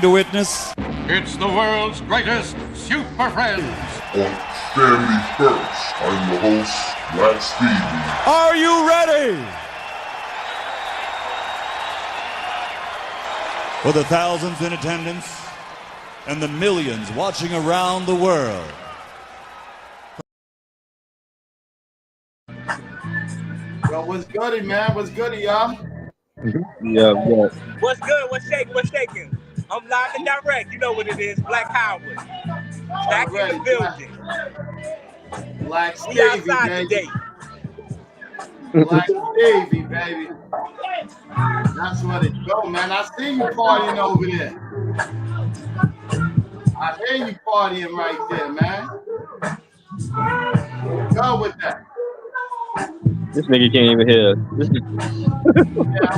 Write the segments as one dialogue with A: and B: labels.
A: To witness.
B: It's the world's greatest super friends.
C: On Family First, I'm the host, Black Stevie.
A: Are you ready? For the thousands in attendance and the millions watching around the world.
D: Yo, what's goody, man? What's goody, y'all?
E: Yeah.
F: What's good? What's shaking? What's shaking? I'm live and direct. You know what it is. Black Howard. Back in the building.
D: Black
F: We
D: Stevie,
F: outside
D: baby.
F: today.
D: Black Stevie, baby. That's what it go, man. I see you partying over there. I hear you partying right there, man. Go with that.
E: This nigga can't even hear.
D: Yeah,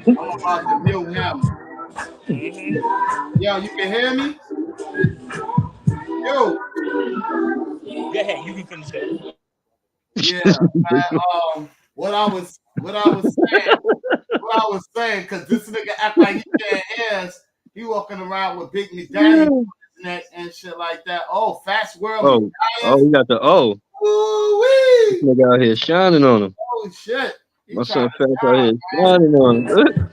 D: I'm about to mute him. Yo, you can hear me? Yo.
F: Go ahead, you can finish it.
D: Yeah, man, what I was saying, because this nigga act like he can't hear us. He walking around with Big Medallion on his neck and shit like that. Oh, Fast World.
E: Oh, he got the
D: Ooh-wee.
E: This nigga out here shining on him.
D: Oh shit.
E: My son Fast out here shining on him.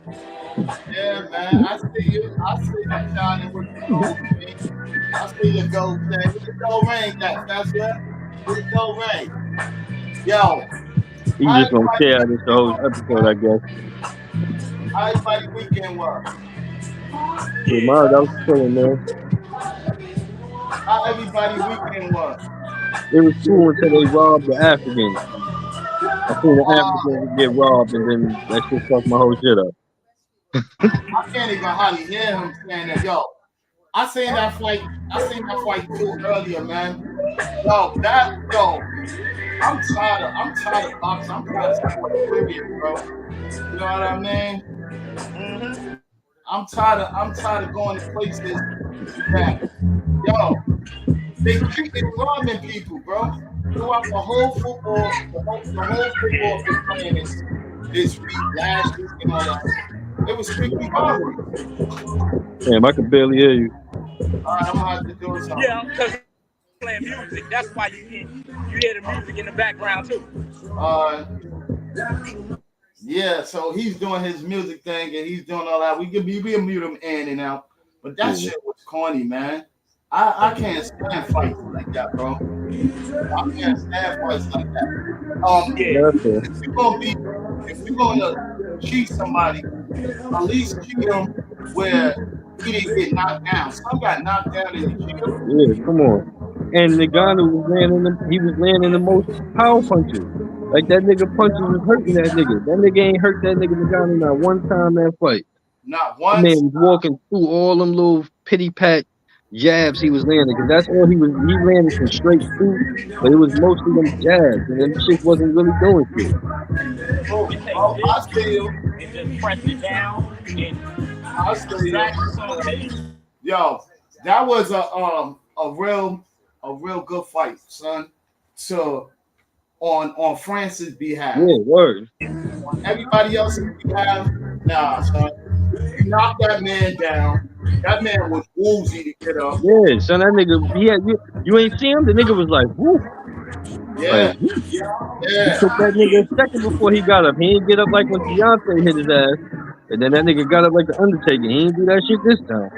D: Yeah, man. I see you shining with the gold, man. I see the gold thing. Where the gold ring at? That's what? Where the gold ring? Yo.
E: He just gonna stay out this whole episode, I guess.
D: How everybody weekend was?
E: Yeah, mine, that was chilling, man.
D: How everybody weekend was?
E: It was cool until they robbed the Africans. I seen the Africans get robbed, and then that shit fucked my whole shit up.
D: I can't even hardly hear him saying that. Yo, I seen that fight too earlier, man. I'm tired of boxing. I'm tired of sports period, bro. You know what I mean? Mm-hmm. I'm tired of going to places that, yo, they robbing people, bro. Throughout the whole football, the whole football is playing this week, last week, and all that. It was strictly robbery.
E: Damn, I can barely hear you.
D: All right, I'm gonna have to do something.
F: Yeah, because playing music. That's why you hear the music in the background too.
D: Yeah, so he's doing his music thing and he's doing all that. We can mute him in and out, but that shit was corny, man. I can't stand fights like that, bro. I can't stand fights like that. If you're gonna cheat somebody, at least cheat him where he didn't get knocked down. Some got knocked down in the cheat.
E: Yeah, come on. And the guy who was landing the most power punches. Like that nigga punches was hurting that nigga. That nigga ain't hurt that nigga Nagano not one time that fight.
D: Not one.
E: That man was walking through all them little pity pat jabs he was landing, because that's all he landed some straight through, but it was mostly them jabs, and them shit wasn't really doing shit.
D: I feel
F: and just press it down.
D: Yo, that was a real good fight, son. So on France's behalf.
E: Yeah, word.
D: On everybody else's behalf, nah, son. You knocked that man down. That man was woozy to get up.
E: Yeah, son, that nigga, you ain't see him? The nigga was like, whoo.
D: Yeah.
E: Like, he took that nigga a second before he got up. He didn't get up like when Beyonce hit his ass. And then that nigga got up like the Undertaker. He didn't do that shit this time.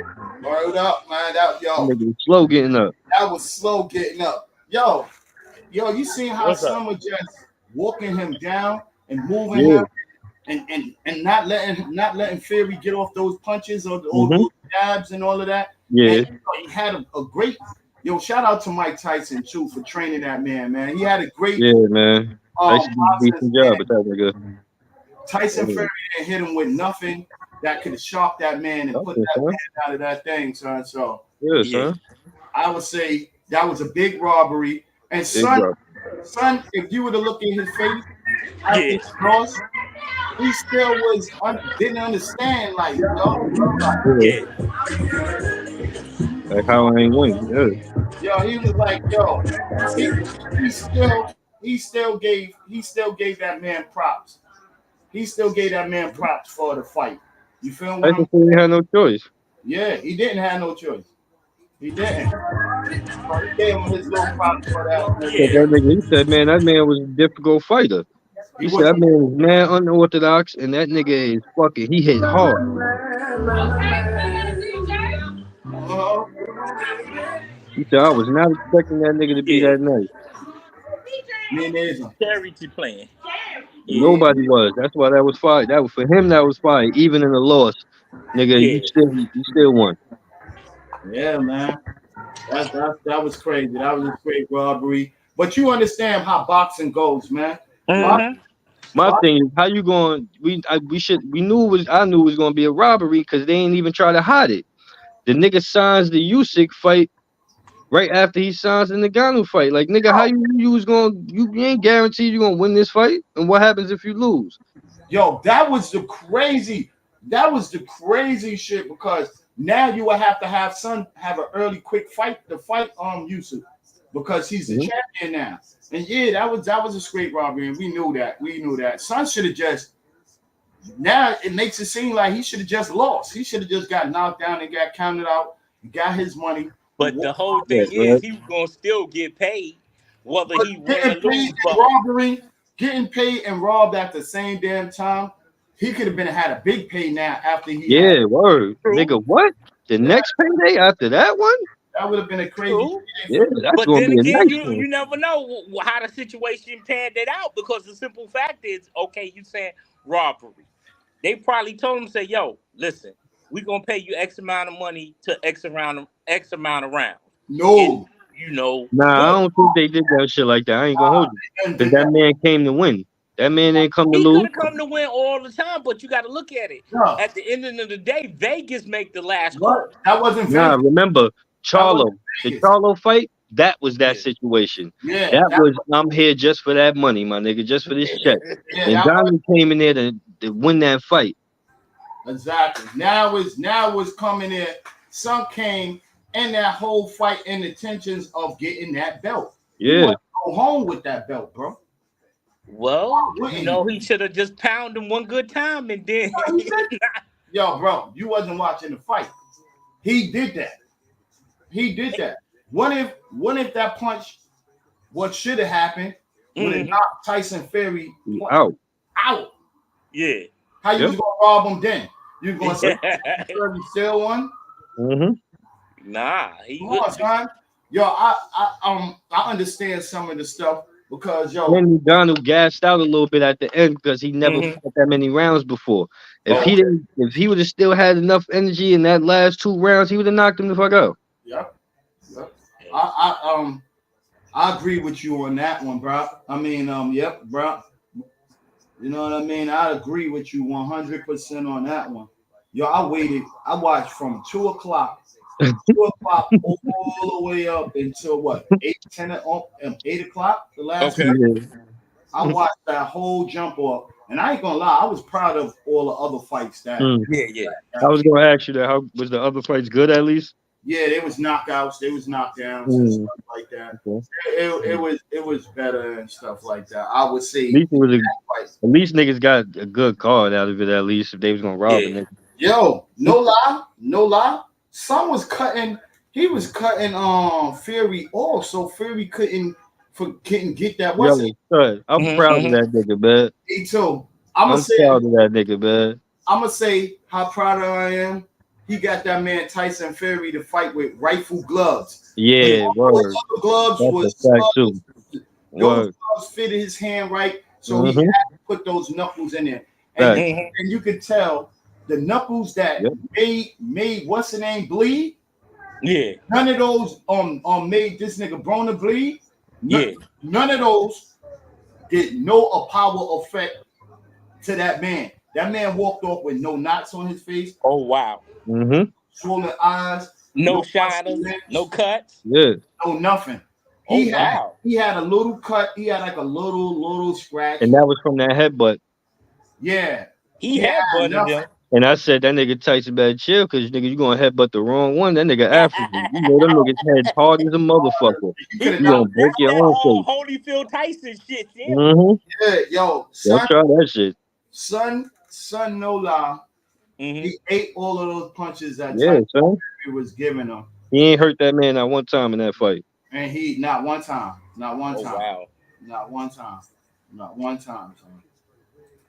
D: Word up, man.
E: That nigga was slow getting up.
D: That was slow getting up. Yo, you seen how some were just walking him down and moving him and not letting Fury get off those punches or those jabs and all of that.
E: Yeah.
D: And, he had a great shout out to Mike Tyson too for training that man. He had a great
E: man. Tyson did a decent job with that nigga.
D: Tyson Fury didn't hit him with nothing that could have shocked that man and put that man out of that thing, son. So
E: son.
D: I would say that was a big robbery. And son, if you were to look in his face after his loss, he still didn't understand, like,
E: like how I ain't win.
D: Yo, he was like, he still gave that man props. He still gave that man props for the fight. You feel
E: I
D: what I'm
E: just didn't have no choice.
D: Yeah, he didn't have no choice. He didn't. So he gave him his little props for that.
E: But that nigga, he said, man, that man was a difficult fighter.
D: He
E: He said
D: was.
E: that man was mad unorthodox, and that nigga is fucking. He hit hard. He said I was not expecting that nigga to be that nice.
D: Me neither.
F: Charity playing.
E: Nobody was. That's why that was fire. That was for him. That was fire. Even in the loss, nigga, you still won.
D: Yeah, man. That was crazy. That was a great robbery. But you understand how boxing goes, man.
E: My thing is, how you going? We knew I knew it was gonna be a robbery because they ain't even try to hide it. The nigga signs the Usyk fight right after he signs the Ngannou fight. Like, nigga, how you was gonna? You ain't guaranteed you gonna win this fight. And what happens if you lose?
D: Yo, that was the crazy shit because now you would have to have an early quick fight to fight Usyk because he's the champion now. And yeah, that was a straight robbery, and we knew that. Son should have just. Now it makes it seem like he should have just lost. He should have just got knocked down and got counted out, got his money.
F: But the whole thing is he was gonna still get paid, whether he win or lose.
D: Robbery, getting paid and robbed at the same damn time. He could have had a big pay now after he.
E: Yeah, word, nigga. What? The next payday after that one?
D: That would have been a crazy.
E: Yeah, that's
F: but
E: gonna
F: then
E: be
F: again,
E: a nice one.
F: you never know how the situation panned it out because the simple fact is, okay, you saying robbery. They probably told him, say, yo, listen, we're gonna pay you X amount of money to X amount of rounds.
D: No.
F: And,
E: Nah, I don't think they did that shit like that. I ain't gonna hold you. Because that man came to win. That man didn't come to lose.
F: He could have come to win all the time, but you got to look at it. Yeah. At the end of the day, Vegas make the last call.
D: That wasn't Vegas.
E: Nah, remember, the Charlo fight, that was that situation.
D: Yeah.
E: That was, I'm here just for that money, my nigga, just for this check. And Donnie came in there to win that fight.
D: Exactly. Now it's coming in. Son came in that whole fight in the tensions of getting that belt.
E: Yeah.
D: Go home with that belt, bro.
F: Well, he should have just pounded him one good time and then.
D: Yo, bro, you wasn't watching the fight. He did that. What if that punch, what should have happened, would have knocked Tyson Fury
E: out?
F: Yeah.
D: How you was gonna rob him then? You gonna say Fury still won?
F: Nah,
D: come on, son. Yo, I understand some of the stuff. Because
E: and Donald gassed out a little bit at the end because he never fought that many rounds before. If he would have still had enough energy in that last 2 rounds, he would have knocked him the fuck out.
D: Yep. I agree with you on that one, bro. I mean, yep, bro. You know what I mean? I agree with you 100% on that one. Yo, I watched from 2 o'clock. 2 o'clock all the way up until what 8 o'clock the last night. I watched that whole jump off, and I ain't gonna lie, I was proud of all the other fights that
E: I was gonna ask you that. How was the other fights good at least?
D: Yeah, they was knockouts, they was knockdowns and stuff like that. It was better and stuff like that. I would say
E: at least niggas got a good card out of it, at least if they was gonna rob a nigga.
D: Yo, no lie. Son was cutting. He was cutting Fury off, so Fury couldn't get that.
E: I'm proud of that nigga, man.
D: Me too.
E: I'm proud of that nigga, man.
D: I'm gonna say how proud I am. He got that man Tyson Fury to fight with rifle gloves.
E: Yeah, word.
D: Gloves was
E: too.
D: Those gloves fitted his hand right, so he had to put those knuckles in there, and you could tell. The knuckles that made what's the name bleed?
F: Yeah.
D: None of those made this nigga Broner bleed. None of those did a power effect to that man. That man walked off with no knots on his face.
F: Oh wow.
D: Swollen eyes.
F: No shiners. No cuts.
E: Yeah.
D: No nothing. He had a little cut. He had like a little scratch.
E: And that was from that headbutt.
D: Yeah.
F: He had butted him.
E: And I said that nigga Tyson better chill because nigga you gonna headbutt the wrong one. That nigga African. You know them niggas head hard as a motherfucker. You gonna break your own face.
F: Holyfield Tyson shit.
D: Yeah, yo, son,
E: try that shit.
D: Son, no lie. He ate all of those punches that
E: Yeah,
D: Tyson
E: son.
D: Fury was giving him,
E: He ain't hurt that man not one time in that fight.
D: and he not one time, not one
F: Oh
D: time,
F: wow.
D: not one time, not one time, son.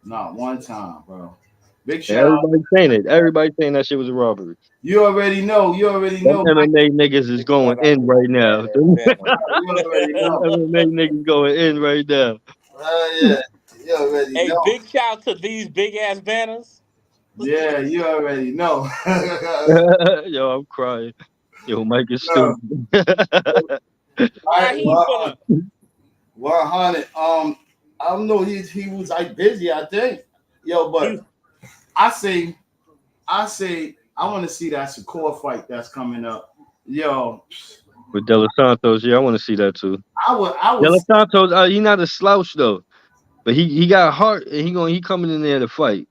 D: Not one time, bro. Big
E: And
D: shout out.
E: everybody saying it. Everybody saying that shit was a robbery.
D: You already know. You already
E: Them
D: know.
E: MMA niggas is going in right now. Them
D: You already know.
E: MMA niggas going in right now.
D: Yeah. You already
F: Hey,
D: know.
F: big shout to these big ass banners.
D: Yeah, you already know.
E: Yo, I'm crying. Yo, Mike is
D: No,
E: stupid.
F: Why he full of
D: 100. I don't know. He was like busy, I think. Yo, but
F: he,
D: I say, I want to see that Shakur fight that's coming up. Yo,
E: With De Los Santos, yeah, I want to see that too.
D: I
E: De
D: was,
E: Los Santos, he not a slouch though, but he got heart and he coming in there to fight.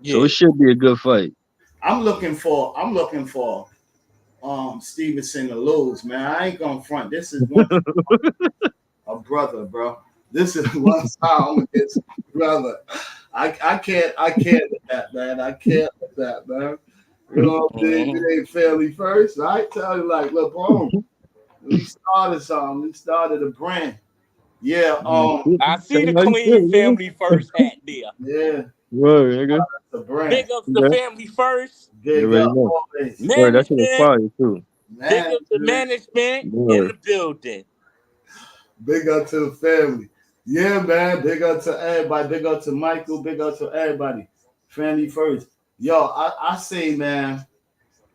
E: So
F: yeah.
E: it should be a good fight.
D: I'm looking for Stevenson to lose, man. I ain't gonna front. This is one a brother, bro. This is one time against brother. I can't with that, man. I can't with that, man. You know what I mean? It ain't family first. I tell you, like, look, boom. We started something. We started a brand. Yeah,
F: I see the clean family first hat there.
D: yeah,
E: Word, nigga.
D: the brand.
F: Big ups to
E: Okay.
F: family first.
E: You
D: Big
E: already
D: up
E: know.
D: always.
E: Word, that shit was
F: Management.
E: fire too.
F: Big
D: Man,
F: up to management in
E: Word.
F: the building.
D: big up to the family. Yeah, man. Big up to everybody. Big up to Michael. Big up to everybody. Family first. Yo, I say, man,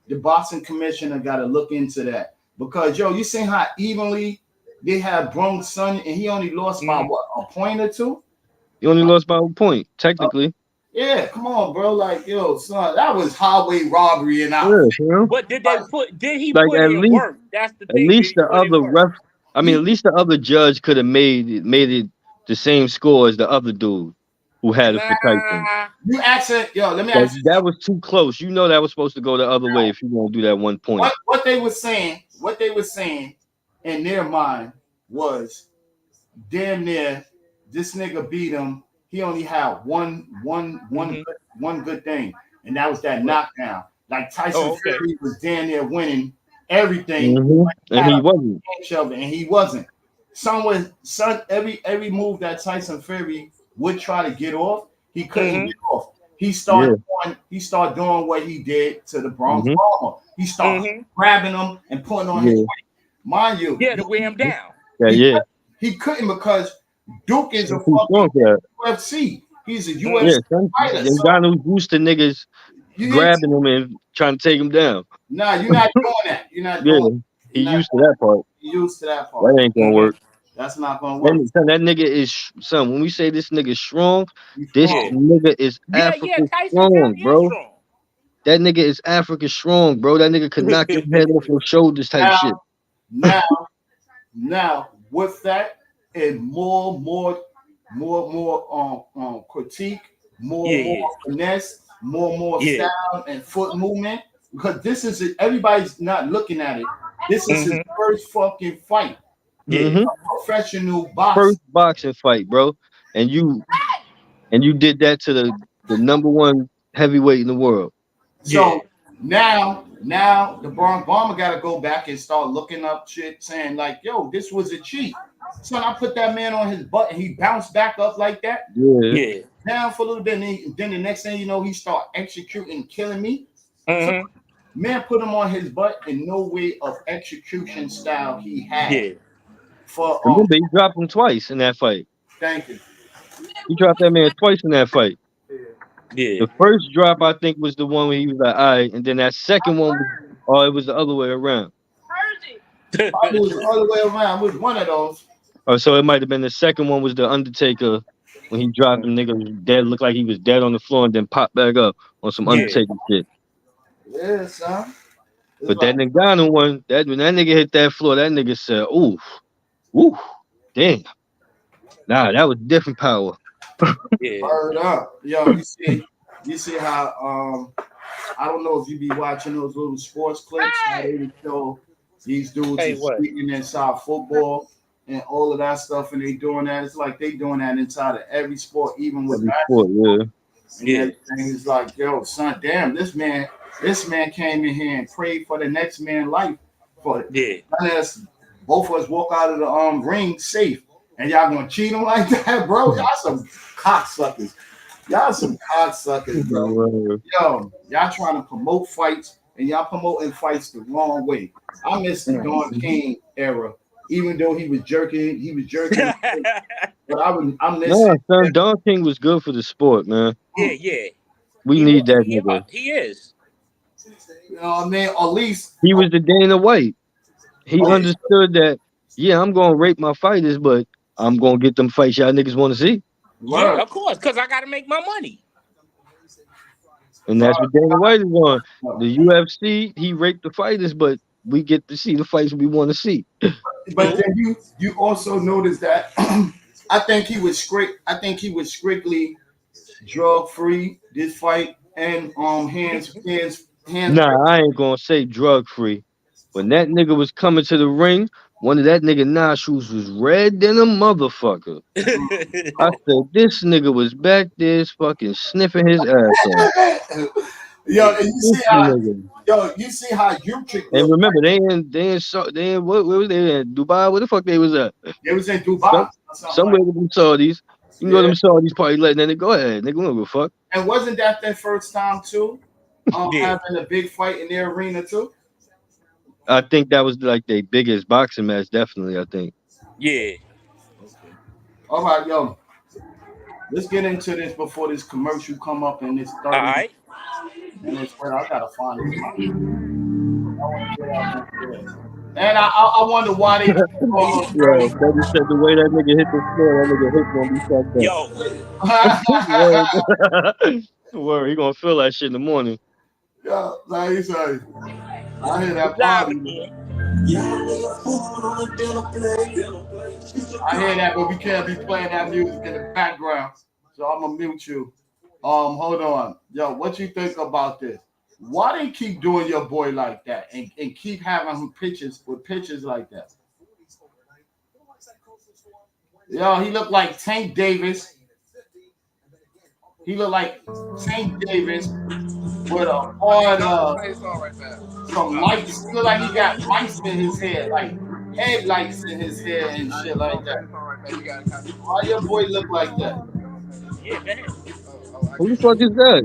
D: the boxing commissioner got to look into that because, yo, you seen how evenly they had Bronx son, and he only lost by what, a point or two?
E: You only lost by 1 point, technically.
D: Yeah, come on, bro. Like, yo, son, that was highway robbery and out.
E: Yeah, you know?
F: But did he
E: Like
F: put in work? That's the
E: at
F: thing.
E: least
F: Did he
E: the
F: put in
E: other
F: work?
E: ref. I mean, at least the other judge could have made it the same score as the other dude who had it for Tyson.
F: Nah.
D: You accent, yo, let me
E: Like,
D: ask you
E: that was too close. You know that was supposed to go the other way if you want to do that 1 point.
D: what they were saying in their mind was damn near this nigga beat him. He only had one good thing, and that was that knockdown. Like Tyson Fury was damn near winning everything,
E: And he wasn't.
D: and he wasn't. Every move that Tyson Fury would try to get off, he couldn't get off. He started doing what he did to the Bronx Bomber. He started grabbing him and putting on his weight. Mind you,
F: to wear him down.
E: Yeah.
D: He couldn't because Duke is a
E: Too strong
D: fucking
E: for that.
D: UFC. He's a UFC fighter. So
E: Ngannou's used to niggas
D: you
E: grabbing him and trying to take him down.
D: nah, you're not doing that. You're not doing
E: He used to that part.
D: You're used to that part.
E: That ain't gonna work.
D: That's not gonna work.
E: That nigga is son. When we say this nigga is strong,
D: He's
E: this
D: strong.
E: nigga is
F: Yeah,
E: African
F: Tyson
E: strong,
F: Fury
E: bro.
F: is strong.
E: That nigga is African strong, bro. That nigga could knock your head off your shoulders type shit.
D: Now, with that and more critique, more finesse, more style and foot movement. Because this is everybody's not looking at it. This is his first fucking fight. A professional boxer.
E: First boxing fight, bro. And you did that to the number one heavyweight in the world.
D: So now the Bronx Bomber got to go back and start looking up shit, saying like, "Yo, this was a cheat." Son, I put that man on his butt and he bounced back up like that.
E: Yeah.
D: Down for a little bit, and then the next thing you know, he start executing, killing me. So, man put him on his butt in no way of execution style he had.
E: Remember, he dropped him twice in that fight.
D: Thank you.
E: He dropped that man twice in that fight.
F: Yeah.
E: The first drop, I think, was the one where he was like, all right. And then that second one, it was the other way around.
D: It was the other way around. It was one of those.
E: Oh, so it might have been the second one was the Undertaker when he dropped him, nigga was dead, looked like he was dead on the floor and then popped back up on some Undertaker shit.
D: Yeah, son.
E: But that Ngannou one, when that nigga hit that floor, that nigga said, ooh, damn. Nah, that was different power.
D: Word up. Yo, you see how I don't know if you be watching those little sports clips how they would show these dudes speaking inside football and all of that stuff, and they doing that. It's like they doing that inside of every sport, even with basketball. And everything is like, yo, son, damn, this man came in here and prayed for the next man's life. For us, both of us walk out of the ring safe. And y'all gonna cheat him like that, bro? Y'all some cocksuckers. Y'all some cocksuckers, bro. Yo, y'all trying to promote fights and y'all promoting fights the wrong way. I miss the Don King era. Even though he was jerking. But I'm listening.
E: No, son, Don King was good for the sport, man.
F: Yeah.
E: We need that nigga.
F: He is.
D: You know what I mean? At least
E: he was the Dana White. He understood that, yeah, I'm gonna rape my fighters, but I'm gonna get them fights y'all niggas want to see.
F: Yeah, of course, because I gotta make my money.
E: And that's what Dana White is on. The UFC, he raped the fighters, but we get to see the fights we want to see.
D: But then you also notice that I think he was strictly drug free this fight and hands.
E: Nah, I ain't gonna say drug free. When that nigga was coming to the ring, one of that nigga nostrils was red than a motherfucker. I said this nigga was back there fucking sniffing his ass off.
D: Yo, and you see how you trick.
E: And remember, they in what was they in Dubai? Where the fuck they was at?
D: They was in Dubai.
E: Somewhere with them Saudis. You can go to them Saudis party letting that nigga go ahead. Nigga, we don't give a fuck.
D: And wasn't that their first time too? Having a big fight in their arena too?
E: I think that was like their biggest boxing match, definitely, I think.
F: Yeah.
D: Okay. All right, yo. Let's get into this before this commercial come up in this 30. All right. And it's where I gotta find it. And I wonder why they.
E: Yo, Betty said the way that nigga hit the floor, that nigga hit gonna be fucked up. Yo. Word, he gonna feel that shit in the morning.
D: Yeah, like you say. I hear that body. I hear that, but we can't be playing that music in the background. So I'm gonna mute you. Hold on. Yo, what you think about this? Why they keep doing your boy like that and keep having him pictures like that? Yo, he looked like Tank Davis. He looked like Tank Davis with a hard some lights. He looked like he got lights in his head, like headlights in his head and shit like that. Why your boy look like that?
F: Yeah, man.
E: Who the fuck is that?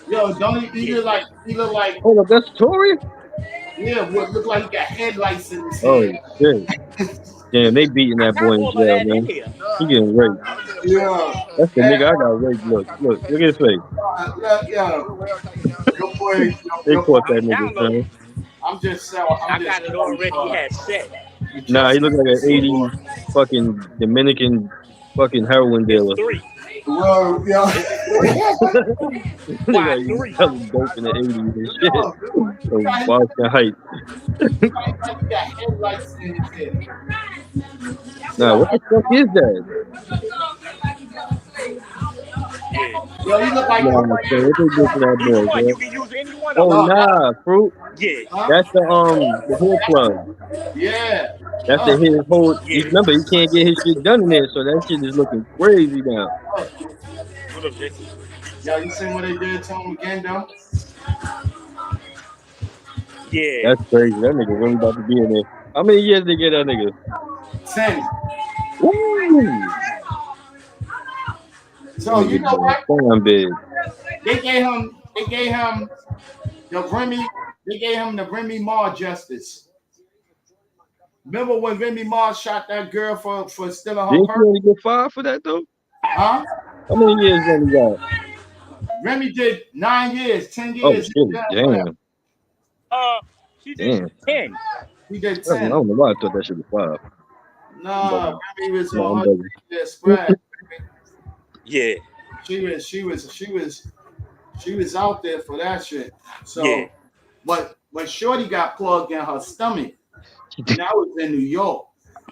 D: Yo, don't he look like
E: Hold up, that's Tory?
D: Yeah, what look like he got headlights in his
E: Oh
D: head.
E: shit. Damn, they beating that boy in jail, man. He getting raped.
D: Yeah.
E: That's the nigga I got raped. Look at his face.
D: Yeah. Your boy,
E: they caught that nigga, son.
D: I'm just saying.
F: I got it already had set.
E: Nah, he look like an 80s fucking Dominican fucking heroin dealer.
D: Well, yeah.
E: Like he's selling dope in the 80s and shit. So Boston Heights. Nah, what the fuck is that?
D: Yo, you look like
E: what they did to that boy,
F: you can use any one
E: of them. Nah, fruit.
F: Yeah.
E: That's the hair plug.
D: Yeah.
E: That's the his whole. Remember, he can't get his shit done in there, so that shit is looking crazy now.
F: What up, Jay?
D: Yo, you seen what they did to him again, though?
F: Yeah.
E: That's crazy. That nigga really about to be in there. How many years they get that nigga?
D: 10.
E: Woo!
D: So you know what?
E: Damn big.
D: They gave him the Remy Ma justice. Remember when Remy Ma shot that girl for stealing her
E: Didn't
D: purse?
E: you only get fired for that though?
D: Huh?
E: How many years did he got?
D: Remy did 9 years, 10 years.
E: Oh shit! Damn.
F: She did 10.
D: He did
E: 10. I
D: 10.
E: don't know why I thought that shit was 5.
D: No, Remy was on her spread.
F: Yeah.
D: She was out there for that shit. So, but when Shorty got plugged in her stomach, and that was in New York.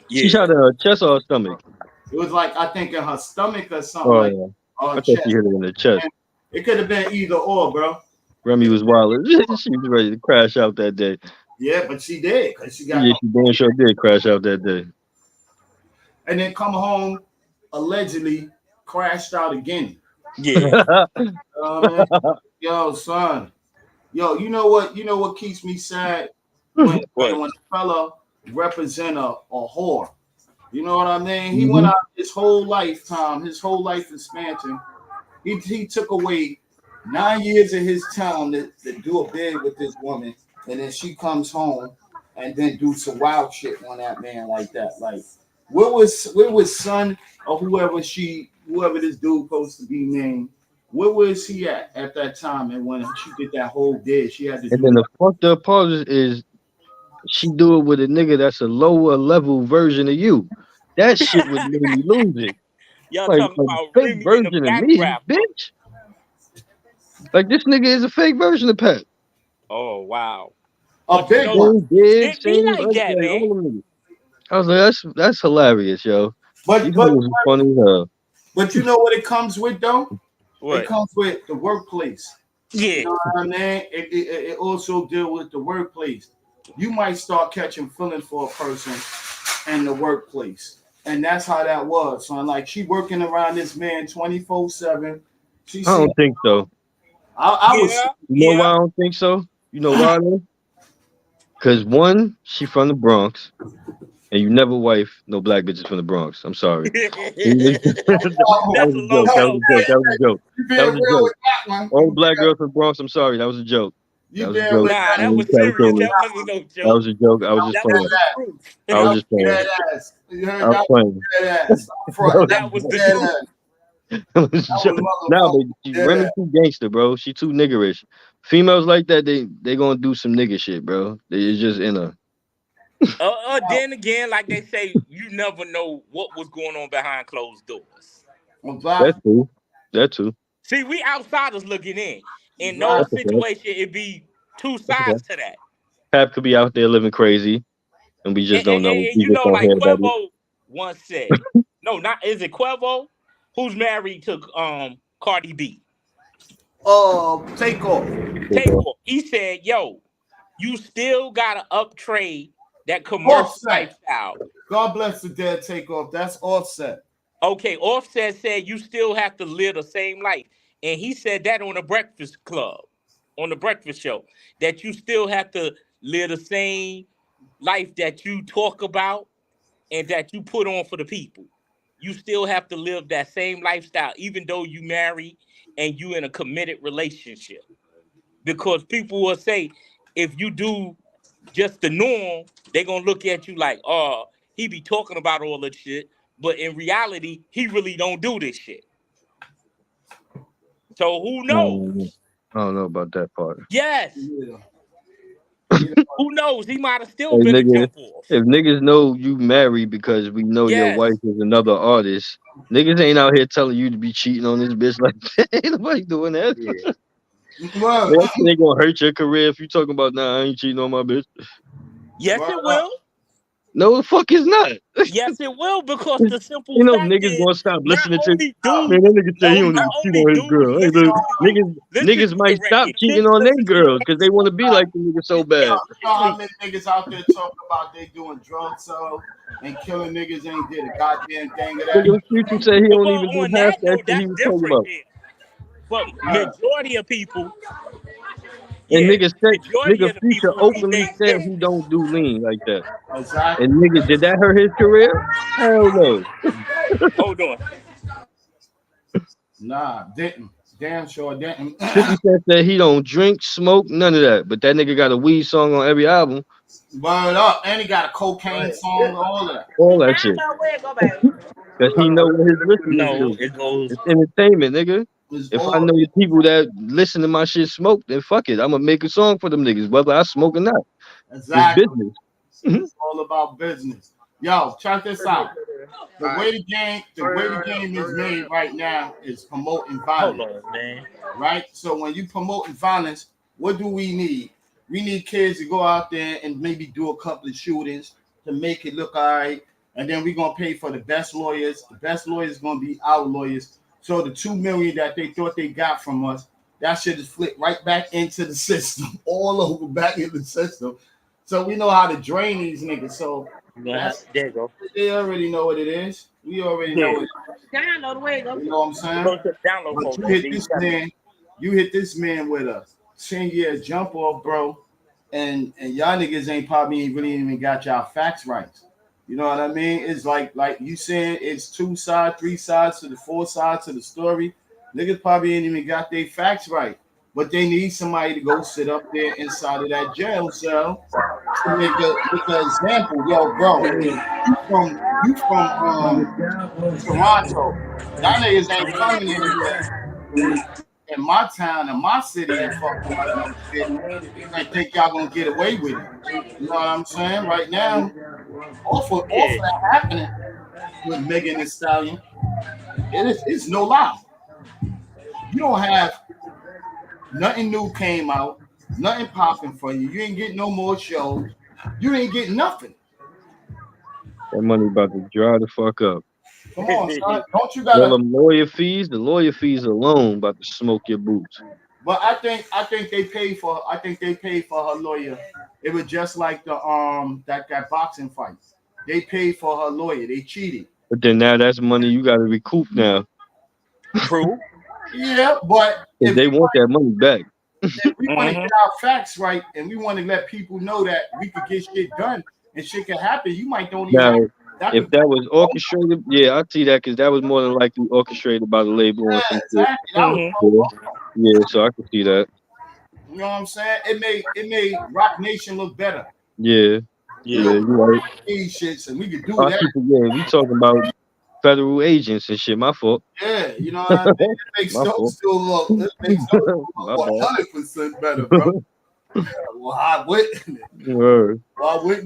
E: Yeah. She shot her chest or her stomach?
D: It was like, I think in her stomach or something.
E: Yeah. I thought she hit it in the chest.
D: And it could have been either or, bro.
E: Remy was wild. She was ready to crash out that day.
D: Yeah, but she did. Cause she got
E: she damn sure did crash out that day.
D: And then come home, allegedly crashed out again.
F: Yeah.
D: Man. Yo, son. Yo, you know what? You know what keeps me sad when
F: What?
D: when a fella represent a whore. You know what I mean? He went
E: Mhm.
D: out his whole lifetime, his whole life expansion. He took away 9 years of his time to do a bid with this woman, and then she comes home and then do some wild shit on that man like that. Like, where was son or whoever this dude supposed to be named? Where was he at that time? And when she did that whole bid, she had to
E: And
D: do
E: then
D: that.
E: the fucked up part is she do it with a nigga that's a lower level version of you. That shit would make me lose it.
F: Y'all
E: Like
F: talking
E: a
F: about
E: fake
F: Remy in the
E: version of
F: back
E: me,
F: rapper.
E: bitch. Like this nigga is a fake version of Pat.
F: Oh wow.
D: A
F: But you
D: big
F: know,
D: one.
E: Same big,
F: it be
E: same
F: like that,
E: like
F: man.
E: all of them niggas. I was like, that's hilarious, yo.
D: But
E: These
D: but
E: niggas is funny as hell.
D: but you know what it comes with though? It
F: What?
D: comes with the workplace. You
F: Yeah.
D: know what I mean? It also deal with the workplace. You might start catching feelings for a person in the workplace. And that's how that was. So like she working around this man 24/7. She
E: I
D: see
E: don't think so.
D: I was
F: Yeah.
E: You know why
F: Yeah.
E: I don't think so? You know why though? Because one, she from the Bronx, and you never wife no black bitches from the Bronx. I'm sorry. That
F: That's
E: was
F: a
E: a
F: low
E: joke. That was
F: blow,
E: a joke.
F: man.
E: That was a joke.
D: you being
E: That was a
D: real
E: joke.
D: with that one.
E: All black girls from the Bronx. I'm sorry. That was a joke.
D: You
E: That was a
D: being
E: joke.
D: with
F: Nah,
D: that.
F: that
E: You
F: was
E: can't
F: serious.
E: kill me.
F: That wasn't no
E: That
F: joke.
E: was a joke. I was just
F: That was
E: playing.
F: the
D: That.
F: truth.
E: I was
D: That was
E: just playing.
D: dead ass. You heard
E: I was
D: that was
E: playing.
D: dead ass. Up
E: That
D: front.
E: was
D: That
F: That
D: was
F: was the
D: dead
F: truth.
D: ass.
E: It was a
D: That
E: joke.
D: was
E: Nah,
D: motherfucking
E: but
D: dead
E: Remy
D: ass.
E: too gangster, bro. She too niggerish. Females like that, they gonna do some nigga shit, bro. It's just in her.
F: Then again, like they say, you never know what was going on behind closed doors.
E: That
D: Exactly.
E: too. That too.
F: See, we outsiders looking in. In
D: Exactly.
F: those
E: That's okay.
F: situations, it be two
E: That's okay.
F: sides to that.
E: Pap could be out there living crazy, and we just don't know.
F: And
E: We
F: you
E: just
F: know,
E: don't
F: like
E: hear about it.
F: Quavo once said, no, not is it Quavo? Who's married to Cardi B?
D: Take off.
F: Takeoff. He said, yo, you still gotta uptrade that commercial
D: Offset.
F: lifestyle.
D: God bless the dead take off. That's offset.
F: Okay, Offset said you still have to live the same life. And he said that on the Breakfast Club, on the Breakfast Show, that you still have to live the same life that you talk about and that you put on for the people. You still have to live that same lifestyle, even though you marry and you in a committed relationship. Because people will say, if you do just the norm, they're gonna look at you like, oh, he be talking about all that shit. But in reality, he really don't do this shit. So who
E: Mm,
F: knows?
E: I don't know about that part.
F: Yes.
D: Yeah. You know,
F: Who knows? He might have still
E: Hey,
F: been a
E: nigga,
F: jump off.
E: if niggas know you married because we know your
F: Yes.
E: wife is another artist, niggas ain't out here telling you to be cheating on this bitch like that. Ain't nobody doing that.
F: Yeah.
D: word,
E: That shit ain't gonna hurt your career if you talking about, nah, I ain't cheating on my bitch.
F: Yes,
D: word
F: it
D: up.
F: will.
E: No, the fuck is not.
F: Yes, it will, because the simple
E: You know
F: fact
E: niggas
F: is
E: gonna stop
F: not
E: listening to.
F: only
E: Man,
F: do
E: that nigga say he don't
F: not
E: even cheat
F: only
E: on his
F: dudes
E: girl. Hey,
F: listen
E: look,
F: to you, listen
E: niggas
F: to the
E: might stop
F: record.
E: cheating on their
F: Listen to the
E: girls because they want to be like the nigga so
D: Yo,
E: bad.
D: you know how many niggas out there talking about they doing drugs so and killing niggas ain't did a goddamn thing of that.
E: Nigga Future say he don't
F: well,
E: even do
F: on
E: half
F: that
E: that
F: note,
E: shit he
F: that's
E: was talking
F: different
E: about.
F: then. But majority of people,
E: And
F: yeah, majority
E: nigga
F: of the
E: Future
F: people
E: openly
F: they
E: said he don't do lean like that.
D: Exactly.
E: And nigga, did that hurt his career? Hell no.
F: hold on.
D: Nah, didn't. Damn sure didn't.
E: 50 Cent said he don't drink, smoke, none of that. But that nigga got a weed song on every album.
D: Word up. And he got a cocaine song, all that.
E: All that shit. Cause he know what his listeners
F: No,
E: do.
F: it goes.
E: It's entertainment, nigga.
D: It's
E: If I
D: all
E: know the people that listen to my shit smoke, then fuck it. I'ma make a song for them niggas, whether I smoke or not. It's
D: exactly.
E: business.
D: It's all about business. Yo, check this out. The way the game is made right now is promoting
F: Hold
D: violence,
F: on, man.
D: right? So when you promoting violence, what do we need? We need kids to go out there and maybe do a couple of shootings to make it look all right. And then we're gonna pay for the best lawyers. The best lawyers gonna be our lawyers. So the 2 million that they thought they got from us, that shit is flipped right back into the system, all over back in the system. So we know how to drain these niggas. So
F: There you go.
D: They already know what it is. We already know what it is.
G: Download the way.
D: You know what I'm saying?
F: Go to the download
D: But
F: folder.
D: you hit this man with a 10-year jump off, bro. And y'all niggas ain't probably really even got y'all facts right. You know what I mean? It's like you saying it's 2 sides, 3 sides to the 4 sides to the story. Niggas probably ain't even got their facts right. But they need somebody to go sit up there inside of that jail cell to make an example. Yo, bro, you from Toronto. Y'all niggas ain't coming in here in my town, in my city, and fucking like no shit. I think y'all gonna get away with it. You know what I'm saying? Right now, awful that happening with Megan Thee Stallion. It's no lie. You don't have nothing new came out, nothing popping for you. You ain't getting no more shows. You ain't getting nothing.
E: That money about to dry the fuck up.
D: Come on, son. Don't you gotta?
E: All them lawyer fees, the lawyer fees alone about to smoke your boots.
D: But I think they paid for. I think they paid for her lawyer. It was just like the that boxing fight. They paid for her lawyer. They cheated.
E: But then now that's money you got to recoup now.
F: True.
D: Yeah, but
E: if they want that money back.
D: If we want to get our facts right, and we want to let people know that we could get shit done and shit can happen, you might don't even.
E: Now, if that was orchestrated, yeah, I see that because that was more than likely orchestrated by the label.
D: Yeah, exactly.
E: Yeah, so I can see that.
D: You know what I'm saying? It made Rock Nation look better.
E: Yeah, you're right.
D: These shits, and we could do that.
E: Yeah, we talking about federal agents and shit. My fault.
D: Yeah, you know what I mean? It makes those still look. It makes those look 100% better, bro. Why wouldn't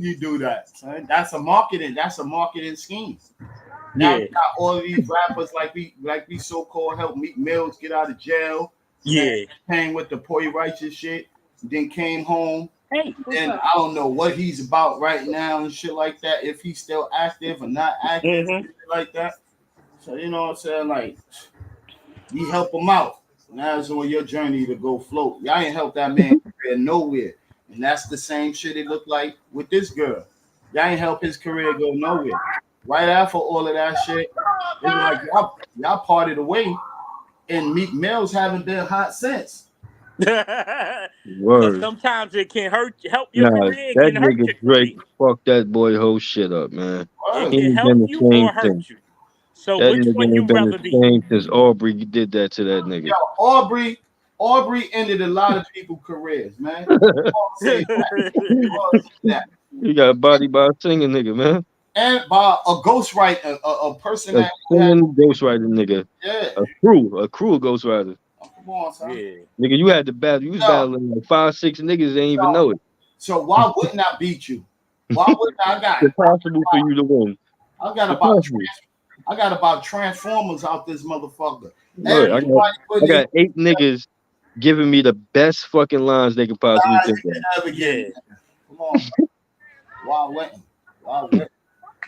D: you do that? Son? That's a marketing scheme. Now we got all of these rappers like we so-called help Meek Mills get out of jail.
F: Yeah,
D: came with the Poy Righteous shit, then came home. And I don't know what he's about right now and shit like that. If he's still active or not active, shit like that. So you know what I'm saying? Like, you help him out. Now it's on your journey to go float. Y'all ain't help that man career nowhere. And that's the same shit it looked like with this girl. Y'all ain't help his career go nowhere. Right after all of that shit, it was like y'all parted away, and Meek Mills haven't been hot since.
E: Word.
F: Sometimes it can help your career.
E: That nigga Drake fucked that boy whole shit up, man.
F: It can help you or hurt you. So
E: that
F: which one you rather be?
E: Since Aubrey did that to that nigga.
D: Yo, Aubrey ended a lot of people's careers, man.
E: You got bodied by a singing nigga, man.
D: And by a ghostwriter, a person that
E: ghostwriter nigga.
D: Yeah.
E: A crew ghostwriter.
D: Come on, son.
E: Yeah. Nigga, you had to battle. You was battling like 5-6 niggas. They ain't even know it.
D: So why wouldn't I beat you? Why wouldn't I got
E: it's possible for you to win?
D: I got about Transformers out this motherfucker.
E: Right, I got 8 niggas giving me the best fucking lines they could possibly think of.
D: Yeah. Come on. Why wouldn't?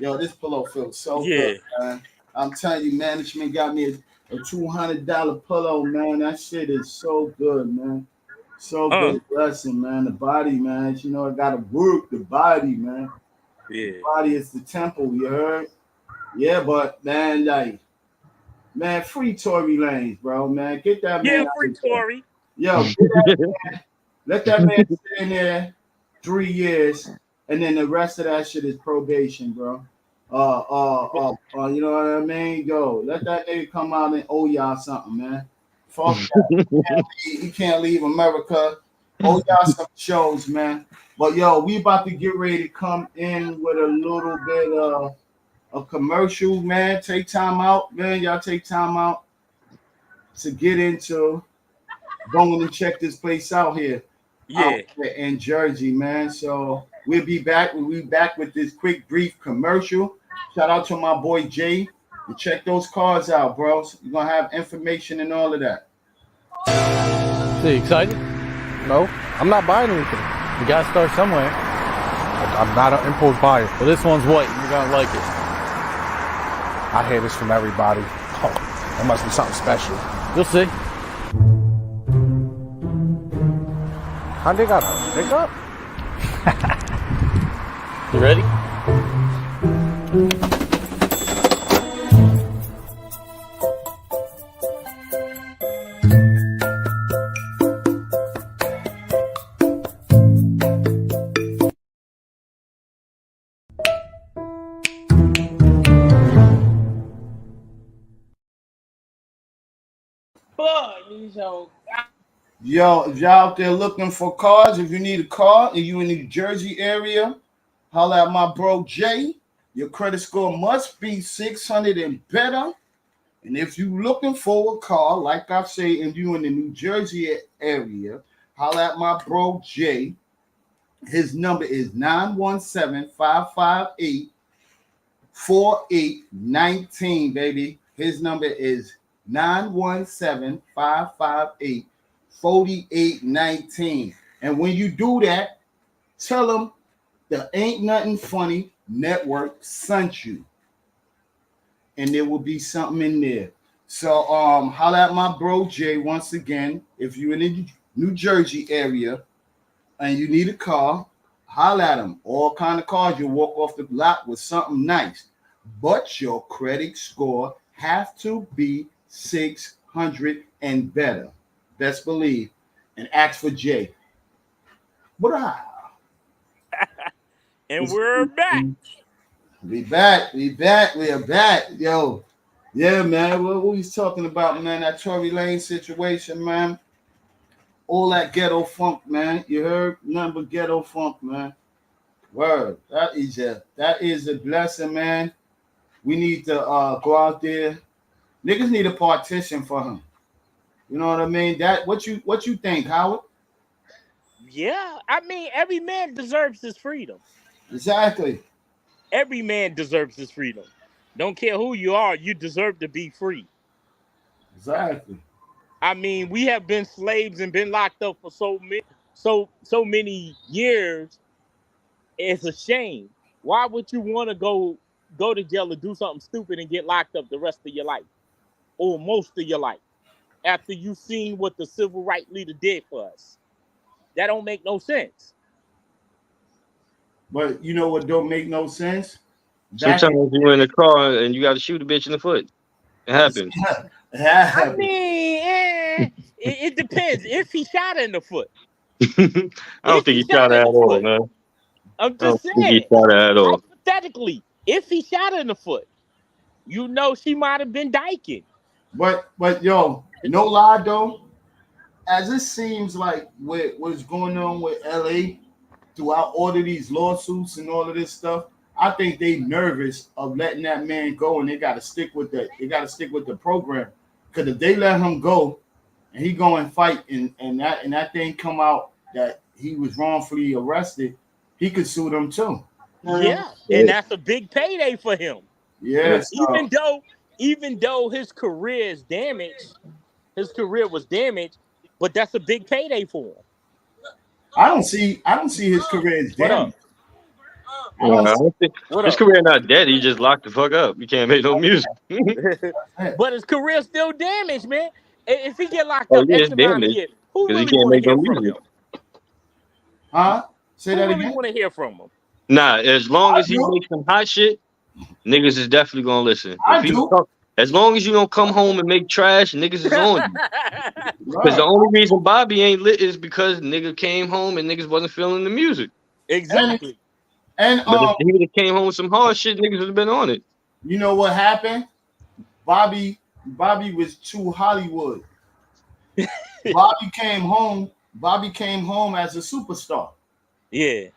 D: Yo, this pillow feels so good, man. I'm telling you, management got me a $200 pillow, man. That shit is so good, man. So good blessing, man. The body, man. You know, I gotta work the body, man. Yeah. The body is the temple, you heard? Yeah, but man, free Tory Lanez, bro, man. Get that man.
F: Yeah, free Tory.
D: Yo, get that man. Let that man sit in there 3 years, and then the rest of that shit is probation, bro. You know what I mean? Go. Let that nigga come out and owe y'all something, man. Fuck that. He can't leave America. Owe y'all some shows, man. But yo, we about to get ready to come in with a little bit of a commercial, man. Take time out, man. Y'all take time out to get into going and check this place out here. Yeah. In Jersey, man. So we'll be back. We'll be back with this quick, brief commercial. Shout out to my boy Jay. And check those cards out, bro. You're gonna have information and all of that.
H: So you excited? No, I'm not buying anything. You gotta start somewhere. I'm not an impulse buyer. But this one's white. You're gonna like it. I hear this from everybody. Oh, that must be something special. You'll see. How they got a pickup? You ready?
F: Fuck these hoes.
D: Yo, if y'all out there looking for cars, if you need a car and you in the New Jersey area, holla at my bro Jay. Your credit score must be 600 and better. And if you looking for a car, like I say, and you in the New Jersey area, holla at my bro Jay. His number is 917-558-4819, baby. His number is 917-558-4819. And when you do that, tell them the Ain't Nothing Funny Network sent you. And there will be something in there. So holla at my bro Jay once again. If you're in the New Jersey area and you need a car, holla at him. All kind of cars. You walk off the lot with something nice. But your credit score have to be 600 and better. Best believe. And ask for Jay. What?
F: And we're back.
D: We are back. Yo. Yeah, man. What we talking about, man? That Tory Lane situation, man. All that ghetto funk, man. You heard? Nothing but ghetto funk, man. Word. That is a blessing, man. We need to go out there. Niggas need a partition for him. You know what I mean? That what you think, Howard?
F: Yeah, I mean, every man deserves his freedom.
D: Exactly.
F: Every man deserves his freedom. Don't care who you are, you deserve to be free.
D: Exactly.
F: I mean, we have been slaves and been locked up for so many years. It's a shame. Why would you want to go to jail or do something stupid and get locked up the rest of your life, or most of your life, after you've seen what the civil rights leader did for us? That don't make no sense.
D: But you know what don't make no sense?
E: Sometimes you're in a car and you got to shoot a bitch in the foot. It happens.
F: I mean, it depends. If he shot her in the foot.
E: I don't think he shot her at all, man.
F: I'm just saying.
E: He shot her at all.
F: Hypothetically, if he shot her in the foot, you know she might have been dyking.
D: But yo, no lie though, as it seems like what's going on with LA throughout all of these lawsuits and all of this stuff, I think they nervous of letting that man go, and they got to stick with the program. Because if they let him go and he go and fight and that thing come out that he was wrongfully arrested, he could sue them too.
F: Yeah, and that's a big payday for him.
D: Yes.
F: Even though his career is damaged, his career was damaged, but that's a big payday for him.
D: I don't see his career as damaged.
E: His career not dead. He just locked the fuck up. You can't make no music.
F: But his career still damaged, man. If he get locked up X amount of years, who really want to hear from him?
D: Huh? Say that again.
F: Who really want to hear from him?
E: Nah, as long as he makes some hot shit, niggas is definitely gonna listen. As long as you don't come home and make trash, niggas is on you. Because the only reason Bobby ain't lit is because nigga came home and niggas wasn't feeling the music.
F: Exactly.
D: But
E: if he would have came home with some hard shit, niggas would have been on it.
D: You know what happened? Bobby was too Hollywood. Bobby came home as a superstar.
F: Yeah.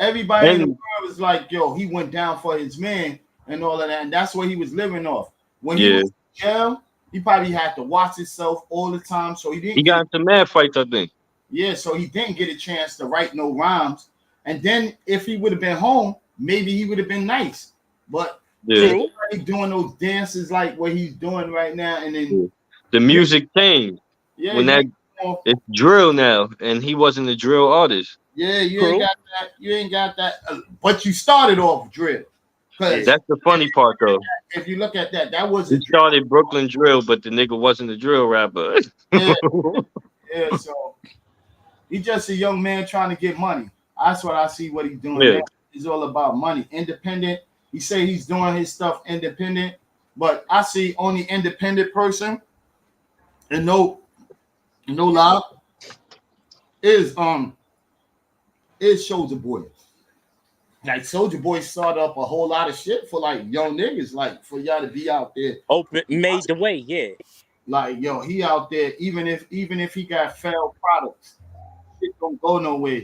D: Everybody in the world was like, yo, he went down for his man and all of that. And that's what he was living off. When he was in jail, he probably had to watch himself all the time. So he
E: got into mad fights, I think.
D: Yeah, so he didn't get a chance to write no rhymes. And then if he would have been home, maybe he would have been nice. But doing those dances like what he's doing right now, and then
E: the music changed.
D: Yeah,
E: when it's drill now, and he wasn't a drill artist.
D: Yeah, you ain't got that. But you started off drill.
E: That's the funny part, though.
D: If you look at that was
E: he started Brooklyn drill, but the nigga wasn't a drill rapper.
D: Yeah, so he's just a young man trying to get money. That's what I see what he's doing. Yeah. It's all about money. Independent. He say he's doing his stuff independent, but I see only independent person, and no lie, is Soldier Boy. Like Soldier Boy started up a whole lot of shit for like young niggas, like for y'all to be out there.
F: Made the way, yeah.
D: Like yo, he out there, even if he got failed products, shit don't go nowhere.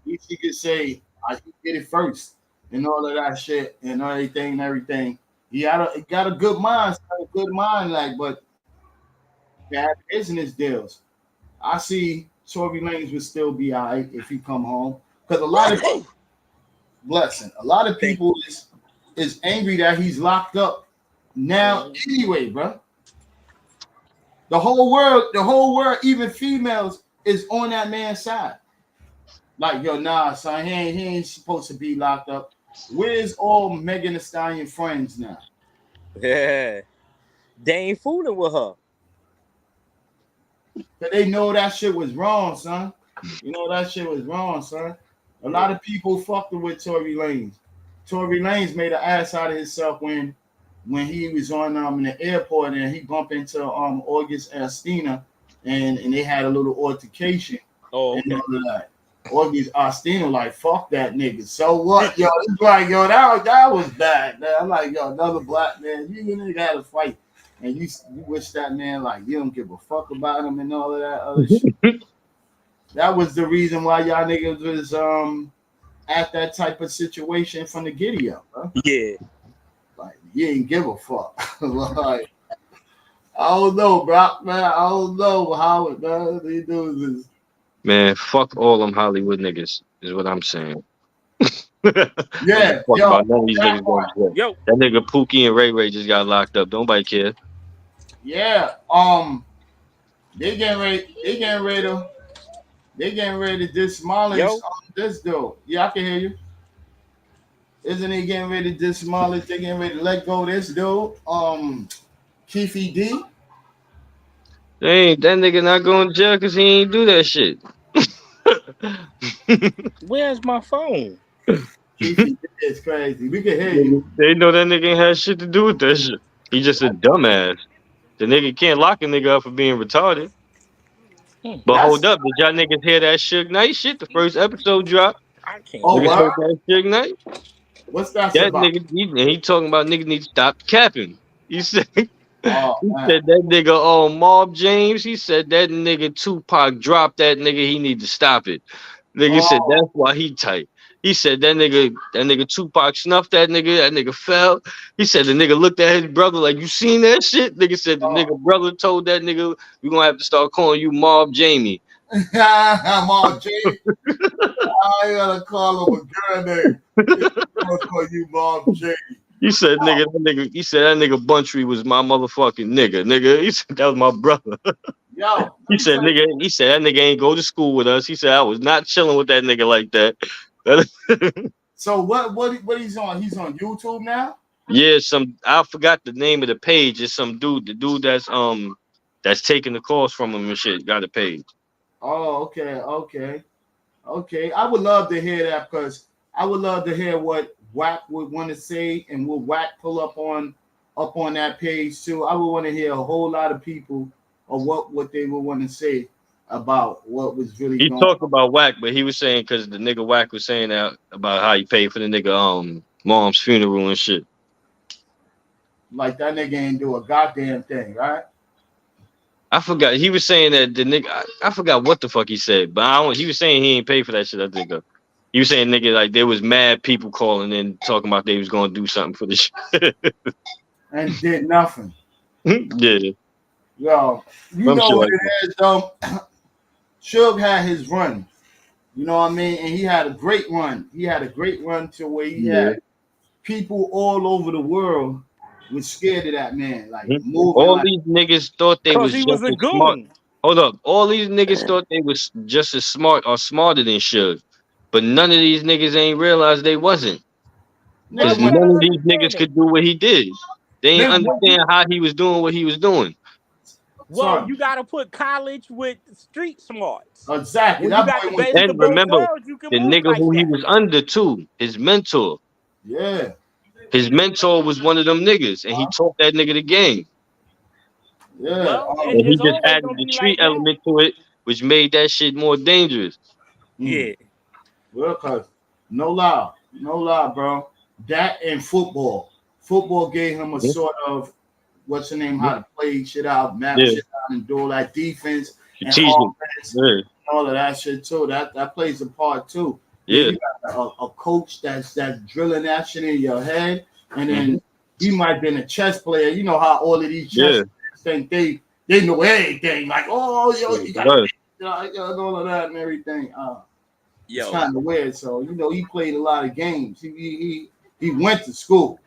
D: He could say, I did it first and all of that shit and everything. He got a good mind, like, but bad business deals. I see Tory Lanez would still be all right if he come home. Because a lot of people is angry that he's locked up now anyway, bro. The whole world, even females, is on that man's side. Like, yo, nah, son, he ain't supposed to be locked up. Where's all Megan Thee Stallion friends now?
F: Yeah. They ain't fooling with her.
D: But they know that shit was wrong, son. You know that shit was wrong, son. A lot of people fucked with Tory Lanez. Tory Lanez made an ass out of himself when he was on in the airport and he bumped into August Alsina and they had a little altercation.
F: Oh, okay.
D: And all of that. August Alsina like, fuck that nigga. So what? Yo, it's like, yo, that was bad, man. I'm like, yo, another black man, you nigga had a fight. And you wish that man, like, you don't give a fuck about him and all of that other shit. That was the reason why y'all niggas was at that type of situation from the giddy up, bro.
F: Yeah.
D: Like, you ain't give a fuck. Like, I don't know, bro, man. I don't know how it, man. They do this.
E: Man, fuck all them Hollywood niggas, is what I'm saying.
D: Yeah,
E: yo, none of these niggas
F: yo,
E: that nigga Pookie and Ray Ray just got locked up. Nobody care.
D: Yeah, they getting ready to demolish this dude. Yeah, I can hear you. Isn't he getting ready to demolish? They getting ready to let go of this dude, Keefy D.
E: Hey, that nigga not going to jail because he ain't do that shit.
F: Where's my phone?
D: Keefy D is crazy. We can hear you.
E: They know that nigga ain't had shit to do with that shit. He just a dumbass. The nigga can't lock a nigga up for being retarded. But hold up, did y'all niggas hear that Suge Knight shit? The first episode dropped.
F: I can't.
D: Oh,
E: niggas heard that Suge Knight?
D: What's that
E: about?
D: Nigga,
E: he talking about niggas need to stop capping. He said,
D: said
E: that nigga Mob James. He said that nigga Tupac dropped that nigga. He need to stop it. Nigga said that's why he tight. He said that nigga Tupac snuffed that nigga. That nigga fell. He said the nigga looked at his brother like, you seen that shit? Nigga said the nigga brother told that nigga, we gonna have to start calling you Mob Jamie.
D: Mob Jamie. I gotta call him a girl name. I'm gonna call you Mob Jamie.
E: He said, he said that nigga Buntree was my motherfucking nigga. He said that was my brother.
D: Yo,
E: he said that nigga ain't go to school with us. He said I was not chilling with that nigga like that.
D: So what he's on? He's on YouTube now?
E: Yeah, I forgot the name of the page. It's some dude, the dude that's taking the calls from him and shit, got a page.
D: Oh, okay. I would love to hear that because I would love to hear what Wack would want to say and will Wack pull up on that page too. I would want to hear a whole lot of people of what they would want to say about what was really
E: he
D: going
E: talked about Wack, but he was saying because the nigga Wack was saying that about how he paid for the nigga mom's funeral and shit.
D: Like that nigga ain't do a goddamn thing, right?
E: I forgot. He was saying that the nigga. I forgot what the fuck he said, but he was saying he ain't paid for that shit. I think. He was saying nigga like there was mad people calling in talking about they was gonna do something for the shit. And
D: did nothing.
E: Yeah.
D: Yo, you know what it is though. Suge had his run. You know what I mean? And he had a great run. He had a great run to where he had people all over the world was scared of that man. Like
E: all these niggas thought they was just as smart. Hold up. All these niggas thought they was just as smart or smarter than Suge. But none of these niggas ain't realized they wasn't. Because none of these niggas could do what he did. They didn't understand how he was doing what he was doing.
F: Well, you gotta put college with street smarts.
D: Exactly.
E: And remember, the nigga who he was under too, his mentor.
D: Yeah.
E: His mentor was one of them niggas, and he taught that nigga the game.
D: Yeah.
F: Well,
E: And he
F: it's
E: just
F: always
E: added
F: gonna
E: the
F: be
E: treat
F: like that.
E: element to it, which made that shit more dangerous.
F: Yeah.
D: Well, cause no lie, bro. That and football. Football gave him a
E: Yeah.
D: sort of what's the name, how to play shit out, map
E: Yeah.
D: shit out, and do all that defense and
E: Strategic.
D: offense,
E: Yeah.
D: and all of that shit too. That plays a part too.
E: Yeah.
D: You got a coach that's drilling that shit in your head, and then he might have been a chess player. You know how all of these chess players think they know everything. Like, oh, yo, you got all of that and everything. It's kind of weird. So he played a lot of games. He went to school.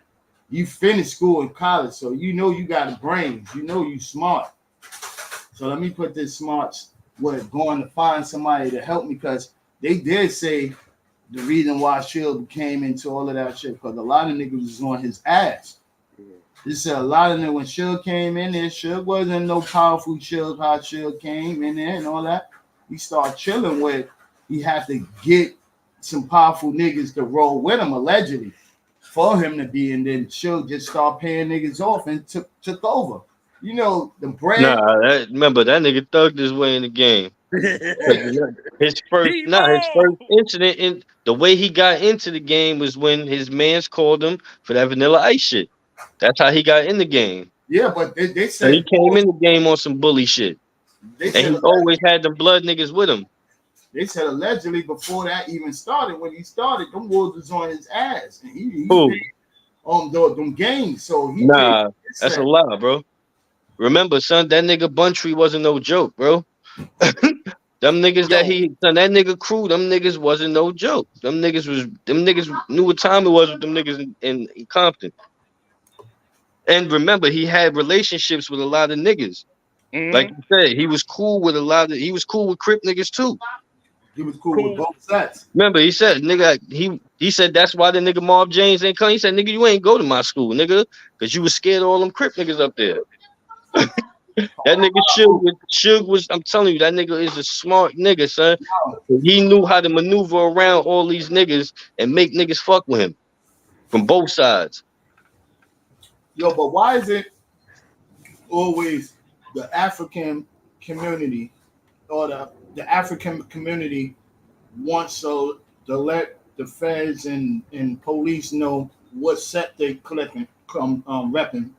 D: You finished school in college, so you got a brains. You smart. So let me put this smarts with going to find somebody to help me, because they did say the reason why Suge came into all of that shit, because a lot of niggas was on his ass. They said a lot of them when Suge came in there, Suge wasn't no powerful Suge. How Suge came in there and all that, he started chilling with. He had to get some powerful niggas to roll with him, allegedly, for him to be, and then Suge just started paying niggas off and took over. The bread.
E: Remember that nigga thugged his way in the game. His first incident in the way he got into the game was when his mans called him for that Vanilla Ice shit. That's how he got in the game.
D: Yeah, but they said
E: so he came in the game on some bully shit. And he always had the blood niggas with him.
D: They said allegedly before that even started, when he started, them wolves was on his ass, and he on them games. So
E: that's a lie, bro. Remember, son, that nigga Buntree wasn't no joke, bro. Them niggas that nigga crew, them niggas wasn't no joke. Them niggas knew what time it was with them niggas in Compton. And remember, he had relationships with a lot of niggas. Like you said, he was cool with Crip niggas too.
D: He was cool with both sides.
E: Remember, he said, nigga, he said that's why the nigga Marv James ain't come. He said, nigga, you ain't go to my school, nigga, because you was scared of all them Crip niggas up there. That nigga Suge was, I'm telling you, that nigga is a smart nigga, son. He knew how to maneuver around all these niggas and make niggas fuck with him from both sides.
D: Yo, but why is it always the African community or the African community wants to let the feds and police know what set they collecting repping?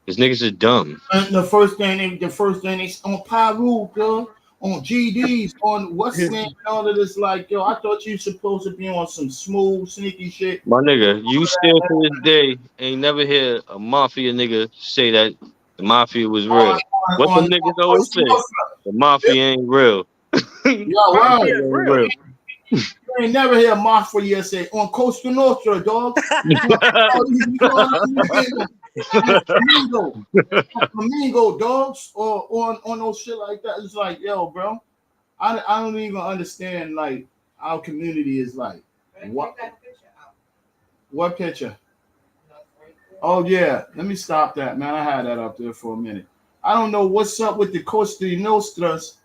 E: These niggas are dumb.
D: And the first thing they on Pyro, girl, on GDs, on what's his name, and all of this. Like, yo, I thought you supposed to be on some smooth, sneaky shit.
E: My nigga, you still to this day ain't never hear a mafia nigga say that the mafia was real. What the niggas always say? The mafia ain't real.
D: Mafia is real. You ain't never hear mafia say on Costa Nostra, dog. Flamingo dogs or on those shit like that. It's like, yo, bro, I don't even understand like our community is like. What picture? Oh yeah, let me stop that, man. I had that up there for a minute. I don't know what's up with the Costa Nostras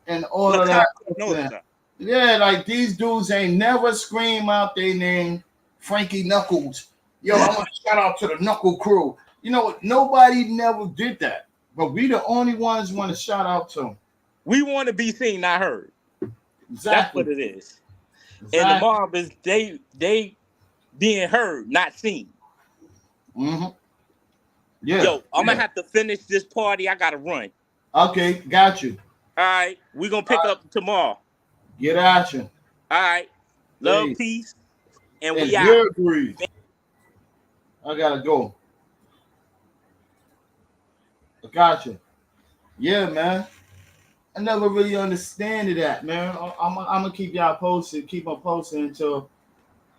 D: and all of that. Yeah, like these dudes ain't never scream out their name, Frankie Knuckles. Yo, I want to shout out to the Knuckle crew. You know what? Nobody never did that, but we the only ones want to shout out to them.
F: We want to be seen, not heard.
D: Exactly.
F: That's what it is. Exactly. And the mob is they being heard, not seen.
D: Mm-hmm. Yeah.
F: Yo, I'm gonna have to finish this party. I gotta run.
D: Okay, got you.
F: All right, we're gonna pick up tomorrow.
D: Get at you.
F: All right. Love, peace, and we out.
D: I gotta go. I got you. Yeah, man. I never really understood that, man. I'm gonna keep y'all posted, keep them posted until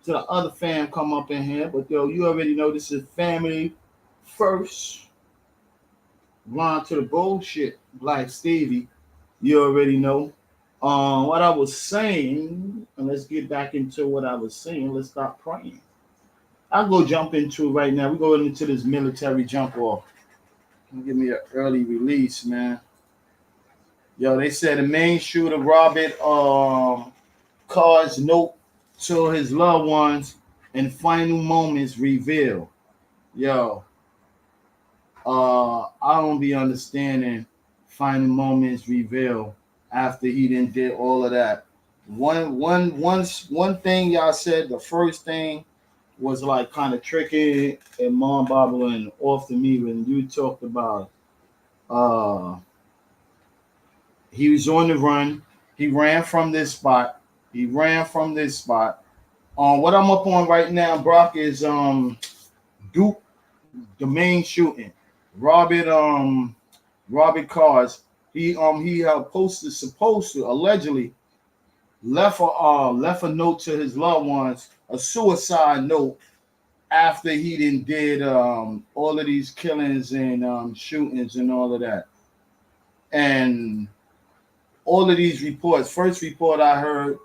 D: the other fam come up in here. But yo, you already know this is family first. Run to the bullshit, Black Stevie. You already know. What I was saying, and let's get back into what I was saying. Let's stop praying. I'll go jump into right now. We're going into this military jump off. Give me an early release, man. Yo, they said the Maine shooter Robert Carr's note to his loved ones and final moments reveal. Yo, I don't be understanding final moments reveal after he didn't did all of that. One thing y'all said, the first thing was like kind of tricky and mind boggling off to me when you talked about he was on the run. He ran from this spot. He ran from this spot. What I'm up on right now, Brock, is Duke, the main shooting. Robert Cars. He posted supposed to allegedly left a note to his loved ones, a suicide note after he did all of these killings and shootings and all of that. And all of these reports, first report I heard,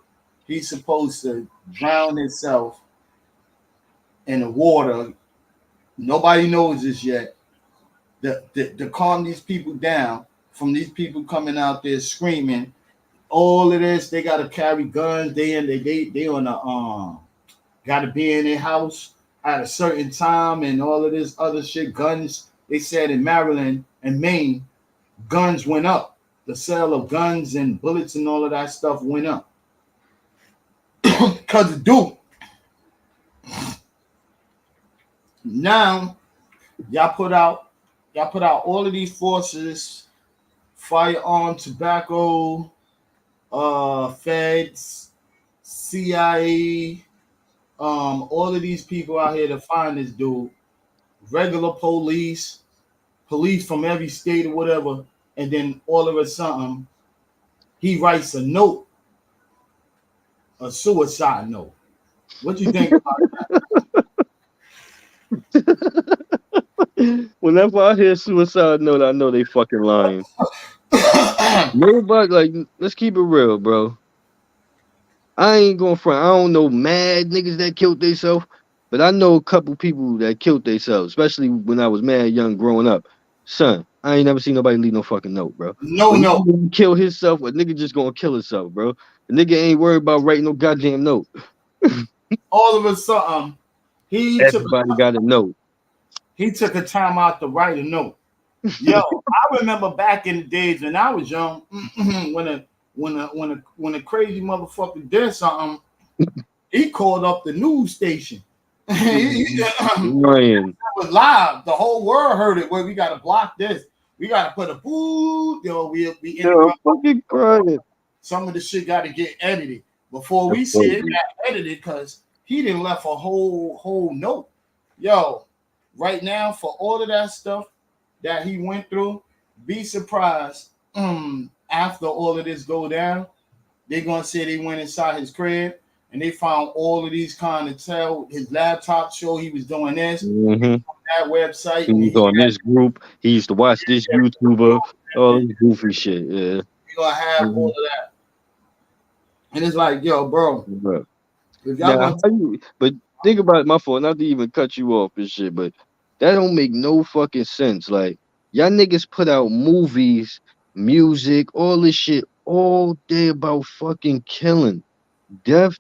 D: he's supposed to drown himself in the water. Nobody knows this yet. To calm these people down from these people coming out there screaming, all of this, they gotta carry guns. They on the gotta be in their house at a certain time and all of this other shit. Guns, they said in Maryland and Maine, guns went up. The sale of guns and bullets and all of that stuff went up. Because of Duke. Now, y'all put out all of these forces, firearm, tobacco, feds, CIA, all of these people out here to find this dude, regular police from every state or whatever, and then all of a sudden, he writes a note, a suicide note. What you think about
E: that? Whenever I hear suicide note, I know they fucking lying. Nobody, like, let's keep it real, bro. I ain't going front. I don't know mad niggas that killed themselves, but I know a couple people that killed themselves, especially when I was mad young growing up. Son, I ain't never seen nobody leave no fucking note, bro.
D: No.
E: Kill himself, a nigga just gonna kill himself, bro. The nigga ain't worried about writing no goddamn note.
D: All of a sudden,
E: everybody got a note.
D: He took a time out to write a note. Yo, I remember back in the days when I was young, when a crazy motherfucker did something, he called up the news station. It was live. The whole world heard it. Well, we gotta block this. We gotta put a boo. Yo, we
E: fucking crying.
D: Some of the shit got to get edited before we see it got edited because he didn't left a whole note. Yo, right now for all of that stuff that he went through, be surprised after all of this go down, they're gonna say they went inside his crib and they found all of these kind of tell his laptop show he was doing this on that website.
E: He was on this group. He used to watch this YouTuber, all this goofy shit. Yeah,
D: you're gonna have all of that, and it's like, yo, bro. If y'all
E: but think about it, my fault, not to even cut you off and shit, but that don't make no fucking sense. Like, y'all niggas put out movies, music, all this shit all day about fucking killing. Death.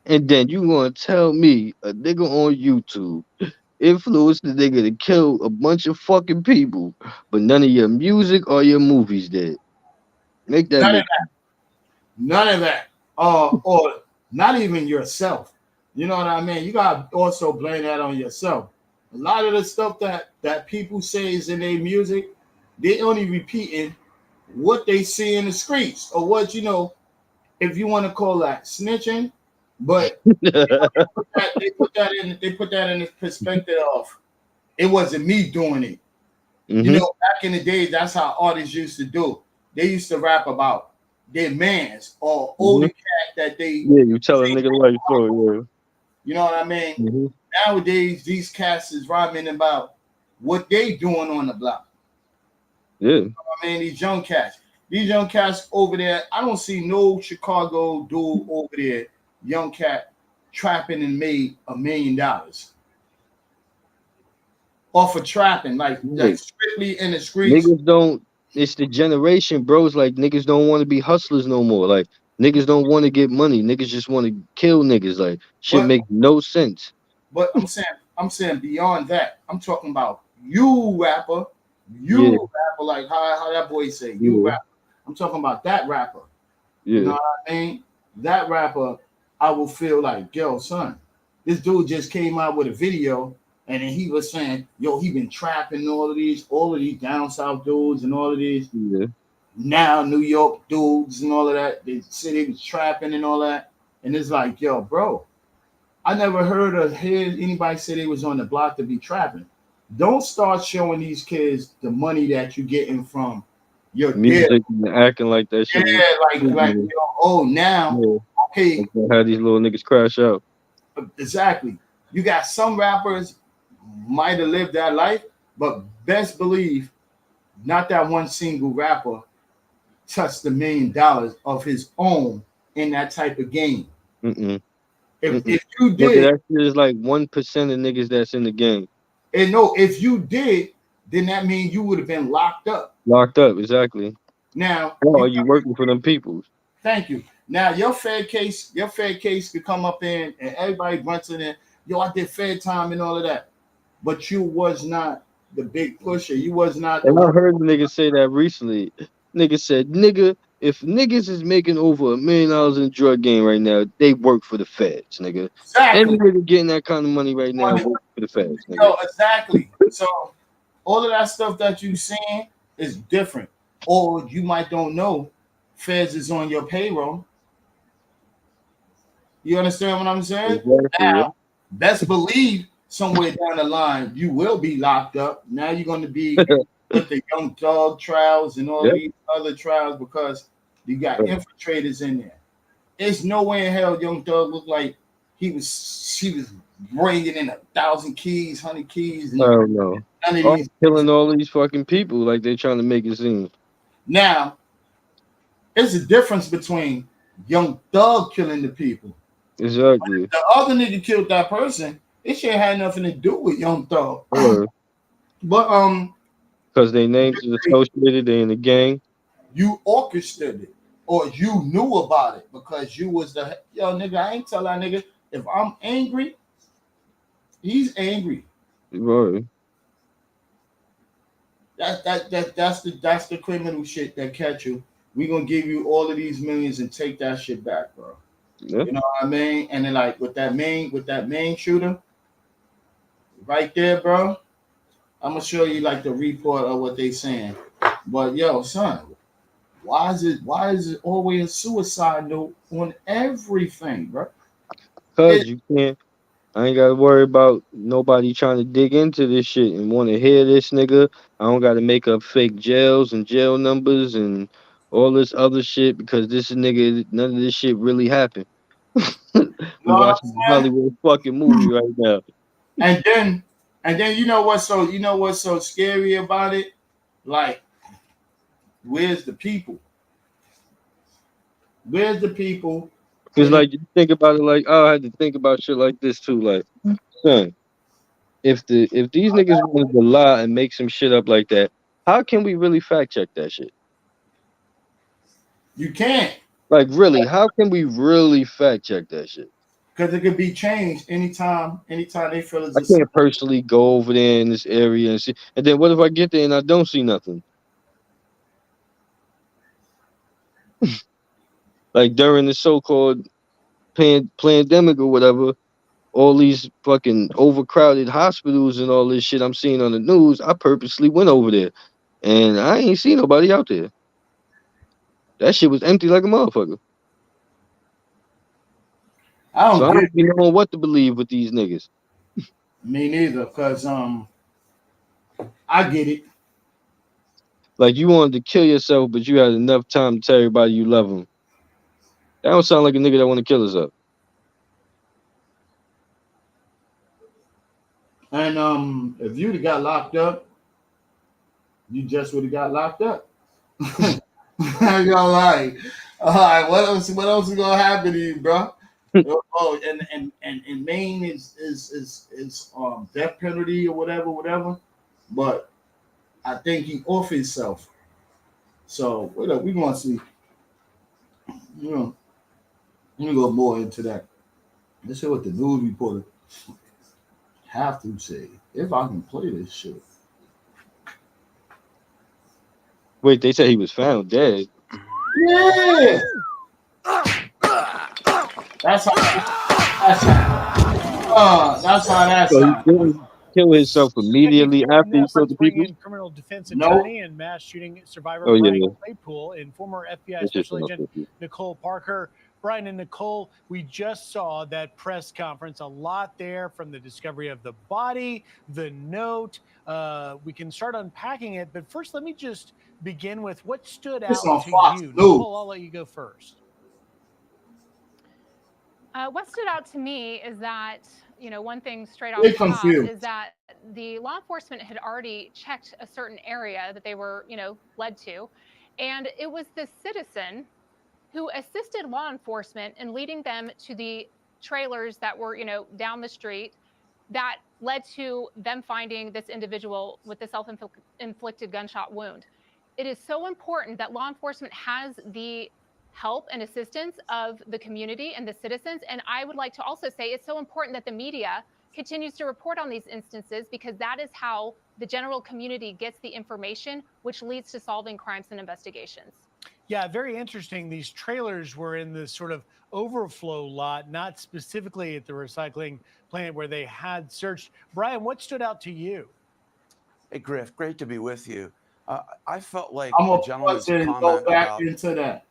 E: And then you gonna tell me a nigga on YouTube influenced the nigga to kill a bunch of fucking people, but none of your music or your movies did. Make that make sense.
D: None of that. Or not even yourself. You know what I mean? You gotta also blame that on yourself. A lot of the stuff that people say is in their music, they only repeating what they see in the streets or what, you know, if you want to call that snitching, but they put that in the perspective of it wasn't me doing it. You know, back in the days, that's how artists used to do. They used to rap about their mans or older cat that they
E: you tell a nigga like so,
D: you know what I mean? Nowadays, these cats is rhyming about what they doing on the block.
E: Yeah.
D: You know what I mean? These young cats over there, I don't see no Chicago dude over there, young cat, trapping and made $1 million off of trapping, like strictly in the streets.
E: Niggas don't, it's the generation, bro. It's like niggas don't want to be hustlers no more. Like, Niggas don't want to get money. Niggas just want to kill niggas. Like shit
D: But
E: make no sense.
D: I'm saying beyond that. I'm talking about you rapper,
E: Yeah,
D: like how that boy say you
E: yeah,
D: rapper. I'm talking about that rapper. You know
E: yeah.
D: what I mean? That rapper, I will feel like, yo, son, this dude just came out with a video, and then he was saying, yo, he been trapping all of these down south dudes and all of these
E: Yeah.
D: now New York dudes and all of that. They said he was trapping and all that. And it's like, yo, bro, I never hear anybody say they was on the block to be trapping. Don't start showing these kids the money that you're getting from your deal.
E: Music and acting like that
D: Yeah,
E: shit is.
D: like
E: Yeah.
D: you know, oh now, okay,
E: How these little niggas crash out.
D: exactly. You got some rappers might have lived that life, but best believe not that one single rapper touched $1 million of his own in that type of game.
E: Mm-mm. Mm-mm.
D: If you
E: Nigga,
D: did,
E: that shit is like 1% of niggas that's in the game.
D: and no, if you did, then that means you would have been locked up.
E: Locked up, exactly.
D: Now,
E: Oh, are you working for them people?
D: thank you. Now your Fed case could come up in and everybody grunting in, yo, I did Fed time and all of that. But you was not the big pusher. You was not the
E: And I
D: one.
E: heard the nigga say that recently. Nigga said, nigga, if niggas is making over $1 million in the drug game right now, they work for the feds, nigga. Any
D: Exactly.
E: nigga getting that kind of money right now work for the feds, nigga.
D: Yo, exactly. So all of that stuff that you seeing is different. Or you might don't know Feds is on your payroll. You understand what I'm saying?
E: Exactly, yeah.
D: Now, best believe somewhere down the line you will be locked up. Now you're going to be with the Young Dog trials and all
E: Yep.
D: these other trials because you got infiltrators in there. There's no way in hell Young Dog looked like she was bringing in 1,000 keys, 100 keys, and
E: I don't know.
D: none of
E: All
D: these.
E: killing all these fucking people like they trying to make it seem.
D: Now, there's a difference between Young Thug killing the people.
E: Exactly.
D: The other nigga killed that person. It shit had nothing to do with Young Thug. But
E: Because their names is associated, they in the gang.
D: you orchestrated it or you knew about it because you was the yo nigga. I ain't tell that nigga if I'm angry, he's angry.
E: Right.
D: That's the criminal shit that catch you. We gonna give you all of these millions and take that shit back, bro.
E: Yeah.
D: You know what I mean? And then like with that main shooter, right there, bro. I'm gonna show you like the report of what they saying. But yo, son, why is it always a suicide note on everything, bro?
E: Because you can't. I ain't gotta worry about nobody trying to dig into this shit and want to hear this nigga. I don't gotta make up fake jails and jail numbers and all this other shit because this nigga, none of this shit really happened. We
D: You know what
E: watching a
D: I'm saying?
E: Hollywood fucking movie right now.
D: And then you know what's so scary about it? Like, where's the people? Where's the people?
E: Cause like you think about it, like oh, I had to think about shit like this too. Like, son, if these niggas wanted to lie and make some shit up like that, how can we really fact check that shit?
D: You can't,
E: Like, really, how can we really fact check that shit?
D: because it could be changed anytime they feel
E: I
D: it's a
E: can't personally go over there in this area and see. And then what if I get there and I don't see nothing? Like during the so-called pandemic or whatever, all these fucking overcrowded hospitals and all this shit I'm seeing on the news, I purposely went over there. And I ain't see nobody out there. That shit was empty like a motherfucker.
D: I
E: So
D: don't
E: I
D: get
E: don't be knowing what to believe with these niggas.
D: me neither, because I get it.
E: Like you wanted to kill yourself, but you had enough time to tell everybody you love them. That don't sound like a nigga that want to kill himself.
D: And if you'd have got locked up, you just would have got locked up. I ain't gonna lie. All right, what else is gonna happen to you, bro? Oh, and Maine is death penalty or whatever. But I think he off himself. So we gonna see. You know, Let me go more into that. Let's see what the news reporter have to say. If I can play this shit.
E: Wait, they said he was found dead.
D: Yeah. That's how that's how that
E: So he
D: sounds.
E: didn't kill himself immediately
H: More on
E: after he
H: this,
E: killed
H: let's
E: the
H: bring
E: people?
H: in criminal defense
D: Nope.
H: attorney and mass shooting survivor
E: Oh,
H: Brian
E: yeah.
H: Claypool and former FBI
E: That's just
H: Special
E: enough
H: Agent
E: for you.
H: Nicole Parker. Brian and Nicole, we just saw that press conference. A lot there from the discovery of the body, the note. We can start unpacking it, but first, let me just begin with what stood
D: It's
H: out
D: on
H: to
D: Fox
H: you.
D: News.
H: Nicole, I'll let you go first.
G: What stood out to me is that, one thing straight off
D: They
G: the top
D: confused.
G: is that the law enforcement had already checked a certain area that they were, led to. And it was the citizen who assisted law enforcement in leading them to the trailers that were, down the street that led to them finding this individual with the self-inflicted gunshot wound. It is so important that law enforcement has the help and assistance of the community and the citizens. And I would like to also say it's so important that the media continues to report on these instances, because that is how the general community gets the information, which leads to solving crimes and investigations.
H: Yeah, very interesting. These trailers were in this sort of overflow lot, not specifically at the recycling plant where they had searched. Brian, what stood out to you?
I: Hey, Griff, great to be with you. I felt like
D: I'm
I: the
D: gonna
I: gentleman's
D: pause it and go
I: comment
D: back
I: about
D: into that.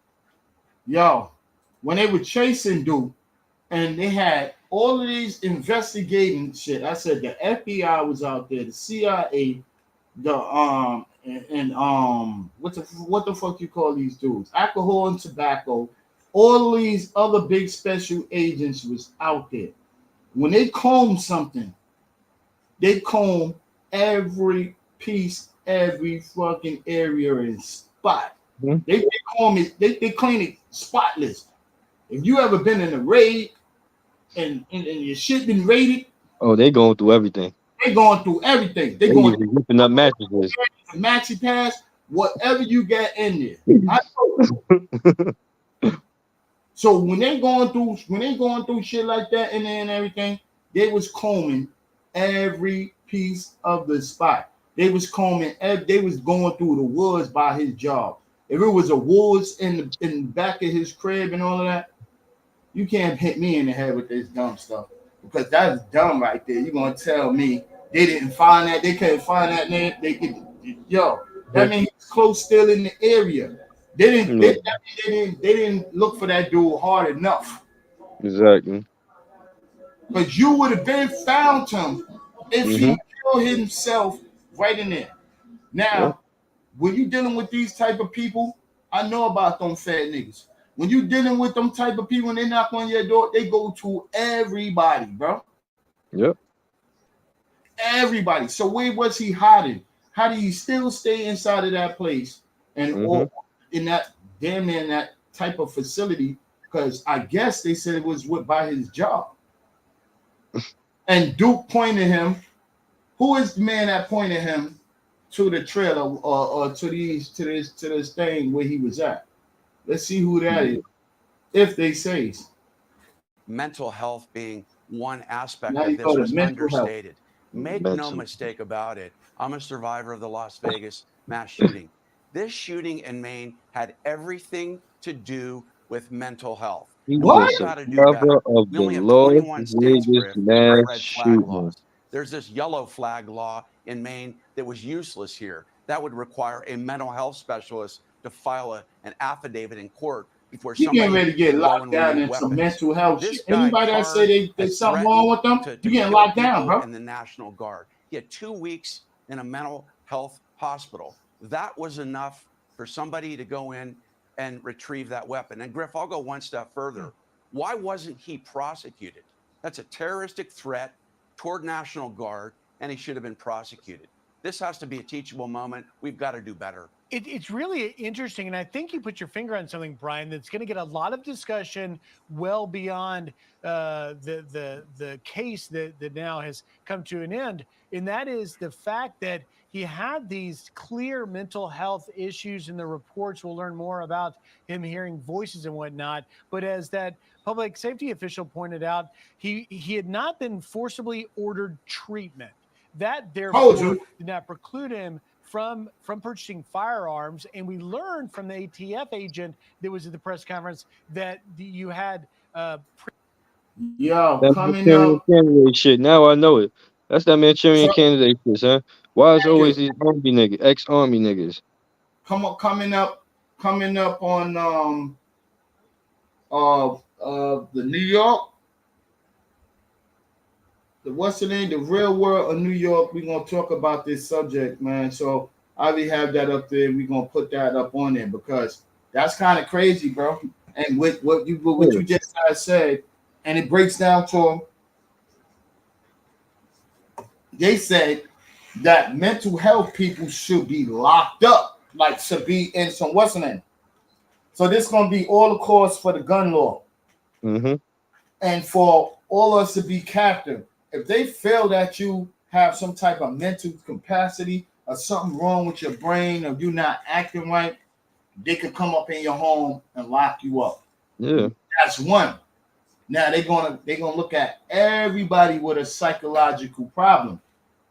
D: Yo, when they were chasing Duke and they had all of these investigating shit, I said the FBI was out there, the CIA, the what the fuck you call these dudes? Alcohol and tobacco. All these other big special agents was out there. When they comb something, they comb every piece, every fucking area and spot.
E: Mhm.
D: They comb it, they clean it spotless. If you ever been in a raid and your shit been raided,
E: Oh, they going through everything.
D: they going through everything. They
E: They
D: going
E: even ripping up mattresses.
D: maxi pass, whatever you got in there. I know. So when they going through shit like that in there and everything, they was combing every piece of the spot. They was combing. They was going through the woods by his job. If it was a woods in the back of his crib and all of that, you can't hit me in the head with this dumb stuff, because that's dumb right there. You're gonna tell me they didn't find that, they couldn't find that name. That means he's close still in the area. They didn't look for that dude hard enough.
E: Exactly.
D: Because you would have been found him if
E: Mm-hmm.
D: he killed himself right in there. Now,
E: Yep.
D: when you dealing with these type of people, I know about them fat niggas. When you dealing with them type of people and they knock on your door, they go to everybody, bro.
E: Yep.
D: Everybody. So where was he hiding? How do you still stay inside of that place and or in that damn near that type of facility? Because I guess they said it was by his job. And Duke pointed him. Who is the man that pointed him to the trailer or to this thing where he was at? Let's see who that is. If they say
I: mental health being one aspect
D: now,
I: of
D: you
I: this
D: go to
I: was
D: mental health.
I: understated. Make no
E: Mental.
I: mistake about it. I'm a survivor of the Las Vegas mass shooting. This shooting in Maine had everything to do with mental health.
E: He
I: And
D: What?
I: we've
E: was
I: got to
E: a
I: do better.
E: survivor of
I: We
E: the
I: only have
E: Las
I: 21 states,
E: Vegas
I: Griff, with
E: mass
I: red flag
E: shooting.
I: laws. There's this yellow flag law in Maine that was useless here. That would require a mental health specialist to file an affidavit in court before
D: You getting ready
I: somebody
D: to get
I: can go
D: locked
I: and
D: down
I: remove
D: in some
I: weapons.
D: mental health
I: This
D: shit.
I: guy
D: Anybody that say
I: Carr
D: there's
I: has
D: something wrong with them,
I: to
D: you getting
I: kill
D: locked down,
I: people
D: bro.
I: in the National Guard. He had 2 weeks in a mental health hospital. That was enough for somebody to go in and retrieve that weapon. And Griff, I'll go one step further. Why wasn't he prosecuted? That's a terroristic threat toward National Guard, and he should have been prosecuted. This has to be a teachable moment. We've got to do better.
H: It's really interesting, and I think you put your finger on something, Brian, that's going to get a lot of discussion well beyond the case that now has come to an end, and that is the fact that he had these clear mental health issues in the reports. We'll learn more about him hearing voices and whatnot. But as that
J: public safety official pointed out, he had not been forcibly ordered treatment. That
D: Told
J: therefore
D: you.
J: did not preclude him from purchasing firearms. And we learned from the ATF agent that was at the press conference that you had
D: Yo,
E: That
D: coming
E: Manchurian
D: up.
E: candidate shit. Now I know it. That's that Manchurian
D: So,
E: candidate shit, huh? Why is
D: thank
E: always
D: you.
E: these army niggas, ex-army niggas?
D: Coming up on the New York, what's the name? The Real World of New York. We're gonna talk about this subject, man. So I already have that up there. We're gonna put that up on there because that's kind of crazy, bro. And with what you just said, and it breaks down to they said that mental health people should be locked up, like should be in some what's the name. So this gonna be all the course for the gun law.
E: Mm-hmm.
D: And for all us to be captive. If they feel that you have some type of mental capacity or something wrong with your brain or you're not acting right, they could come up in your home and lock you up.
E: Yeah.
D: That's one. Now they're gonna look at everybody with a psychological problem.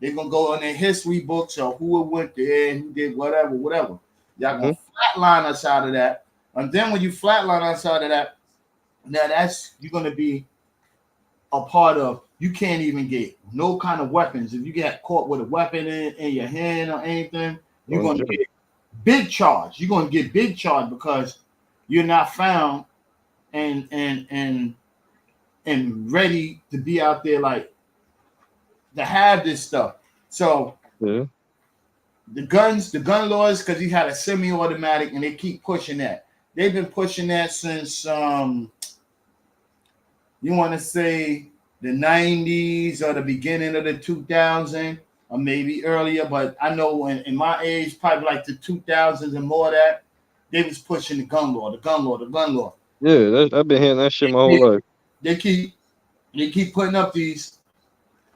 D: They're gonna go in their history books or who went there and who did whatever. Y'all gonna flatline us out of that. And then when you flatline us out of that, now that's you're gonna be a part of. You can't even get no kind of weapons. If you get caught with a weapon in your hand or anything, you're gonna get big charge. You're gonna get big charge because you're not found and ready to be out there like to have this stuff. So
E: Yeah.
D: the gun laws, because you had a semi-automatic and they keep pushing that. They've been pushing that since you want to say the 90s or the beginning of the 2000s or maybe earlier, but I know in my age, probably like the 2000s and more of that, they was pushing the gun law.
E: Yeah, I've been hearing that shit my whole life.
D: They keep putting up these,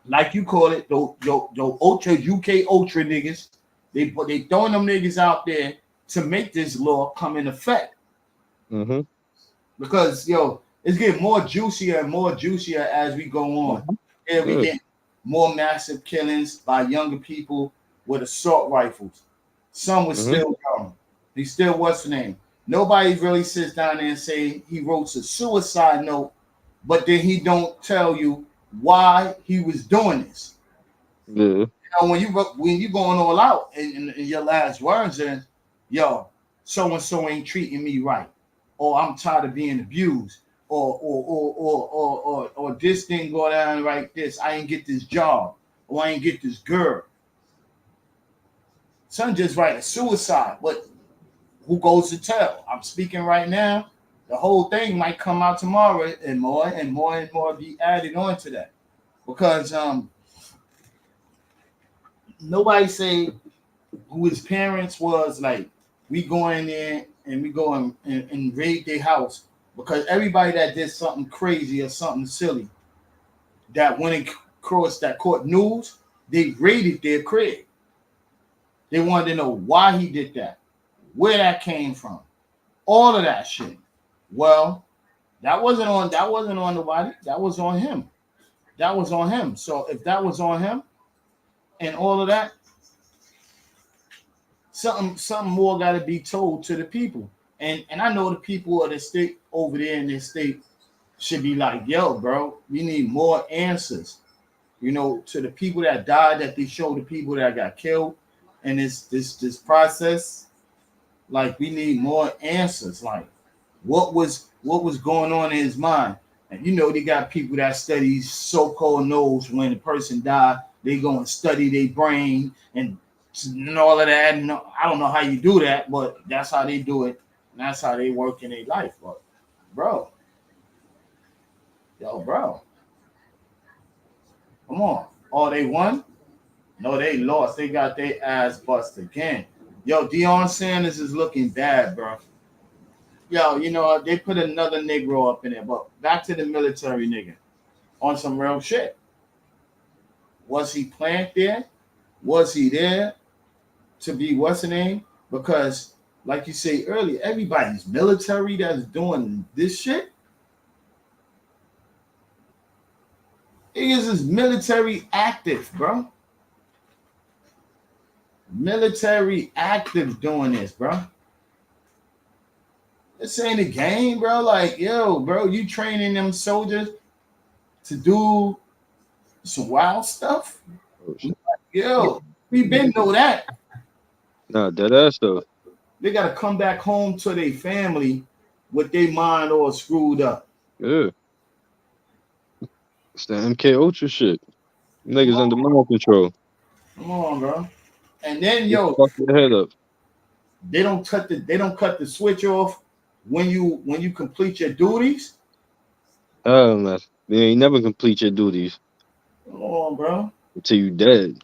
D: like you call it, the ultra UK ultra niggas. They throwing them niggas out there to make this law come in effect.
E: Mm-hmm.
D: Because it's getting more juicier and more juicier as we go on. And we get more massive killings by younger people with assault rifles. Some was still young. He still what's the name? Nobody really sits down there and say he wrote a suicide note, but then he don't tell you why he was doing this.
E: Yeah.
D: When you going all out in your last words, and so and so ain't treating me right, or I'm tired of being abused, or this thing go down like this. I ain't get this job, or I ain't get this girl. Son just write a suicide, but who goes to tell? I'm speaking right now. The whole thing might come out tomorrow, and more and more and more be added on to that, because nobody say who his parents was. Like, we go in there and we go and raid their house, because everybody that did something crazy or something silly that went across that court news, they raided their crib. They wanted to know why he did that, where that came from, all of that shit. Well, that wasn't on nobody. That was on him. So if that was on him and all of that, something more got to be told to the people. And I know the people of the state over there in this state should be like, yo, bro, we need more answers. To the people that died, that they show the people that got killed in this process. Like, we need more answers. Like, what was going on in his mind? And they got people that study so-called knows when a person died. They go and study their brain and all of that. And I don't know how you do that, but that's how they do it. And that's how they work in their life. But bro, come on. Oh, they won? No, they lost. They got their ass bust again. Yo, Deion Sanders is looking bad, bro. Yo, they put another Negro up in there. But back to the military nigga on some real shit. Was he planted there? Was he there to be what's the name? Because, like you say earlier, everybody's military that's doing this shit. Niggas is military active, bro. Military active doing this, bro. This ain't a game, bro. Like, yo, bro, you training them soldiers to do some wild stuff? Yo, we been know that.
E: Nah, that ass though.
D: They gotta come back home to their family with their mind all screwed up.
E: Yeah. It's the MK Ultra shit. Niggas under mind control.
D: Come on, bro. And then
E: Just
D: yo,
E: fuck your head up.
D: they don't cut the switch off when you complete your duties.
E: Oh man, you ain't never complete your duties
D: Come on, bro.
E: until you dead.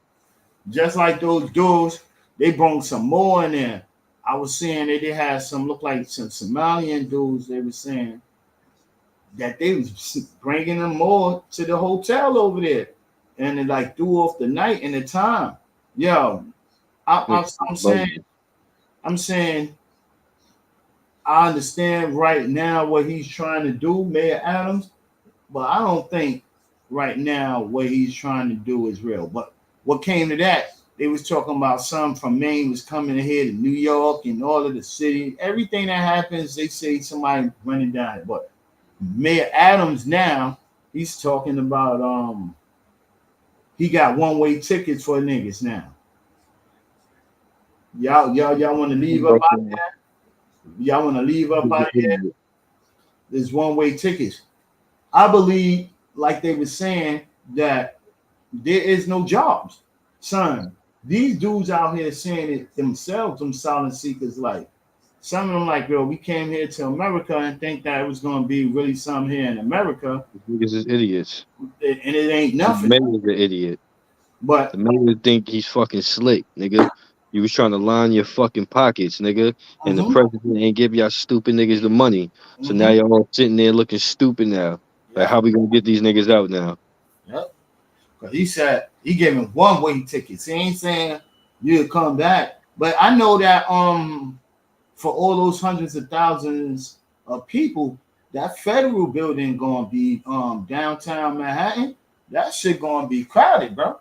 D: Just like those dudes, they brought some more in there. I was seeing that they had some look like some Somalian dudes. They were saying that they was bringing them more to the hotel over there, and they like threw off the night and the time. Yo, I'm saying, I understand right now what he's trying to do, Mayor Adams, but I don't think right now what he's trying to do is real. But what came to that? They was talking about some from Maine was coming here to New York and all of the city. Everything that happens, they say somebody running down it. But Mayor Adams now, he's talking about he got one-way tickets for niggas now. Y'all want to leave up out there? Y'all want to leave up out here? There's one-way tickets. I believe, like they were saying, that there is no jobs. Son, these dudes out here saying it themselves, them silent seekers, like some of them like, yo, we came here to America and think that it was going to be really something here in America.
E: Niggas is idiots.
D: And it ain't nothing.
E: The man is an idiot.
D: But
E: the man think he's fucking slick, nigga. You was trying to line your fucking pockets, nigga. And the president ain't give y'all stupid niggas the money. So now y'all all sitting there looking stupid now. Like, how we gonna get these niggas out now?
D: Yep. Because he said he gave him one-way tickets. He ain't saying you'll come back. But I know that for all those hundreds of thousands of people, that federal building gonna be downtown Manhattan. That shit gonna be crowded, bro.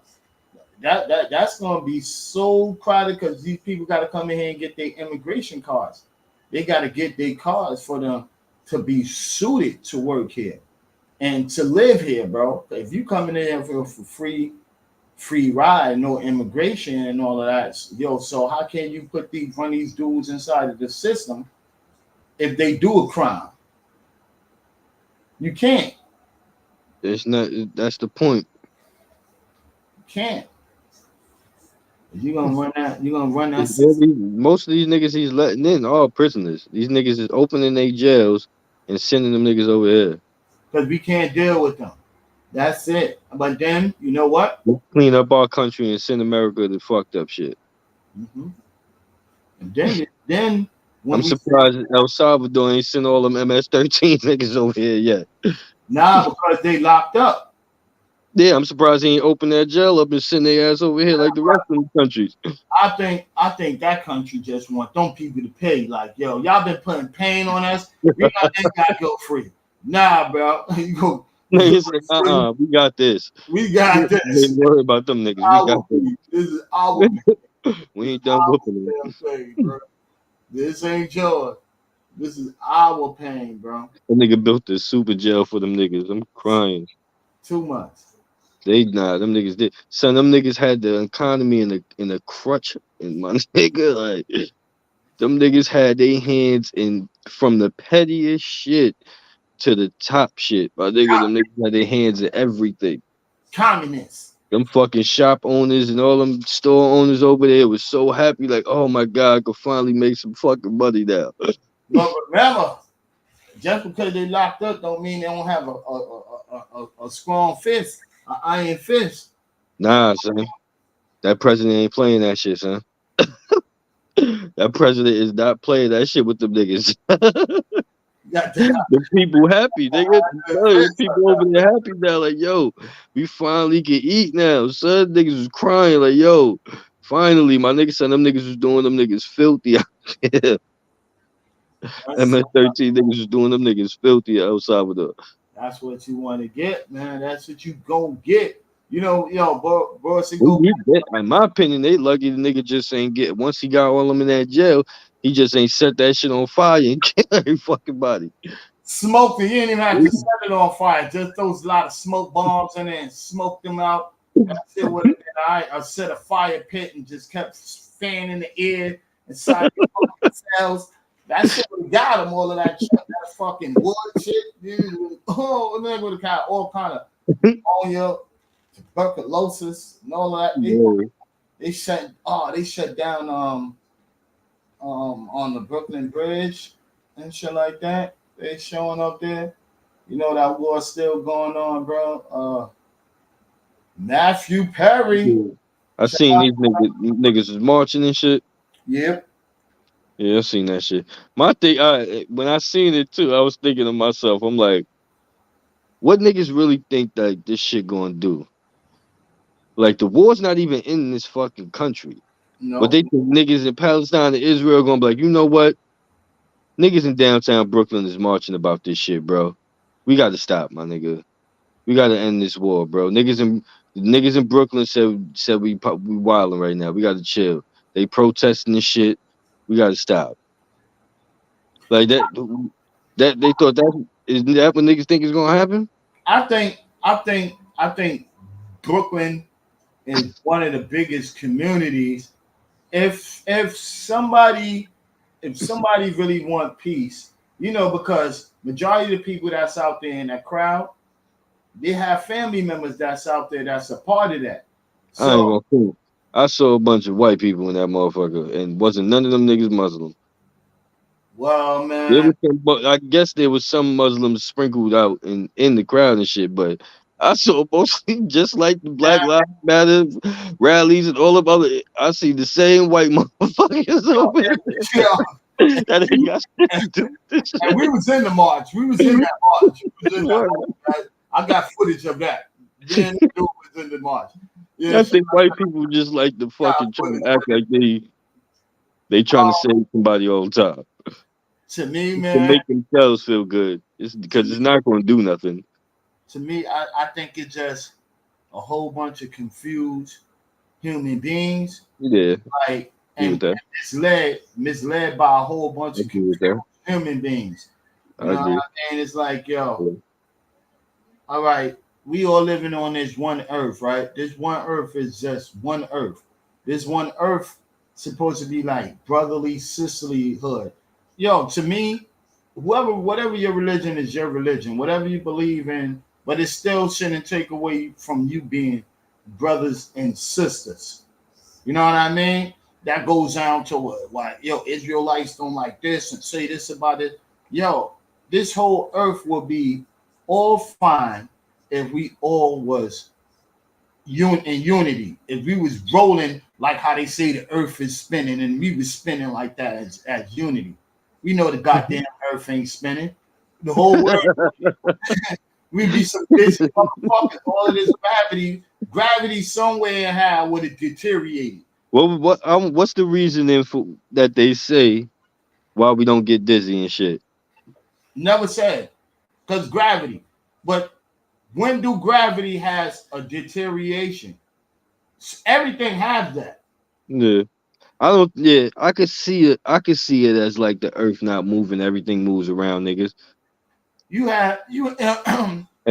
D: That's gonna be so crowded because these people got to come in here and get their immigration cards. They got to get their cards for them to be suited to work here and to live here, bro. If you coming in here for free ride, no immigration and all of that, yo. So how can you put run these dudes inside of the system if they do a crime? You can't.
E: It's not. That's the point.
D: You can't. You're gonna run that. You're gonna run that.
E: Most of these niggas he's letting in are prisoners. These niggas is opening their jails and sending them niggas over here.
D: Because we can't deal with them. That's it. But then, you know what?
E: Let's clean up our country and send America to fucked up shit.
D: And then
E: I'm surprised El Salvador ain't sent all them MS-13 niggas over here yet.
D: Nah, because they locked up.
E: Yeah, I'm surprised he ain't opened that jail up and send their ass over here like the rest of the countries.
D: I think that country just want them people to pay. Like, yo, y'all been putting pain on us. We got to go free. Nah, bro. You go.
E: We got this.
D: We got this.
E: Ain't worry about them niggas. We got this.
D: This is our
E: we ain't done whooping them.
D: This ain't yours. This is our pain, bro.
E: That nigga built this super jail for them niggas. I'm crying.
D: Too much.
E: Them niggas did. Son, them niggas had the economy in a crutch. And my nigga, like, them niggas had their hands in from the pettiest shit to the top shit. My nigga, them niggas had their hands in everything.
D: Communists.
E: Them fucking shop owners and all them store owners over there was so happy, like, oh my God, I could finally make some fucking money now.
D: But remember, just because they locked up don't mean they don't have a strong fist, an iron fist.
E: Nah, son. That president ain't playing that shit, son. That president is not playing that shit with them niggas. The people happy, nigga. The people over there happy now, like, yo, we finally can eat now. Son, niggas was crying, like, yo, finally, my nigga said them niggas was doing them niggas filthy out here. MS-13 niggas was doing them niggas filthy at El Salvador.
D: That's what you want to get, man. That's what you go get. You know, Boris, it
E: We
D: go.
E: need that. In my opinion, they lucky the nigga just ain't get once he got all them in that jail, he just ain't set that shit on fire and kill every fucking body.
D: Smoked it. You didn't even have to set it on fire. Just throws a lot of smoke bombs in there and smoked them out. That shit would have been all right. I set a fire pit and just kept fanning the air inside the fucking cells. That shit would have got him all of that shit. That fucking wood shit. Dude. Oh, and then would have got all kind of pneumonia, tuberculosis, and all of that. They shut down on the Brooklyn Bridge and shit like that. They showing up there. You know that war still going on, bro. Matthew Perry.
E: I seen these niggas was marching and shit.
D: Yep.
E: Yeah, I seen that shit. My thing, when I seen it too, I was thinking to myself, I'm like, what niggas really think that this shit gonna do? Like the war's not even in this fucking country.
D: No.
E: But they think niggas in Palestine and Israel gonna be like, you know what? Niggas in downtown Brooklyn is marching about this shit, bro. We gotta stop, my nigga. We gotta end this war, bro. Niggas in Brooklyn said we wilding right now. We gotta chill. They protesting this shit. We gotta stop. Like that they thought that isn't that what niggas think is gonna happen?
D: I think Brooklyn is one of the biggest communities. If somebody really want peace, you know, because majority of the people that's out there in that crowd, they have family members that's out there that's a part of that.
E: So, I ain't gonna fool. I saw a bunch of white people in that motherfucker, and wasn't none of them niggas Muslim.
D: Well, man,
E: I guess there was some Muslims sprinkled out in the crowd and shit, but I saw mostly just like the Black Lives Matter rallies and all of other. I see the same white motherfuckers over there. That ain't got shit to do with this shit.
D: And we was in the march. We was in that march. I got footage of that. Then the dude was in the march.
E: Yeah, I think white people just like to fucking try to act like they trying to save somebody all the time.
D: To me, man,
E: to make themselves feel good. It's because it's not going to do nothing.
D: To me, I think it's just a whole bunch of confused human beings.
E: Yeah,
D: like and misled by a whole bunch of confused human beings. You know what I mean? It's like, yo, all right, we all living on this one earth, right? This one earth is just one earth. This one earth supposed to be like brotherly, sisterlyhood. Yo, to me, whatever your religion is, your religion, whatever you believe in, but it still shouldn't take away from you being brothers and sisters. You know what I mean? That goes down to what Israelites don't like this and say this about it. Yo, this whole earth will be all fine if we all was in unity. If we was rolling like how they say the earth is spinning, and we was spinning like that as unity. We know the goddamn earth ain't spinning. The whole world, we'd be some busy motherfuckers. All of this gravity somewhere how would it deteriorated.
E: Well, what's the reasoning for that they say why we don't get dizzy and shit?
D: Never said, because gravity. But when do gravity has a deterioration? Everything has that.
E: Yeah. I could see it. I could see it as like the earth not moving, everything moves around, niggas.
D: And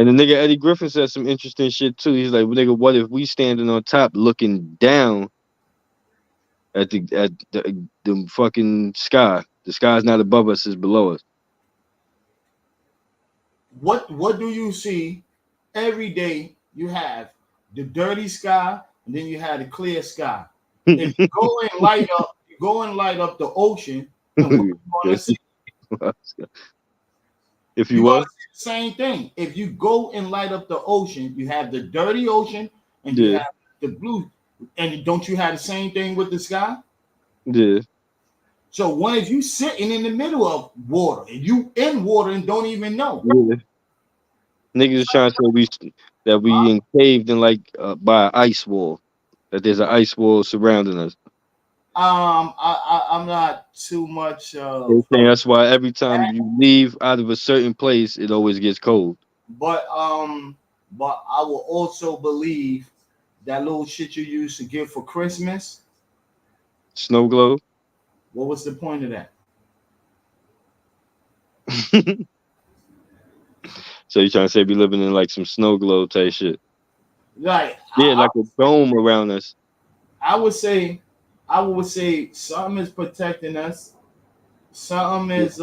E: the nigga Eddie Griffin said some interesting shit too. He's like, nigga, what if we standing on top looking down at the fucking sky? The sky's not above us, it's below us.
D: What do you see every day? You have the dirty sky, and then you have the clear sky. If you go and light up the ocean, then what you gonna see?
E: If you what?
D: Same thing. If you go and light up the ocean, you have the dirty ocean and you have the blue. And don't you have the same thing with the sky?
E: Yeah.
D: So what if you sitting in the middle of water and you in water and don't even know?
E: Yeah. Niggas is trying to say we encaved in like by an ice wall. That there's an ice wall surrounding us.
D: I'm not too much.
E: They're saying that's why every time you leave out of a certain place, it always gets cold.
D: But I will also believe that little shit you used to give for Christmas.
E: Snow globe.
D: What was the point of that?
E: So you trying to say we living in like some snow globe type shit?
D: Like
E: Yeah, like a dome around us.
D: I would say something is protecting us. Something is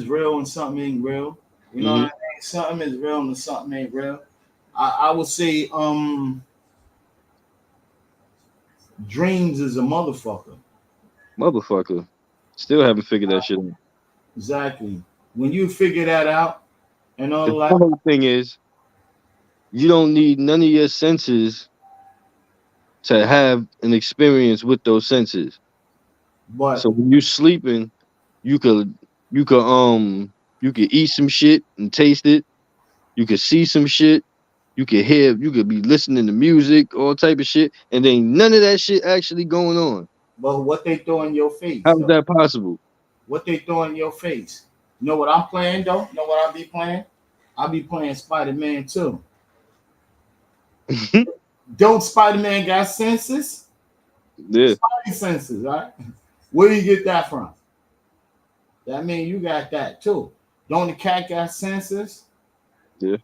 D: real and something ain't real. You know what I mean? Something is real and something ain't real. I would say dreams is a motherfucker.
E: Motherfucker. Still haven't figured that shit out.
D: Exactly. When you figure that out and all
E: The
D: that,
E: whole thing is you don't need none of your senses to have an experience with those senses.
D: but
E: So when you sleeping, you could you could you could eat some shit and taste it. You could see some shit. You could hear. You could be listening to music, all type of shit, and then none of that shit actually going on.
D: what they throw in your face
E: How is
D: though?
E: that possible?
D: What they throw in your face? You know what I'm playing though? You know what I be playing? I be playing Spider-Man too. Don't Spider-Man got senses?
E: Yeah,
D: Spidey senses, right? Where do you get that from? That mean you got that too. Don't the cat got senses?
E: yeah.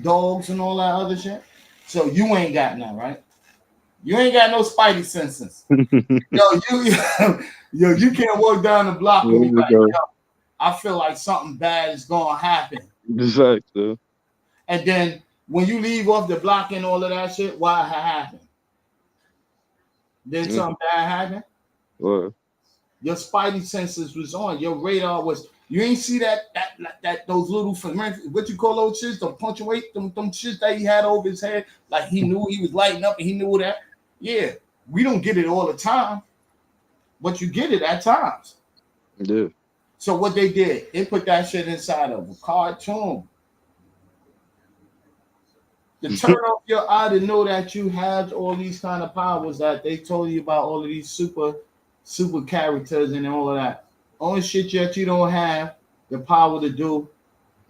D: Dogs and all that other shit? So you ain't got none, right? You ain't got no Spidey senses. Yo, you can't walk down the block
E: There
D: and be
E: we
D: like,
E: go.
D: yo, I feel like something bad is gonna happen.
E: Exactly.
D: And then when you leave off the block and all of that shit, what happened? Then
E: Yeah.
D: something bad happened.
E: What?
D: Your Spidey senses was on. Your radar was. You ain't see that those little what you call those shits, the punctuate them shits that he had over his head, like he knew he was lighting up and he knew that. Yeah, we don't get it all the time, but you get it at times.
E: Yeah.
D: So what they did, they put that shit inside of a cartoon. To turn off your eye to know that you have all these kind of powers that they told you about, all of these super characters and all of that. Only shit that you don't have the power to do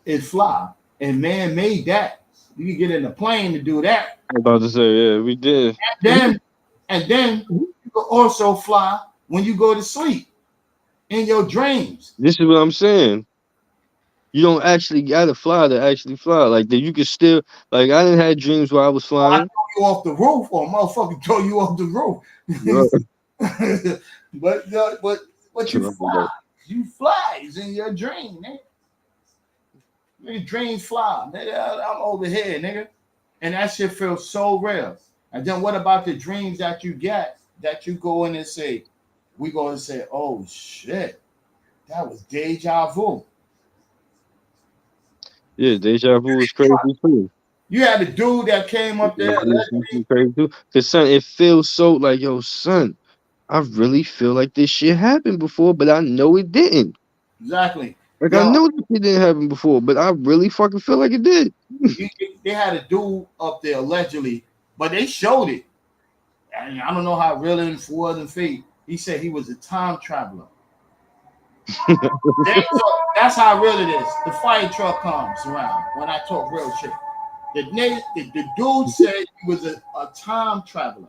D: is fly. And man made that. You can get in a plane to do that.
E: I'm about to say, yeah, we did.
D: And then you can also fly when you go to sleep in your dreams.
E: This is what I'm saying. You don't actually gotta fly to actually fly. Like that, you could still like I didn't have dreams where I was
D: Or I
E: flying.
D: throw you off the roof, or a motherfucker throw you off the roof.
E: Right.
D: but you fly. You fly. It's in your dream, nigga. Your dreams fly. Nigga, I'm over here, nigga. And that shit feels so real. And then what about the dreams that you get that you go in and say, we go and say, oh shit, that was deja vu.
E: Yeah, deja vu is crazy too.
D: You had a dude that came up there.
E: Crazy too. Cause son, it feels so like, yo, son, I really feel like this shit happened before, but I know it didn't.
D: Exactly.
E: Like I know this shit didn't happen before, but I really fucking feel like it did.
D: They had a dude up there allegedly, but they showed it. And I don't know how real it was and fake. He said he was a time traveler. That's how real it is. The fire truck comes around when I talk real shit. The dude said he was a time traveler.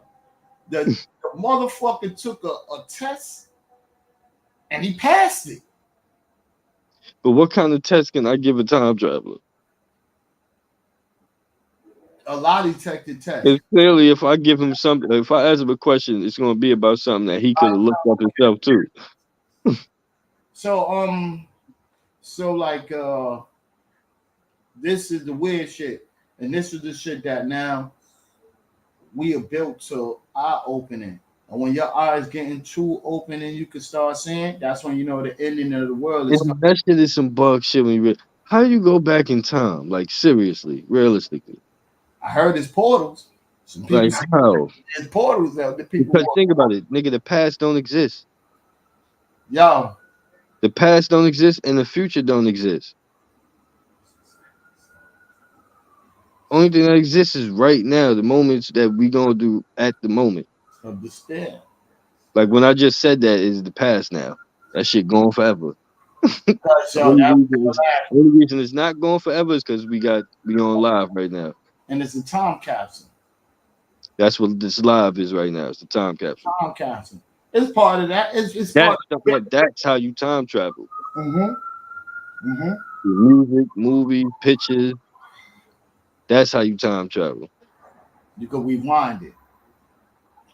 D: The motherfucker took a test and he passed it.
E: But what kind of test can I give a time traveler?
D: A lie detector test.
E: It's clearly if I give him something, if I ask him a question, it's gonna be about something that he could have looked up himself too.
D: So like this is the weird shit. And this is the shit that now we are built to eye opening. And when your eyes getting too open and you can start seeing, that's when you know the ending of the world is coming.
E: That shit is some bug shit when you how do you go back in time? Like seriously, realistically.
D: I heard it's portals. Some people
E: Like how?
D: It's portals that the people
E: Because think about it, nigga, the past don't exist.
D: Yo.
E: The past don't exist and the future don't exist. Only thing that exists is right now, the moments that we gonna do at the moment.
D: Understand.
E: Like when I just said that is the past now. That shit gone forever.
D: Because, yo,
E: only reason it's not going forever is because we on live right now.
D: And it's a time capsule.
E: That's what this live is right now. It's the time capsule.
D: Time capsule. It's part of that. It's part of
E: that's how you time travel.
D: Mm-hmm.
E: Music, movie, pictures. That's how you time travel.
D: You can rewind it.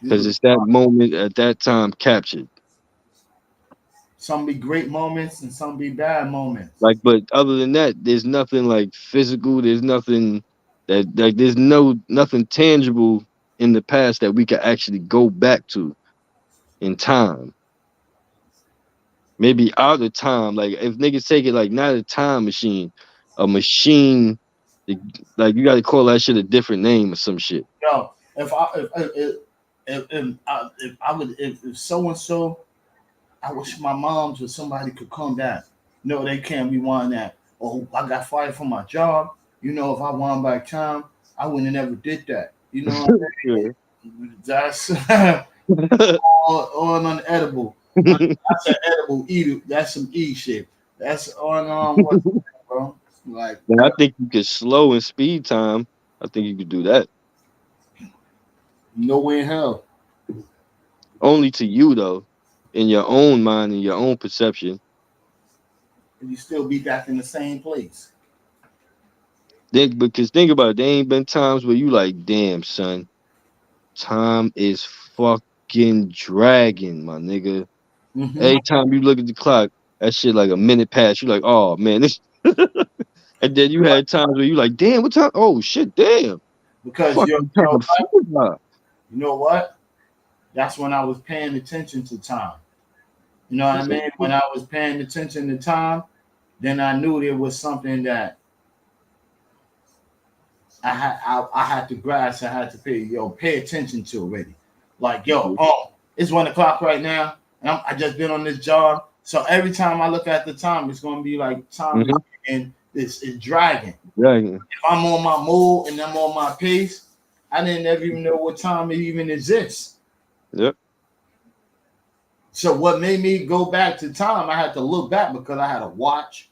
E: Because it's that moment at that time captured.
D: Some be great moments and some be bad moments.
E: Like, but other than that, there's nothing like physical. There's nothing there's nothing tangible in the past that we could actually go back to in time. Maybe out of time. Like if niggas take it like not a time machine, a machine. Like you got to call that shit a different name or some shit.
D: Yo, if so and so, I wish my moms or somebody could come back. No, they can't rewind that. Oh, I got fired from my job. You know, if I wound back time, I wouldn't have never did that. You know what I mean? That's on unedible. That's an edible eat. That's some E shit. That's on what, bro? Like,
E: I think you could slow and speed time. I think you could do that.
D: No way in hell.
E: Only to you though, in your own mind and your own perception.
D: And you still be back in the same place.
E: Because think about it, there ain't been times where you like, damn son, time is fucking dragging, my nigga.
D: Mm-hmm.
E: Every time you look at the clock, that shit like a minute past. You're like, oh man, this. And then you had times where you like, damn, what time? Oh shit, damn.
D: Because you know what? That's when I was paying attention to time. You know what I mean? When I was paying attention to time, then I knew there was something that I had to grasp. I had to pay attention to already. Like, it's 1 o'clock right now, and I just been on this job. So every time I look at the time, it's gonna be like time and it's dragging. If I'm on my move and I'm on my pace, I didn't ever even know what time it even exists.
E: Yep.
D: So what made me go back to time, I had to look back because I had a watch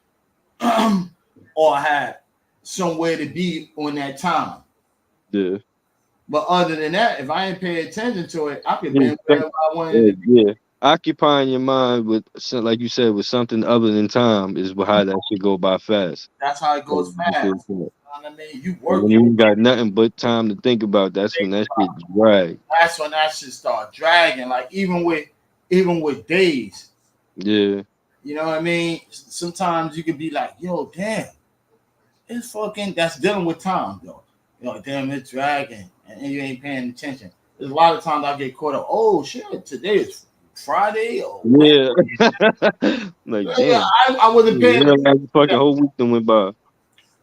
D: or I had somewhere to be on that time.
E: Yeah.
D: But other than that, if I ain't pay attention to it, I could be wherever I wanted to be.
E: Yeah. Occupying your mind with, like you said, with something other than time is how that should go by fast.
D: That's how it goes fast. You know what I mean? You work.
E: When you got nothing but time to think about, that's when that shit drag.
D: That's when that shit start dragging. Like even with days.
E: Yeah.
D: You know what I mean? Sometimes you could be like, yo, damn, it's fucking. That's dealing with time, though. You know, damn, it's dragging, and you ain't paying attention. There's a lot of times I get caught up. Oh shit, today is Friday. Or
E: yeah. Like damn.
D: I wasn't paying attention.
E: The fucking whole week went by.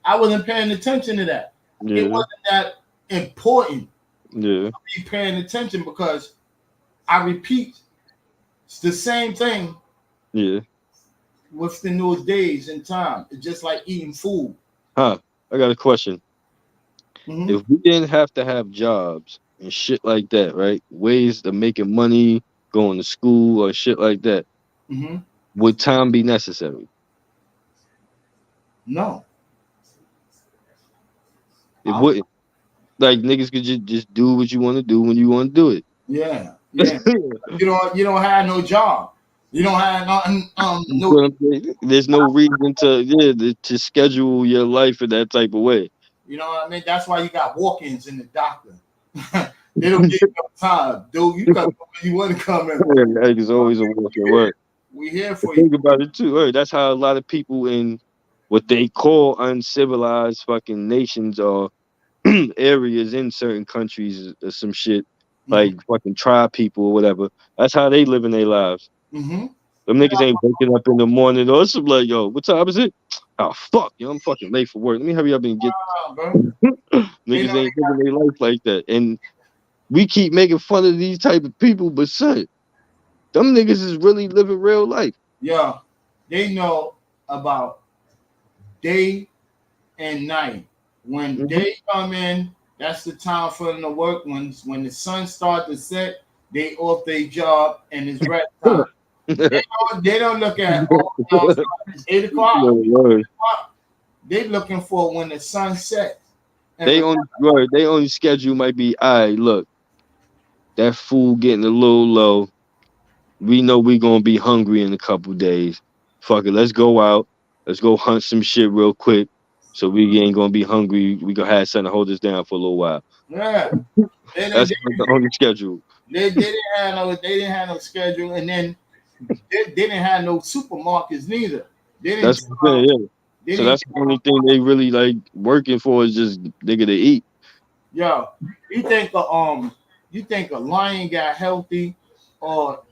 D: I wasn't paying attention to that.
E: Yeah.
D: It wasn't that important.
E: Yeah.
D: Be paying attention because I repeat it's the same thing.
E: Yeah.
D: Within those days and time. It's just like eating food.
E: I got a question. If we didn't have to have jobs and shit like that, right? Ways of making money, going to school or shit like that, would time be necessary?
D: No.
E: It wouldn't. Like niggas could just do what you want to do when you want to do it.
D: Yeah. You don't have no job. You don't have nothing.
E: There's no reason to schedule your life in that type of way.
D: You know what I mean? That's why you got walk-ins in the doctor. They don't give you no time, dude. You come when you want to come in.
E: Yeah, there's always a walk-in work.
D: We here for you.
E: Think about it too. Right? That's how a lot of people in what they call uncivilized fucking nations or areas in certain countries or some shit, like fucking tribe people or whatever. That's how they live in their lives. Them niggas ain't waking up in the morning or some like, yo, what time is it? Oh fuck, yo, I'm fucking late for work. Let me hurry up and get. Niggas ain't living their life like that, and we keep making fun of these type of people, but son, them niggas is really living real life.
D: Yeah, they know about day and night. When they come in, that's the time for them to work. When the sun starts to set, they off their job and it's rest time. They don't look at 8 o'clock. They looking for when the sun sets.
E: They only schedule might be, all right, look, that food getting a little low. We know we gonna be hungry in a couple days. Fuck it, let's go out. Let's go hunt some shit real quick. So we ain't gonna be hungry. We gonna have something to hold us down for a little while.
D: Yeah.
E: That's the only schedule.
D: They didn't have no schedule, and then they didn't have no supermarkets neither.
E: That's the thing, yeah. So that's the only thing they really like working for is just nigga to eat.
D: Yo, you think a lion got healthy, or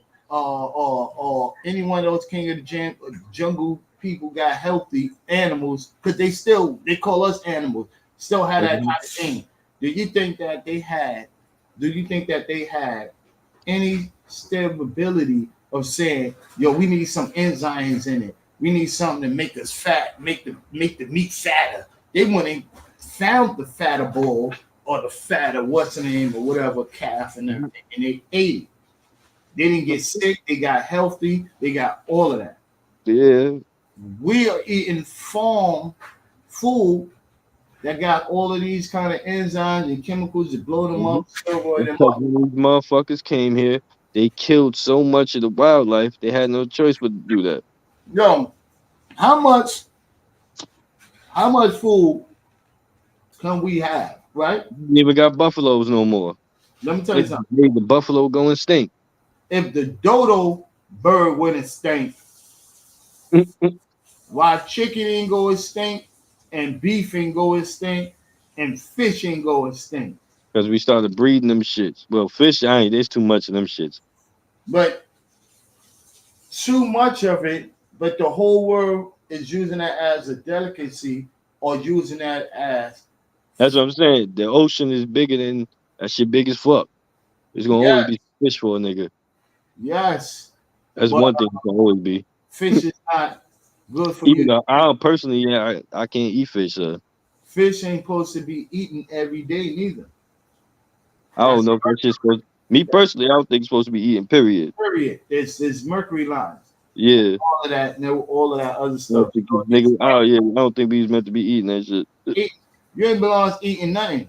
D: any one of those king of the jungle people got healthy animals? Because they call us animals. Still had that type of thing. Do you think that they had any stability of saying, yo, we need some enzymes in it. We need something to make us fat, make the meat fatter. They wouldn't found the fatter bull or the fatter what's the name or whatever calf and everything, and they ate it. They didn't get sick. They got healthy. They got all of that.
E: Yeah.
D: We are eating farm food that got all of these kind of enzymes and chemicals that blow them up, steroid them up.
E: When these motherfuckers came here, they killed so much of the wildlife. They had no choice but to do that.
D: Yo, how much food can we have, right?
E: We even got buffaloes no more.
D: Let me tell you something.
E: Made the buffalo go and stink.
D: If the dodo bird wouldn't stink, why chicken ain't go and stink, and beef ain't go and stink, and fish ain't go and stink?
E: Because we started breeding them shits. Well, fish, there's too much of them shits.
D: But too much of it, but the whole world is using that as a delicacy or using that as...
E: That's what I'm saying. The ocean is bigger than that shit big as fuck. It's going to always be fish for a nigga.
D: Yes.
E: That's one thing it's going to always be.
D: Fish is not good for
E: Even
D: you.
E: though personally, I can't eat fish.
D: Fish ain't supposed to be eaten every day neither.
E: I don't know if that's just supposed. Me personally, I don't think it's supposed to be eaten. Period.
D: It's mercury lines.
E: Yeah.
D: All of that other stuff.
E: Nigga, I don't think we was meant to be eating that shit.
D: You ain't belongs eating nothing.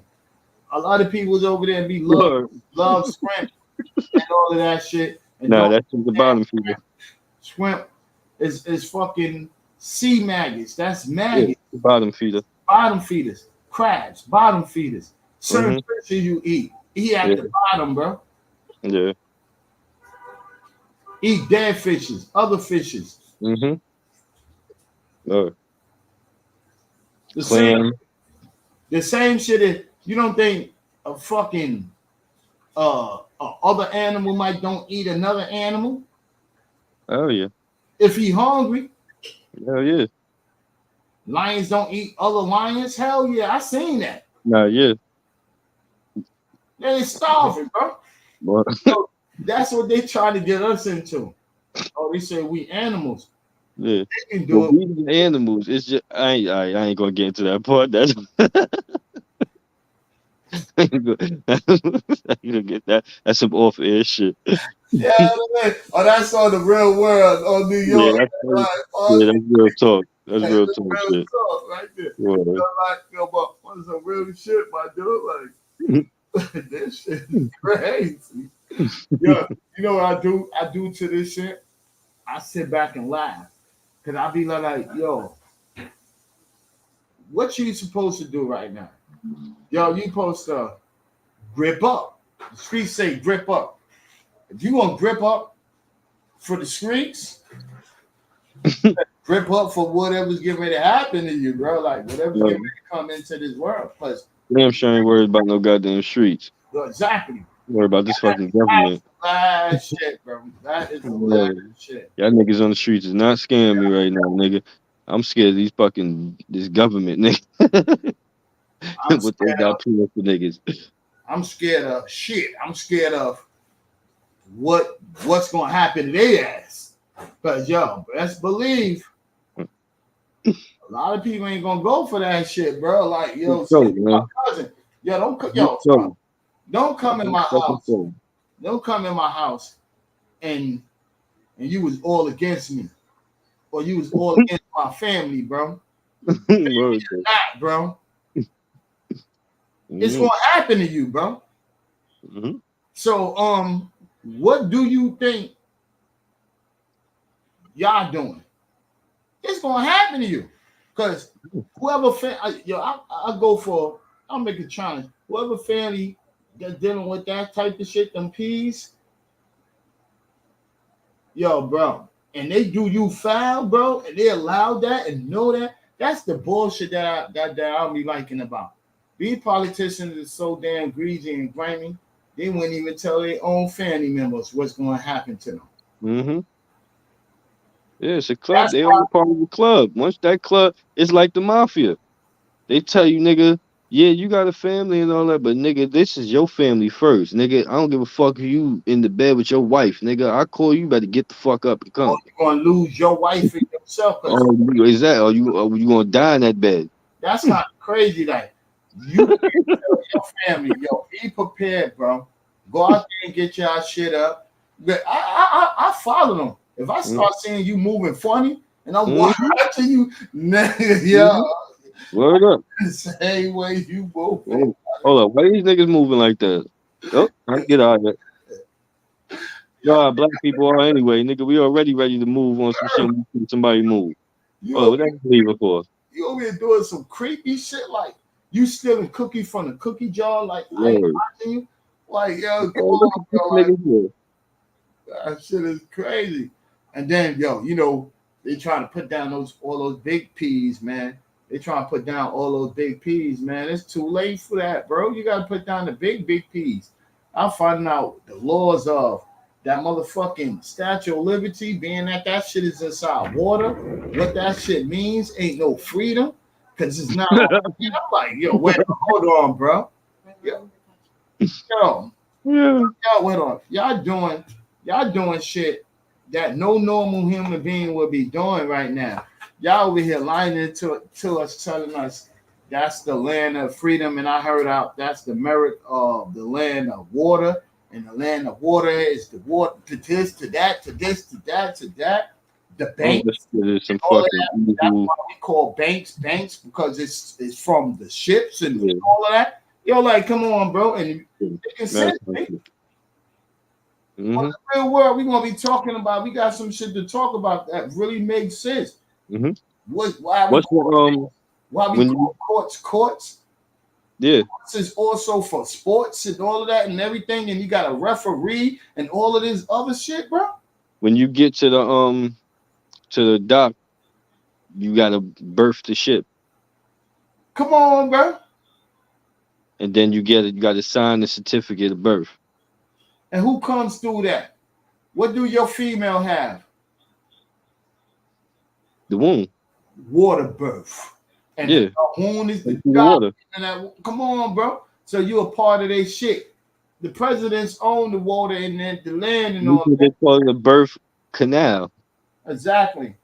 D: A lot of people's over there be love shrimp and all of that shit.
E: Nah, that's just the bottom feeder.
D: Shrimp is fucking sea maggots. That's maggots.
E: Yeah, bottom feeder.
D: Bottom feeders. Crabs. Bottom feeders. Certain fishes you eat. Eat at the bottom, bro.
E: Yeah.
D: Eat dead fishes. Other fishes.
E: The
D: same shit is, you don't think a fucking other animal might don't eat another animal?
E: Oh yeah.
D: If he hungry.
E: Hell yeah.
D: Lions don't eat other lions? Hell yeah, I seen that.
E: Nah, yeah.
D: They're starving, bro. So that's what they trying to get us into. Oh, they say we animals.
E: Yeah.
D: They can do it.
E: We animals. It's just I ain't gonna get into that part. That's I ain't gonna get that. That's some off air shit.
D: Yeah, oh, that's on the real world on New York.
E: Yeah, that's real talk. That's real talk.
D: Real
E: Shit.
D: talk right there.
E: Yeah.
D: What's some real shit, my dude? Like this shit is crazy. Yeah, you know what I do? I do to this shit. I sit back and laugh. Cause I be like, yo, what you supposed to do right now? Yo, you supposed to grip up. The streets say grip up. If you want to grip up for the streets, grip up for whatever's getting ready to happen to you, bro. Like whatever's getting ready to come into this world. Plus,
E: damn sure ain't worried about no goddamn streets.
D: Exactly.
E: Worry about this fucking government.
D: That's shit, bro. That is shit.
E: Y'all niggas on the streets is not scaring me right now, nigga. I'm scared of this government, nigga. What they got planned for niggas.
D: I'm scared of shit. I'm scared of what's gonna happen to their ass. Cause yo, best believe a lot of people ain't gonna go for that shit, bro. Like yo, my cousin, don't come in my house. Don't come in my house and and you was all against me, or you was all against my family, bro.
E: Word.
D: Not, bro. It's
E: Mhm.
D: gonna happen to you, bro.
E: Mhm.
D: So, what do you think y'all doing? It's gonna happen to you, cause whoever I go for. I'll make a challenge. Whoever family that's dealing with that type of shit, them peas, yo, bro, and they do you foul, bro, and they allow that and know that. That's the bullshit that I'll be liking about. These politicians are so damn greedy and grimy. They wouldn't even tell their own family members what's going to happen to them.
E: Mm-hmm. Yeah, it's a club.
D: That's
E: They
D: why.
E: all part of the club. Once that club, it's like the mafia. They tell you, nigga, yeah, you got a family and all that, but nigga, this is your family first. Nigga, I don't give a fuck if you in the bed with your wife. Nigga, I call you, better get the fuck up and
D: Oh,
E: come.
D: you're gonna lose your wife and yourself.
E: Oh, is that? Are you gonna die in that bed?
D: That's kind of crazy. Like you tell your family, yo, be prepared, bro. Go out there and get your shit up. But I follow them. If I start seeing you moving funny and I'm watching you, nigga, yo,
E: Word up.
D: the same way you move.
E: Oh, hold up. Why these niggas moving like that? Oh, I get out of it. Nah, black people are anyway, nigga. We already ready to move on some shit. When we see somebody move. Oh, what that leaving for?
D: You over here doing some creepy shit, like you stealing cookie from the cookie jar, like I ain't
E: Word.
D: watching you. Like, yo, come
E: Oh, look
D: on,
E: at this
D: bro. Like,
E: nigga here.
D: that shit is crazy. And then, yo, you know, they trying to put down all those big P's, man. They trying to put down all those big P's, man. It's too late for that, bro. You gotta put down the big P's. I'm finding out the laws of that motherfucking Statue of Liberty, being that shit is inside water. What that shit means ain't no freedom, because it's not. I'm like, yo, wait, hold on, bro. Yo, yo,
E: Yeah.
D: wait on. Y'all doing shit that no normal human being would be doing right now. Y'all over here lying to us, telling us that's the land of freedom, and I heard out that's the merit of the land of water, and the land of water is the water to this, to that, to this, to that, to that. The banks,
E: There's some
D: all of
E: fucking
D: that. That's why we call banks because it's from the ships and all of that. Yo, like, come on, bro, and you can say
E: Mm-hmm.
D: on the real world, we're gonna be talking about. We got some shit to talk about that really makes sense.
E: Mm-hmm.
D: Why
E: we
D: call courts?
E: Yeah.
D: Courts is also for sports and all of that and everything, and you got a referee and all of this other shit, bro.
E: When you get to the dock, you gotta berth the ship,
D: Come on, bro.
E: and then you gotta sign the certificate of birth.
D: And who comes through that? What do your female have?
E: The womb.
D: Water birth. And
E: Yeah.
D: the womb is the
E: water.
D: And come on, bro. So you're a part of their shit. The presidents own the water and then the land and all that.
E: They call it a birth canal.
D: Exactly.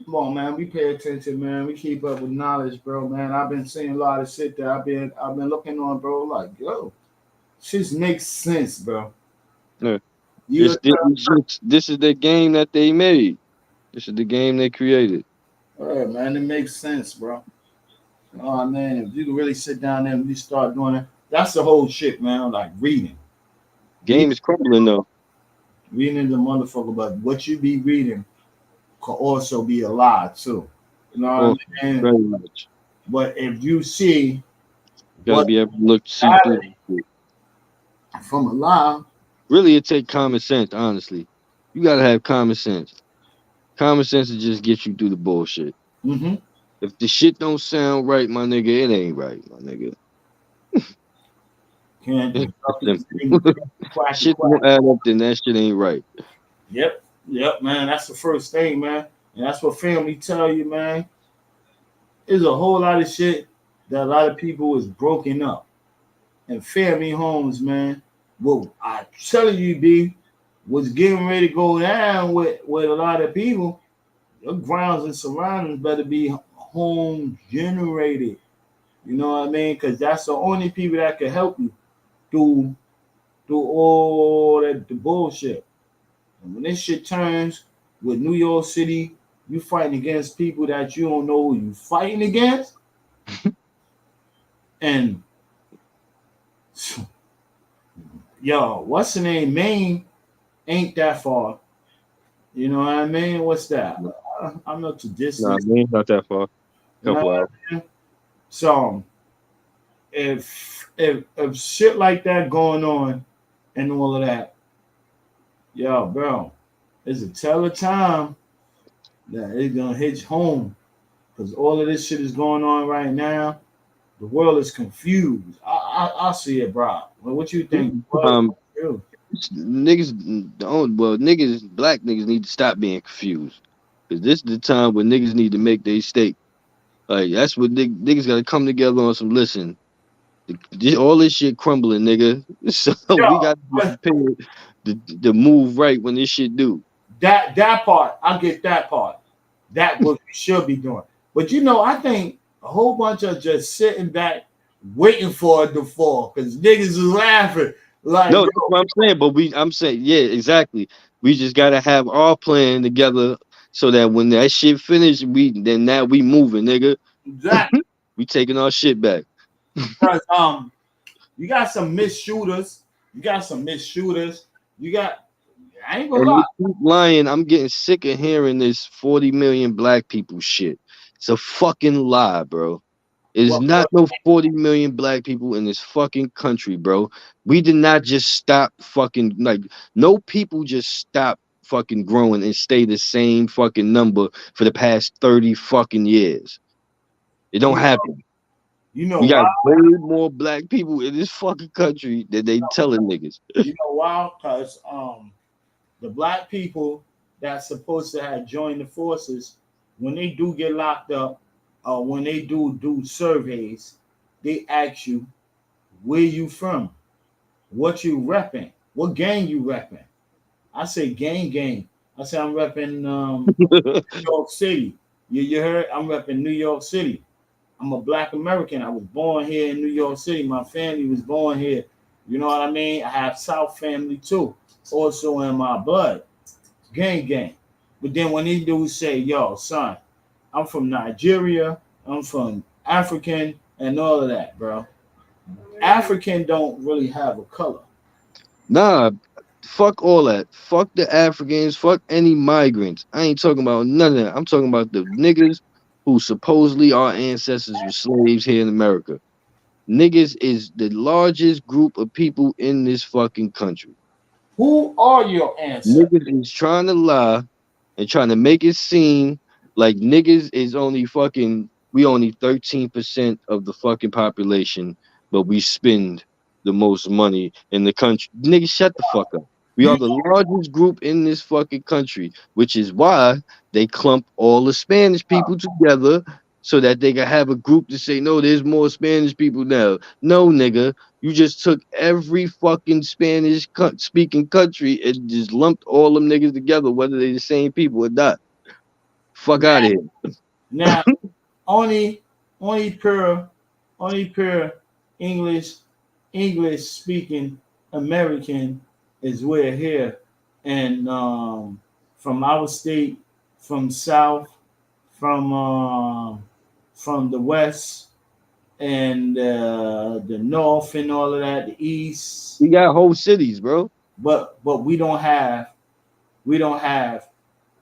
D: Come on, man. We pay attention, man. We keep up with knowledge, bro, man. I've been seeing a lot of shit that I've been looking on, bro. Like, yo, shit makes sense, bro.
E: Yeah. This is the game that they made. This is the game they created.
D: Yeah, man, it makes sense, bro. Oh man, if you can really sit down there and you start doing it, that's the whole shit, man. Like reading.
E: Game is crumbling though.
D: Reading the motherfucker, but what you be reading could also be a lie too. You know what I mean?
E: Very much.
D: But if you see,
E: you gotta be able to see through
D: from a lie.
E: Really, it take common sense. Honestly, you gotta have common sense. Common sense to just get you through the bullshit.
D: Mm-hmm.
E: If the shit don't sound right, my nigga, it ain't right, my nigga. Shit don't add up, then that shit ain't right.
D: Yep, man. That's the first thing, man. And that's what family tell you, man. There's a whole lot of shit that a lot of people is broken up. And family homes, man. Well, I telling you, B, was getting ready to go down with a lot of people. Your grounds and surroundings better be home generated. You know what I mean? Because that's the only people that can help you through through all that the bullshit. And when this shit turns with New York City, you fighting against people that you don't know who you fighting against, and yo, what's the name? Maine ain't that far. You know what I mean? What's that? I'm not too
E: Nah,
D: distant.
E: we ain't not that far.
D: You know
E: Couple
D: what
E: hours.
D: I mean? So if shit like that going on and all of that, yo, bro, it's a tell of time that it's gonna hit home because all of this shit is going on right now. The world is confused. I see it, bro. Well, what you think?
E: Niggas don't. Well, black niggas need to stop being confused, because this is the time when niggas need to make their stake. Like that's what niggas got to come together on some. Listen, all this shit crumbling, nigga. So we got to be prepared to move right when this shit do.
D: That part, I get that part. That what we should be doing. But you know, I think a whole bunch of just sitting back waiting for it to fall because niggas is laughing. Like,
E: No, that's what I'm saying. But I'm saying, yeah, exactly. We just gotta have our plan together so that when that shit finish, now we moving, nigga.
D: Exactly.
E: We taking our shit back.
D: Because you got some missed shooters. You got some missed shooters. You got. I ain't gonna
E: And
D: lie.
E: they keep lying. I'm getting sick of hearing this 40 million black people shit. It's a fucking lie, bro. It's not no 40 million black people in this fucking country, bro. We did not just stop fucking, like, no people just stop fucking growing and stay the same fucking number for the past 30 fucking years. It don't happen.
D: You know
E: We got
D: why?
E: way more black people in this fucking country than they telling niggas.
D: You know why? Because the black people that's supposed to have joined the forces, when they do get locked up, when they do surveys, they ask you where you from, what you repping, what gang you repping. I say gang. I say I'm repping New York City. You heard? I'm repping New York City. I'm a black American. I was born here in New York City. My family was born here. You know what I mean? I have South family too, also in my blood. Gang. But then when these dudes say, yo, son, I'm from Nigeria, I'm from African, and all of that, bro. African don't really have a color.
E: Nah, fuck all that. Fuck the Africans. Fuck any migrants. I ain't talking about none of that. I'm talking about the niggas who supposedly our ancestors were slaves here in America. Niggas is the largest group of people in this fucking country.
D: Who are your ancestors?
E: Niggas is trying to lie and trying to make it seem like niggas is only fucking, we only 13% of the fucking population, but we spend the most money in the country. Niggas, shut the fuck up. We are the largest group in this fucking country, which is why they clump all the Spanish people together so that they can have a group to say, no, there's more Spanish people now. No, nigga, you just took every fucking Spanish speaking country and just lumped all them niggas together, whether they the same people or not. Fuck out of here.
D: Now, only pure English speaking American is we're here, and from our state, from South, from the West, and the North, and all of that, the East.
E: We got whole cities, bro.
D: But we don't have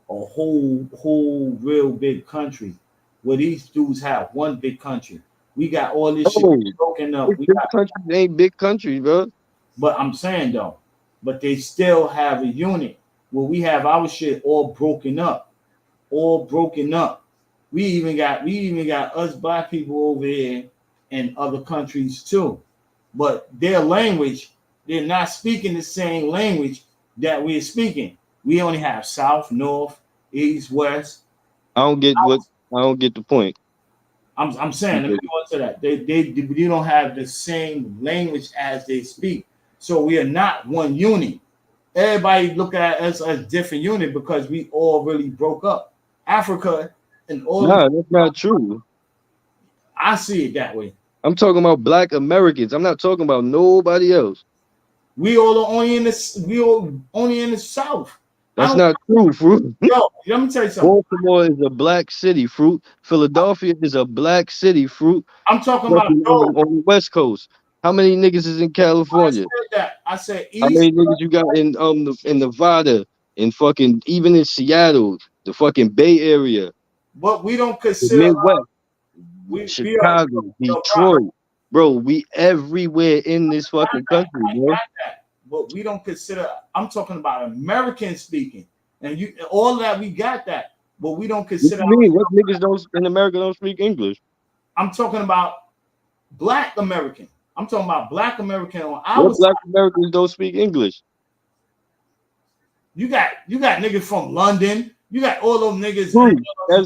D: a whole real big country where these dudes have one big country. We got all this shit broken up. We got
E: countries ain't big countries, bro.
D: But I'm saying though, but they still have a unit where we have our shit all broken up. We even got us black people over here in other countries too. But their language, they're not speaking the same language that we're speaking. We only have South, North, East, West.
E: I don't get the point.
D: I'm saying, let me go into that. They don't have the same language as they speak. So we are not one unit. Everybody look at us as different unit because we all really broke up. Africa and all.
E: No, that's not true.
D: I see it that way.
E: I'm talking about black Americans. I'm not talking about nobody else.
D: We all are only in the South.
E: That's not true, Fruit.
D: Yo, let me tell you something.
E: Baltimore is a black city, Fruit. Philadelphia is a black city, Fruit.
D: I'm talking about
E: Especially on the West Coast. How many niggas is in California?
D: I said
E: How
D: East.
E: many niggas you got in Nevada, in fucking even in Seattle, the fucking Bay Area,
D: But we don't
E: the
D: consider
E: Midwest,
D: we are
E: Chicago, Detroit, bro. We everywhere in this fucking country, bro.
D: But we don't consider. I'm talking about American speaking, and you all that we got that, but we don't
E: What
D: consider.
E: you mean? What niggas don't in America don't speak English?
D: I'm talking about Black American. I'm talking about Black American on our
E: What Black
D: side.
E: Americans don't speak English?
D: You got niggas from London. You got all those niggas.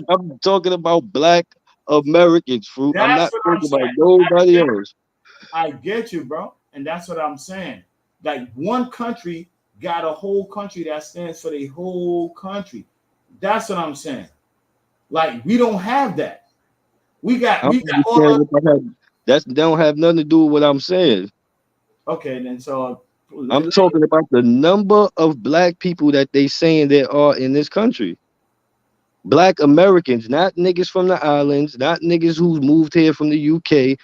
E: I'm talking about Black Americans, Fruit. I'm
D: That's
E: not
D: what I'm
E: talking about
D: saying.
E: nobody else.
D: I get you, bro, and that's what I'm saying. Like one country got a whole country that stands for the whole country. That's what I'm saying. Like we don't have that. We got all
E: that don't have nothing to do with what I'm saying.
D: Okay, then so
E: I'm talking about the number of black people that they saying there are in this country. Black Americans, not niggas from the islands, not niggas who moved here from the UK.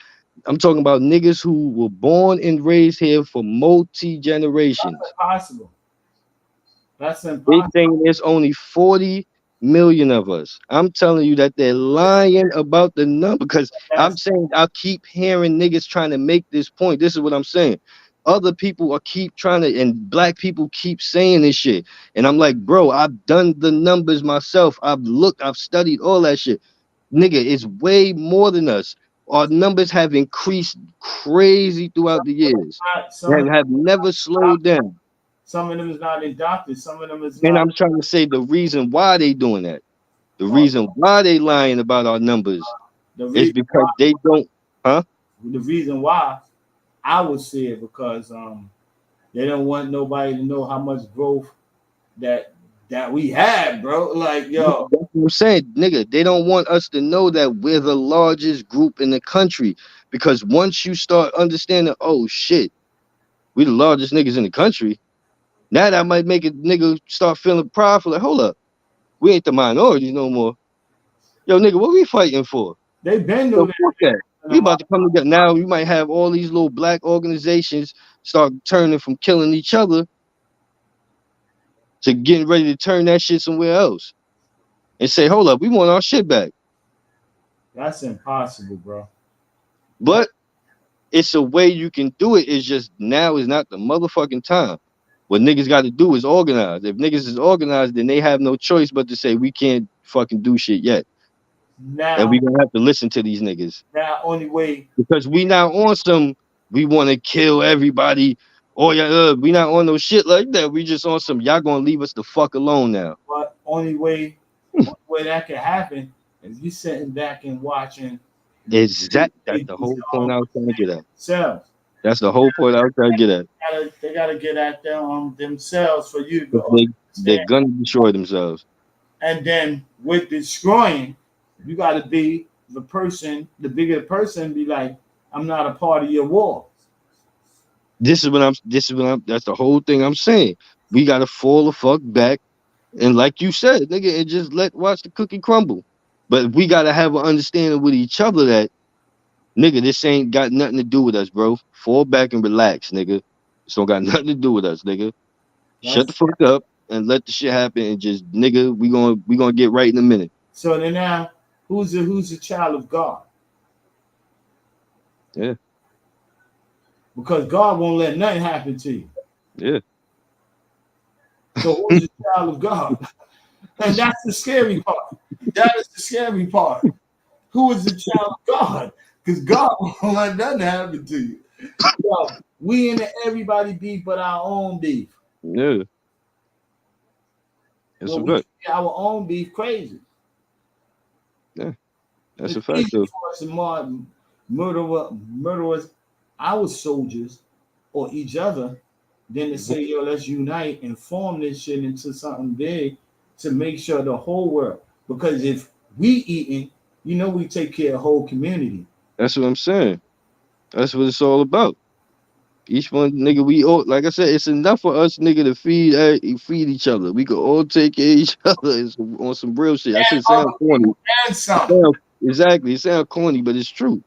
E: I'm talking about niggas who were born and raised here for multi-generations.
D: That's impossible. That's
E: They
D: impossible.
E: saying there's only 40 million of us. I'm telling you that they're lying about the number because I'm saying I keep hearing niggas trying to make this point. This is what I'm saying. Other people are keep trying to, and black people keep saying this shit. And I'm like, bro, I've done the numbers myself. I've looked, I've studied all that shit. Nigga, it's way more than us. Our numbers have increased crazy throughout the years and have never slowed down.
D: Some of them is not in doctors. Some of them is
E: And
D: not.
E: I'm trying to say the reason why they doing that. The reason why they lying about our numbers is because they don't, huh?
D: The reason why I would say it because they don't want nobody to know how much growth that we had, bro. Like, yo.
E: That's what I'm saying, nigga. They don't want us to know that we're the largest group in the country. Because once you start understanding, oh shit, we the largest niggas in the country. Now that might make a nigga start feeling prideful. Like, hold up, we ain't the minorities no more. Yo, nigga, what we fighting for?
D: They've been
E: doing that. We about to come together. Now you might have all these little black organizations start turning from killing each other to getting ready to turn that shit somewhere else. And say, hold up, we want our shit back.
D: That's impossible, bro.
E: But it's a way you can do it. It's just now is not the motherfucking time. What niggas got to do is organize. If niggas is organized, then they have no choice but to say we can't fucking do shit yet.
D: Now,
E: and we gonna have to listen to these niggas.
D: Now, only way
E: because we not on some we want to kill everybody. Or we not on no shit like that. We just on some y'all gonna leave us the fuck alone now.
D: But only way that can happen is you sitting back and watching.
E: That's the whole point I was trying to get at.
D: Selves.
E: That's the whole point I was trying to get at.
D: They gotta get at them themselves for you to go.
E: They're gonna destroy themselves.
D: And then with destroying, you gotta be the person, the bigger person, be like, I'm not a part of your war.
E: This is what I'm that's the whole thing I'm saying. We gotta fall the fuck back and like you said, nigga, and just watch the cookie crumble. But we gotta have an understanding with each other that nigga, this ain't got nothing to do with us, bro. Fall back and relax, nigga. This don't got nothing to do with us, nigga. Shut the fuck up and let the shit happen and just nigga, we gonna get right in a minute.
D: So then now, who's a child of God?
E: Yeah.
D: Because God won't let nothing happen to you.
E: Yeah.
D: So who's a child of God? And that's the scary part. That is the scary part. Who is the child of God? Because God won't let nothing happen to you. So we into everybody beef but our own beef.
E: Yeah. That's a fact.
D: Our own beef crazy.
E: Yeah. That's a fact though.
D: Murderers our soldiers or each other than to say, yo, let's unite and form this shit into something big to make sure the whole world. Because if we eating, you know, we take care of the whole community.
E: That's what I'm saying. That's what it's all about. Each one, nigga, we all, like I said, it's enough for us, nigga, to feed each other. We could all take care of each other. It's on some real shit. I should sound
D: Other
E: corny.
D: people and some.
E: Exactly, it sounds corny, but it's true.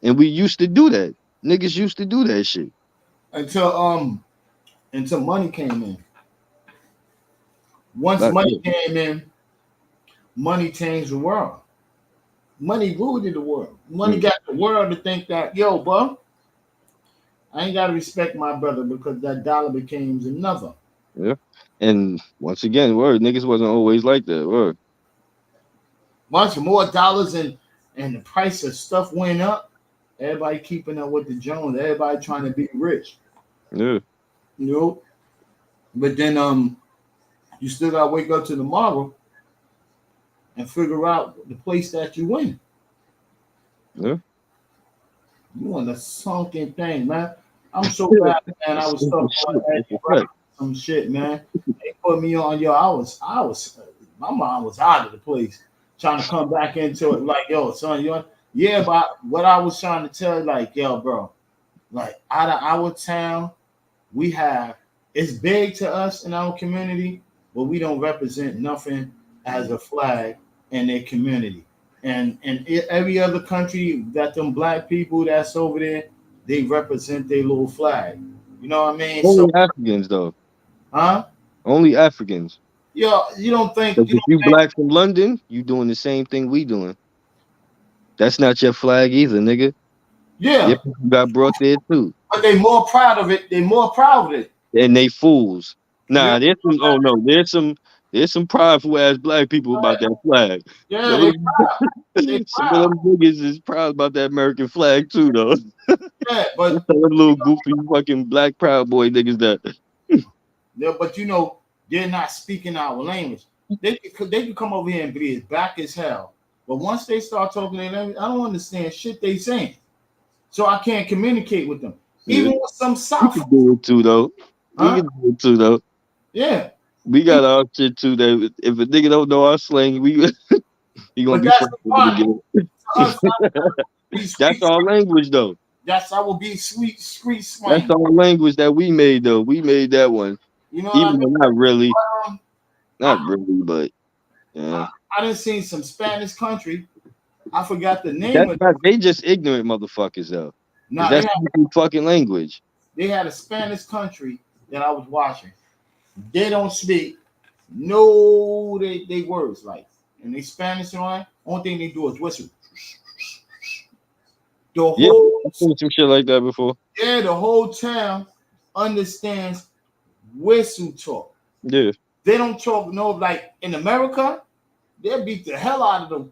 E: And we used to do that. Niggas used to do that shit.
D: Until money came in. Once
E: Like,
D: money came in, money changed the world. Money ruled the world. Money got the world to think that, yo, bro, I ain't gotta respect my brother because that dollar became another.
E: yeah. And once again, word, niggas wasn't always like that. Word.
D: Once more dollars and the price of stuff went up, everybody keeping up with the Jones. Everybody trying to be rich.
E: Yeah.
D: You know? But then you still gotta wake up to tomorrow and figure out the place that you in.
E: Yeah.
D: You want a sunken thing, man. I'm so glad, man. I was talking some shit, man. They put me on, yo. My mind was out of the place, trying to come back into it. Like, yo, son, yeah, but what I was trying to tell you, like, yo, bro, like out of our town, it's big to us in our community, but we don't represent nothing as a flag in their community. And every other country that them black people that's over there, they represent their little flag. You know what I mean?
E: Only Africans though.
D: Huh?
E: Only Africans.
D: Yo, you don't think
E: If you black from London, you doing the same thing we doing. That's not your flag either, nigga.
D: Yeah.
E: Your people got brought there too.
D: But they more proud of it. They more proud of it.
E: And they fools. Nah,
D: Yeah.
E: there's some prideful ass black people about that flag.
D: Yeah,
E: Some,
D: they proud. They
E: some of
D: proud.
E: them niggas is proud about that American flag too, though.
D: Yeah, but
E: Some little goofy fucking black Proud Boy niggas that.
D: Yeah, but you know, they're not speaking our language. They can come over here and be as black as hell. But once they start talking their language, I don't understand shit they saying. So I can't communicate with them. Even with some South.
E: We can do it too, though. We can do it too, though.
D: Yeah.
E: We got our shit too. That if a nigga don't know our slang, he gonna be frustrated again. That's our language, though.
D: That's our be sweet street slang.
E: That's our language that we made, though. We made that one.
D: You know,
E: even though not really,
D: but
E: yeah.
D: I done seen some Spanish country. I forgot the name.
E: That's not, they just ignorant motherfuckers, though.
D: Nah,
E: that's fucking language.
D: They had a Spanish country that I was watching. They don't speak no they words like, and they Spanish on. Only thing they do is whistle.
E: I've seen some shit like that before.
D: Yeah, the whole town understands whistle talk.
E: Yeah.
D: They don't talk like in America, they'll beat the hell out of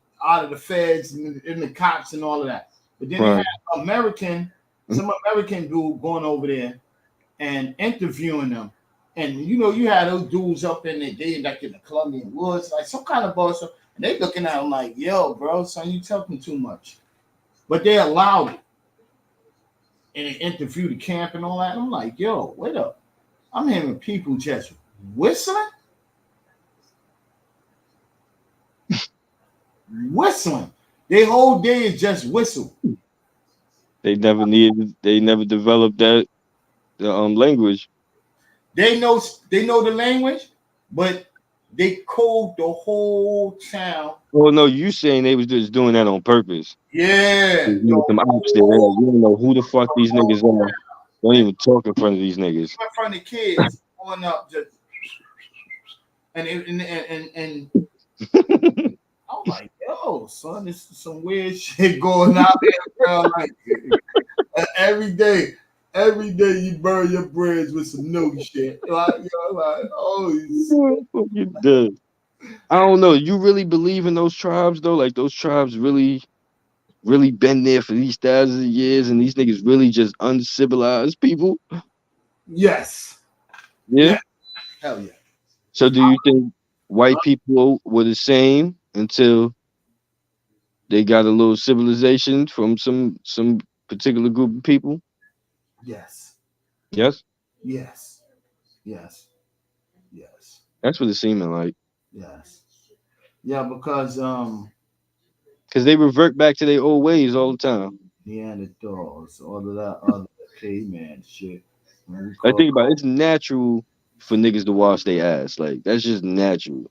D: the feds and the cops and all of that. But then they have some American dude going over there and interviewing them. And you know, you had those dudes up in there, like in the Colombian woods, like some kind of bullshit. And they looking at him like, yo, bro, son, you talking too much. But they allowed it. And they interviewed the camp and all that. And I'm like, yo, wait up. I'm hearing people just whistling. Whistling. Their whole day is just whistle.
E: They never developed the language.
D: They know the language, but they code the whole town.
E: Oh no, you saying they was just doing that on purpose?
D: Yeah.
E: Some ops there. You don't know who the fuck these niggas are. Don't even talk in front of these niggas.
D: In front of the kids, going up just and I'm like, yo, son, this is some weird shit going out there, bro. Like every day you burn your bridge with some new shit. Like,
E: I don't know. You really believe in those tribes though? Like those tribes really been there for these thousands of years, and these niggas really just uncivilized people?
D: Yes.
E: Yeah.
D: Hell yeah.
E: So do you think white people were the same until they got a little civilization from some particular group of people?
D: Yes.
E: Yes?
D: Yes. Yes. Yes.
E: That's what it's seeming like.
D: Yes. Yeah, because
E: they revert back to their old ways all the time.
D: Neanderthals, all of that other caveman shit. When we
E: I
D: call,
E: think about it, it's natural for niggas to wash their ass. Like that's just natural.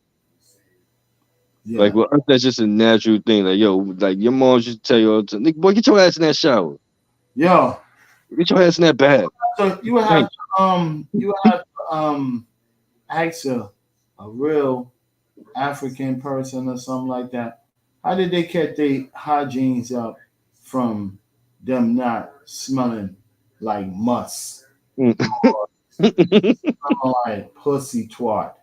E: Like
D: yeah,
E: with us, that's just a natural thing. Like yo, like your mom should tell you all the time, "Nigga, boy, get your ass in that shower.
D: yo.
E: Get your ass in that bath."
D: So you would have
E: Thank
D: to, ask a real African person or something like that. How did they get their hygienes up from them not smelling like muss,
E: you.
D: smelling like pussy twat,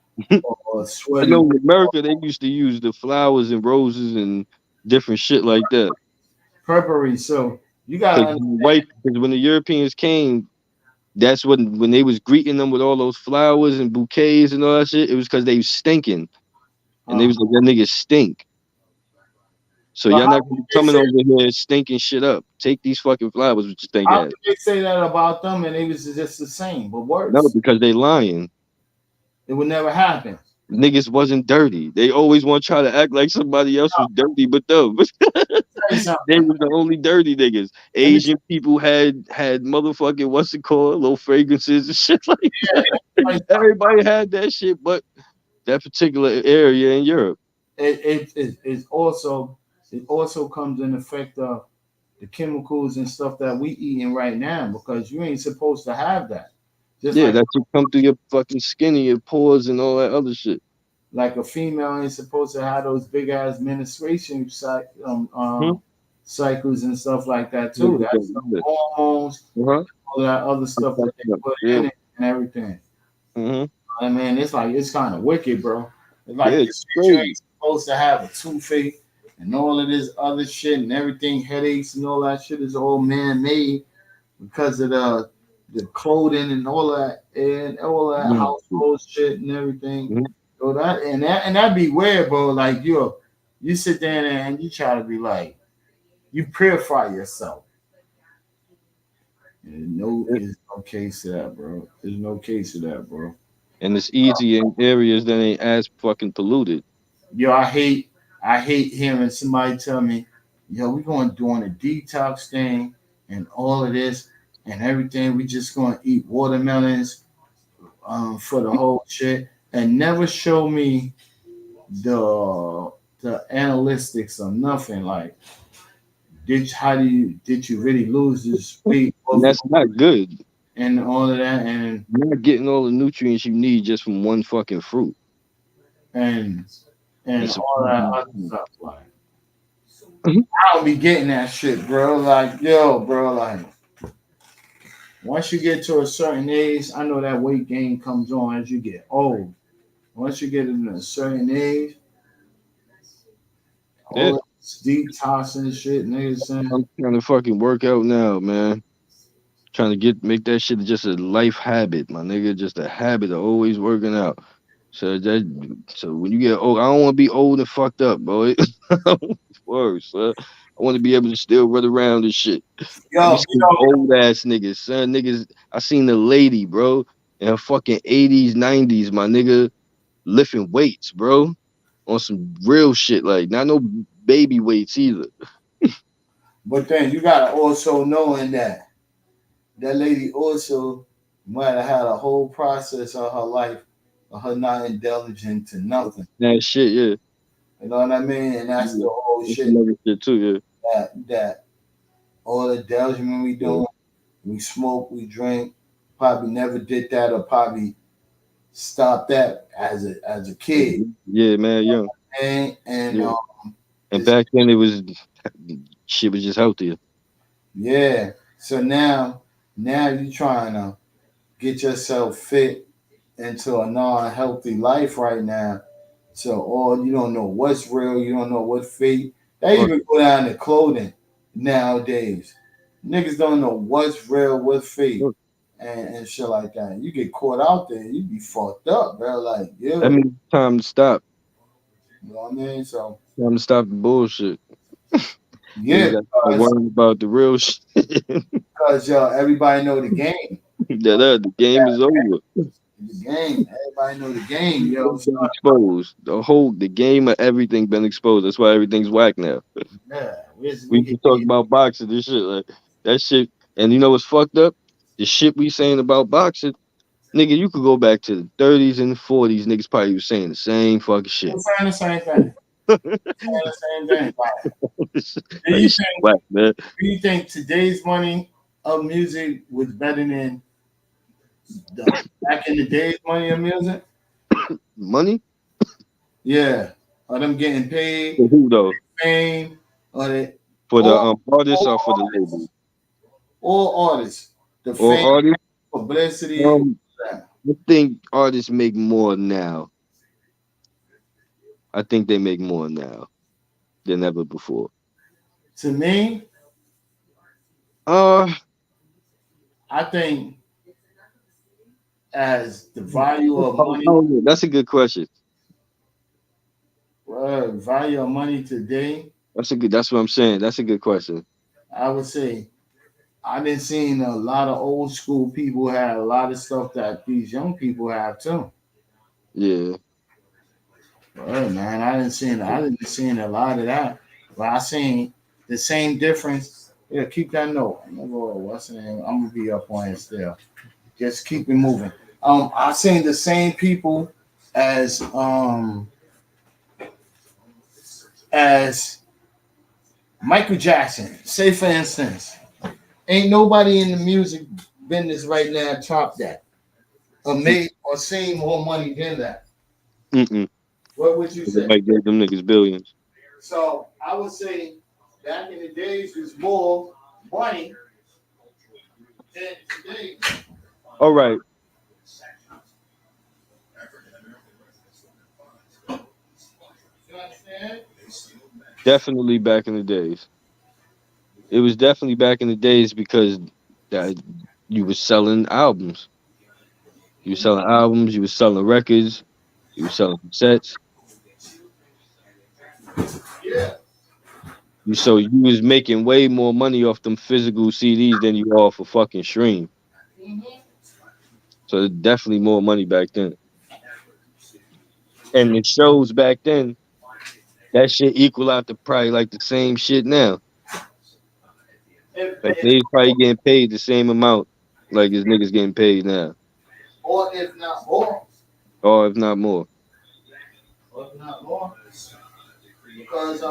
D: or
E: I
D: sweaty
E: know in America they used to use the flowers and roses and different shit like that.
D: purpery? So you
E: Because
D: gotta
E: white, because when the Europeans came, that's when they was greeting them with all those flowers and bouquets and all that shit. It was because they was stinking, and they was like, "That niggas stink." So
D: but
E: y'all not gonna be coming over here stinking shit up. Take these fucking flowers with your stink
D: how
E: ass.
D: could they say that about them and it was just the same, but
E: No,
D: worse?
E: because they lying.
D: It would never happen.
E: Niggas wasn't dirty. They always want to try to act like somebody else was dirty, but them.
D: Tell you something.
E: They was the only dirty niggas.
D: Let me
E: Asian people had motherfucking what's it called, little fragrances and shit like
D: tell you
E: that. Everybody had that shit, but that particular area in Europe.
D: it also comes in effect of the chemicals and stuff that we eating right now because you ain't supposed to have that. Just
E: Yeah, that shit come through your fucking skin and your pores and all that other shit.
D: like a female ain't supposed to have those big ass menstruation
E: Hmm?
D: cycles and stuff like that
E: Yeah,
D: too. That's the hormones,
E: uh-huh.
D: all that other stuff that they put
E: Yeah.
D: in it and everything.
E: Mm-hmm.
D: I mean, it's like it's kind of wicked, bro. It's
E: Yeah,
D: like
E: it's
D: you
E: crazy.
D: ain't supposed to have a toothache and all of this other shit and everything, headaches and all that shit is all man made because of the clothing and all that
E: Mm-hmm.
D: household shit and everything.
E: Mm-hmm.
D: So that'd be weird, bro. Like you sit there and you try to be like you purify yourself. And there's no case of that, bro. There's no case of that, bro.
E: And it's easy in areas that ain't as fucking polluted.
D: Yo, I hate hearing somebody tell me, yo, we're going to do on a detox thing and all of this and everything. We just going to eat watermelons for the whole shit and never show me the analytics of nothing. Like, did you really lose this weight
E: And that's not good.
D: and all of that
E: You're not getting all the nutrients you need just from one fucking fruit.
D: and
E: It's a
D: all that other stuff. Like, I don't be getting that shit, bro. Like, yo, bro, like, once you get to a certain age, I know that weight gain comes on as you get old. Once you get in a certain age,
E: Yeah.
D: all this detoxing shit, niggas saying,
E: I'm trying to fucking work out now, man. Trying to make that shit just a life habit, my nigga. Just a habit of always working out. So when you get old, I don't want to be old and fucked up, boy. Worse, son. I want to be able to still run around and shit.
D: yo,
E: These old ass niggas, son. Niggas, I seen the lady, bro, in her fucking 80s, 90s, my nigga, lifting weights, bro, on some real shit, like not no baby weights either.
D: but then you gotta also knowing that lady also might have had a whole process of her life of her not indulging to nothing.
E: That shit, yeah.
D: You know what I mean? And that's the whole
E: That's
D: shit
E: another shit too, yeah.
D: that all the indulgence we doing, we smoke, we drink, probably never did that or probably stopped that as a kid.
E: Yeah, man, young.
D: And
E: Yeah. And back then it was shit was just healthier.
D: yeah. So now you're trying to get yourself fit into a non-healthy life right now. So all you don't know what's real, you don't know what's fake. They even go down to clothing nowadays. Niggas don't know what's real, what's fake, and shit like that. You get caught out there, you be fucked up, bro. Like, yeah.
E: I mean, time to stop.
D: You know what I mean? So
E: Time to stop the bullshit.
D: yeah,
E: worrying about the real shit.
D: because everybody know the game.
E: The game is over.
D: The game, everybody know the game. Yo,
E: Exposed. The game of everything been exposed. That's why everything's whack now.
D: yeah,
E: We can talk about boxing this shit, like that shit. And you know what's fucked up? The shit we saying about boxing, nigga. You could go back to the 30s and the 40s. Niggas probably was saying the same fucking shit.
D: I'm saying the same thing. Saying the same thing.
E: Like, whack, man.
D: Do you think today's money of music was better than back in the days money of music?
E: Money?
D: Yeah. Are them getting paid?
E: For who though?
D: Fame? Or they,
E: For the artists or for the label?
D: All artists. The
E: All
D: fame,
E: artists?
D: publicity.
E: I think artists make more now. I think they make more now than ever before.
D: To me,
E: I
D: think as the value of money.
E: That's a good question.
D: Value of money today.
E: That's what I'm saying. That's a good question.
D: I would say I've been seeing a lot of old school people have a lot of stuff that these young people have too.
E: Yeah.
D: Man, I didn't see a lot of that. But I seen the same difference. Yeah, keep that note. I'm gonna go. What's the name? I'm gonna be up on it still. Just keep it moving. I seen the same people as Michael Jackson. Say for instance, ain't nobody in the music business right now top that or made or seen more money than that. What would you say?
E: Like them niggas billions.
D: So I would say back in the days was more money than today.
E: All right.
D: You understand?
E: Definitely back in the days. It was definitely back in the days because that you was selling albums. You were selling albums, you were selling records, you were selling sets.
D: Yeah.
E: So you was making way more money off them physical CDs than you are off a fucking stream. So definitely more money back then. And the shows back then, that shit equal out to probably like the same shit now. Like they probably getting paid the same amount like his niggas getting paid now.
D: Or if not more.
E: Or if not more.
D: Or if not more. Because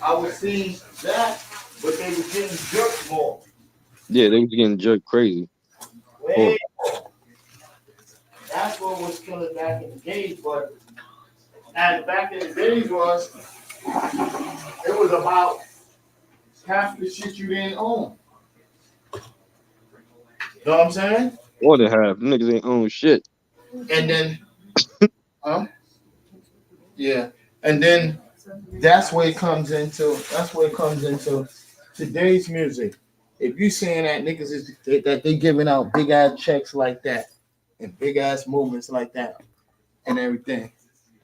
D: I was seeing that, but they were getting jerked more.
E: Yeah, they was getting jerked crazy.
D: Way more. That's what was killing back in the days, but as back in the days was, it was about half the shit you didn't own. Know what I'm saying?
E: More than half. Niggas ain't own shit.
D: And then, yeah. And then that's where it comes into today's music. If you saying that niggas is that they giving out big ass checks like that and big ass movements like that and everything,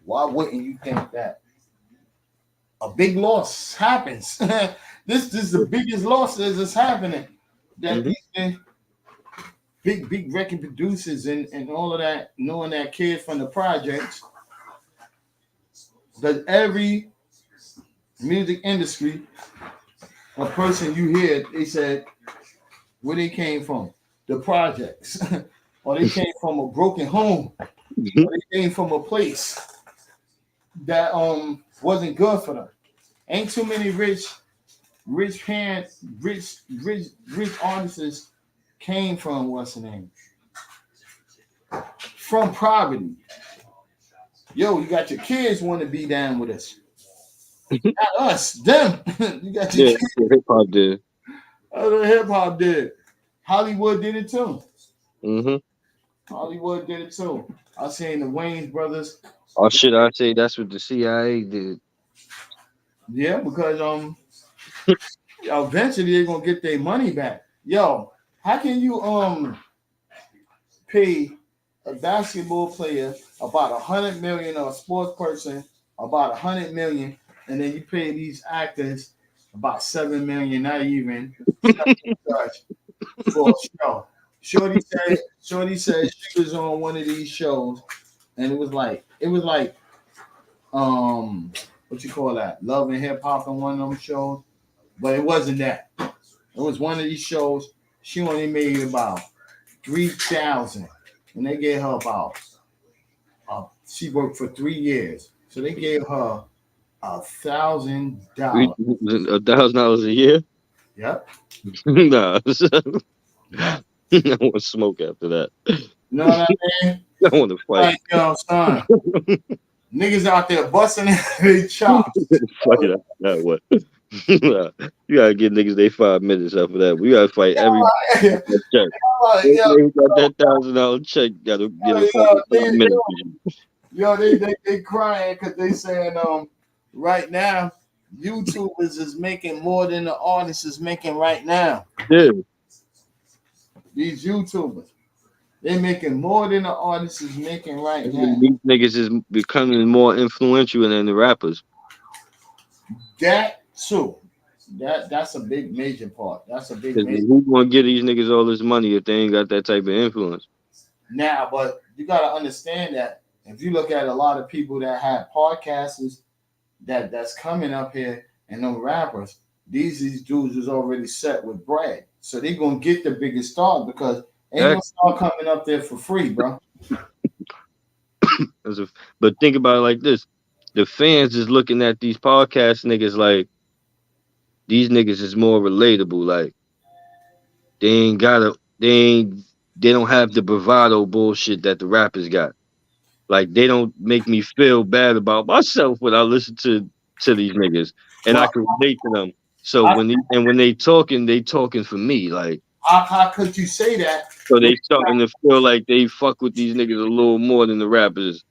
D: why wouldn't you think that a big loss happens? This is the biggest loss that's happening. That big record producers and all of that, knowing that kid from the projects, that every music industry, a person you hear, they said where they came from, the projects, or they came from a broken home, or they came from a place that wasn't good for them. Ain't too many rich artists came from what's the name? From poverty. Yo, you got your kids want to be down with us. Not us, them. You got your kids.
E: Hip hop did.
D: Hip hop did. Hollywood did it too.
E: Mm-hmm.
D: Hollywood did it too. I seen the Wayans brothers.
E: Oh shit! I say that's what the CIA did.
D: Yeah, because eventually they're gonna get their money back. Yo, how can you pay a basketball player about $100 million or a sports person about $100 million, and then you pay these actors about $7 million, not even for a show? Shorty said she was on one of these shows, and it was like what you call that? Love and Hip Hop on one of them shows. but it wasn't that. It was one of these shows. She only made about 3,000, and they gave her about. She worked for 3 years, so they gave her $1,000.
E: $1,000 a year?
D: Yep.
E: Nah.
D: Yep.
E: I want to smoke after that.
D: You know what I mean?
E: I want to fight.
D: Like, yo, son, niggas out there busting their chops.
E: Fuck it. Now what? You gotta give niggas they 5 minutes after that. We gotta fight every check. They got that $1,000 check. Gotta get a 5 minutes.
D: Yo, they crying because they saying right now YouTubers is making more than the artists is making right now.
E: Yeah.
D: These YouTubers, they making more than the artists is making right now.
E: These niggas is becoming more influential than the rappers.
D: That too. That's a big major part. That's a big major.
E: Who's gonna give these niggas all this money if they ain't got that type of influence?
D: Now, but you gotta understand that if you look at a lot of people that have podcasters that's coming up here and them rappers, these dudes is already set with bread. So they gonna get the biggest star because ain't no star coming up there for free, bro.
E: But think about it like this. The fans is looking at these podcast niggas like these niggas is more relatable. Like they don't have the bravado bullshit that the rappers got. Like they don't make me feel bad about myself when I listen to these niggas, and I can relate to them. So when they talking for me. Like
D: how could you say that?
E: So they starting to feel like they fuck with these niggas a little more than the rappers,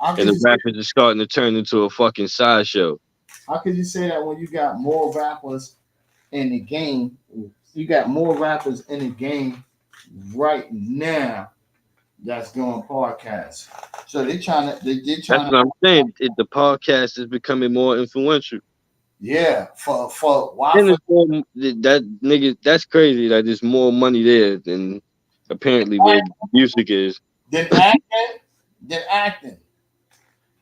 E: and the rappers are starting to turn into a fucking sideshow.
D: How could you say that when you got more rappers in the game? You got more rappers in the game right now that's doing podcasts. So they're trying to.
E: That's what I'm saying. The podcast is becoming more influential.
D: Yeah, for why?
E: That nigga, that's crazy. That there's more money there than apparently where music is.
D: Than acting.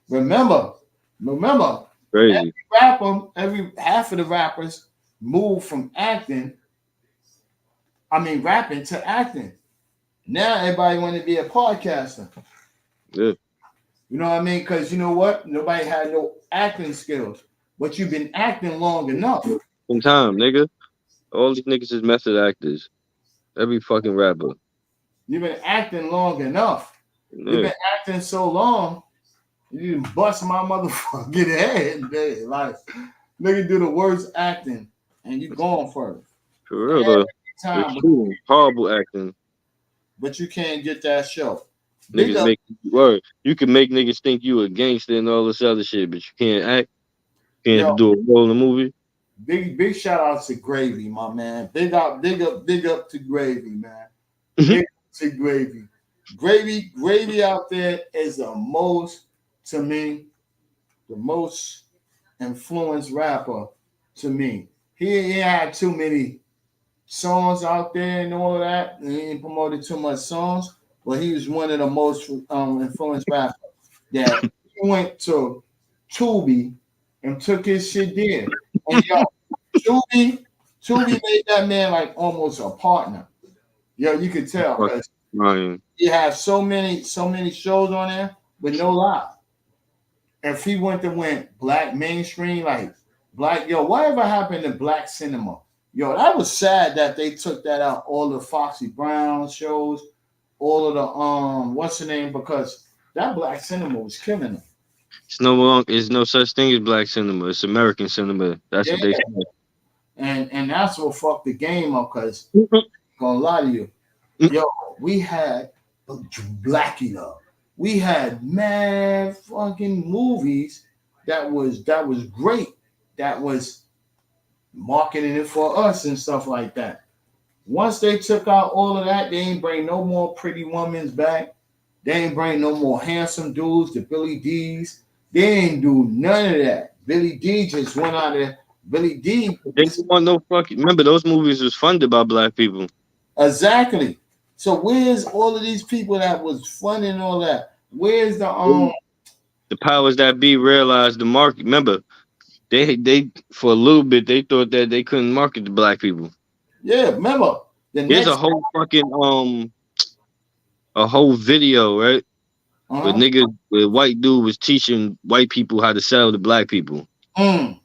D: Remember.
E: Crazy.
D: Every half of the rappers move from rapping to acting. Now everybody want to be a podcaster.
E: Yeah.
D: You know what I mean? Because you know what? Nobody had no acting skills. But you've been acting long enough.
E: Some time, nigga. All these niggas is method actors. Every fucking rapper.
D: You've been acting long enough. Yeah. You've been acting so long, you didn't bust my motherfucking head. Man. Like, nigga do the worst acting, and you going for it.
E: For real, though. Horrible acting.
D: But you can't get that show.
E: Niggas make word. You can make niggas think you a gangster and all this other shit, but you can't act. Can't do a role in the movie.
D: Big shout out to Gravy, my man. Big up to Gravy, man. Big up to Gravy. Gravy out there is the most influenced rapper to me. He had too many songs out there and all that. He ain't promoted too much songs, but he was one of the most influenced rappers. That he went to Tubi and took his shit there. And yo, Tubi made that man like almost a partner. Yo, you could tell because he has so many shows on there with no lie. If he went black mainstream, like black, whatever happened to black cinema? Yo, that was sad that they took that out. All the Foxy Brown shows, all of the what's the name? Because that black cinema was killing them.
E: It's no such thing as black cinema. It's American cinema. That's what they say.
D: And that's what fucked the game up. Cause gonna lie to you, yo, we had Blackie Love. We had mad fucking movies that was great. That was marketing it for us and stuff like that. Once they took out all of that, they ain't bring no more pretty women back. They ain't bring no more handsome dudes, the Billy D's. They ain't do none of that. Billy D just went out there. Billy D.
E: They didn't want no fucking. Remember, those movies was funded by black people.
D: Exactly. So where's all of these people that was funding all that? Where's the
E: powers that be realized the market? Remember, They for a little bit they thought that they couldn't market to black people.
D: Yeah, remember the
E: There's
D: next.
E: a whole video, right? Where
D: Uh-huh.
E: niggas, where white dude was teaching white people how to sell to black people.
D: Come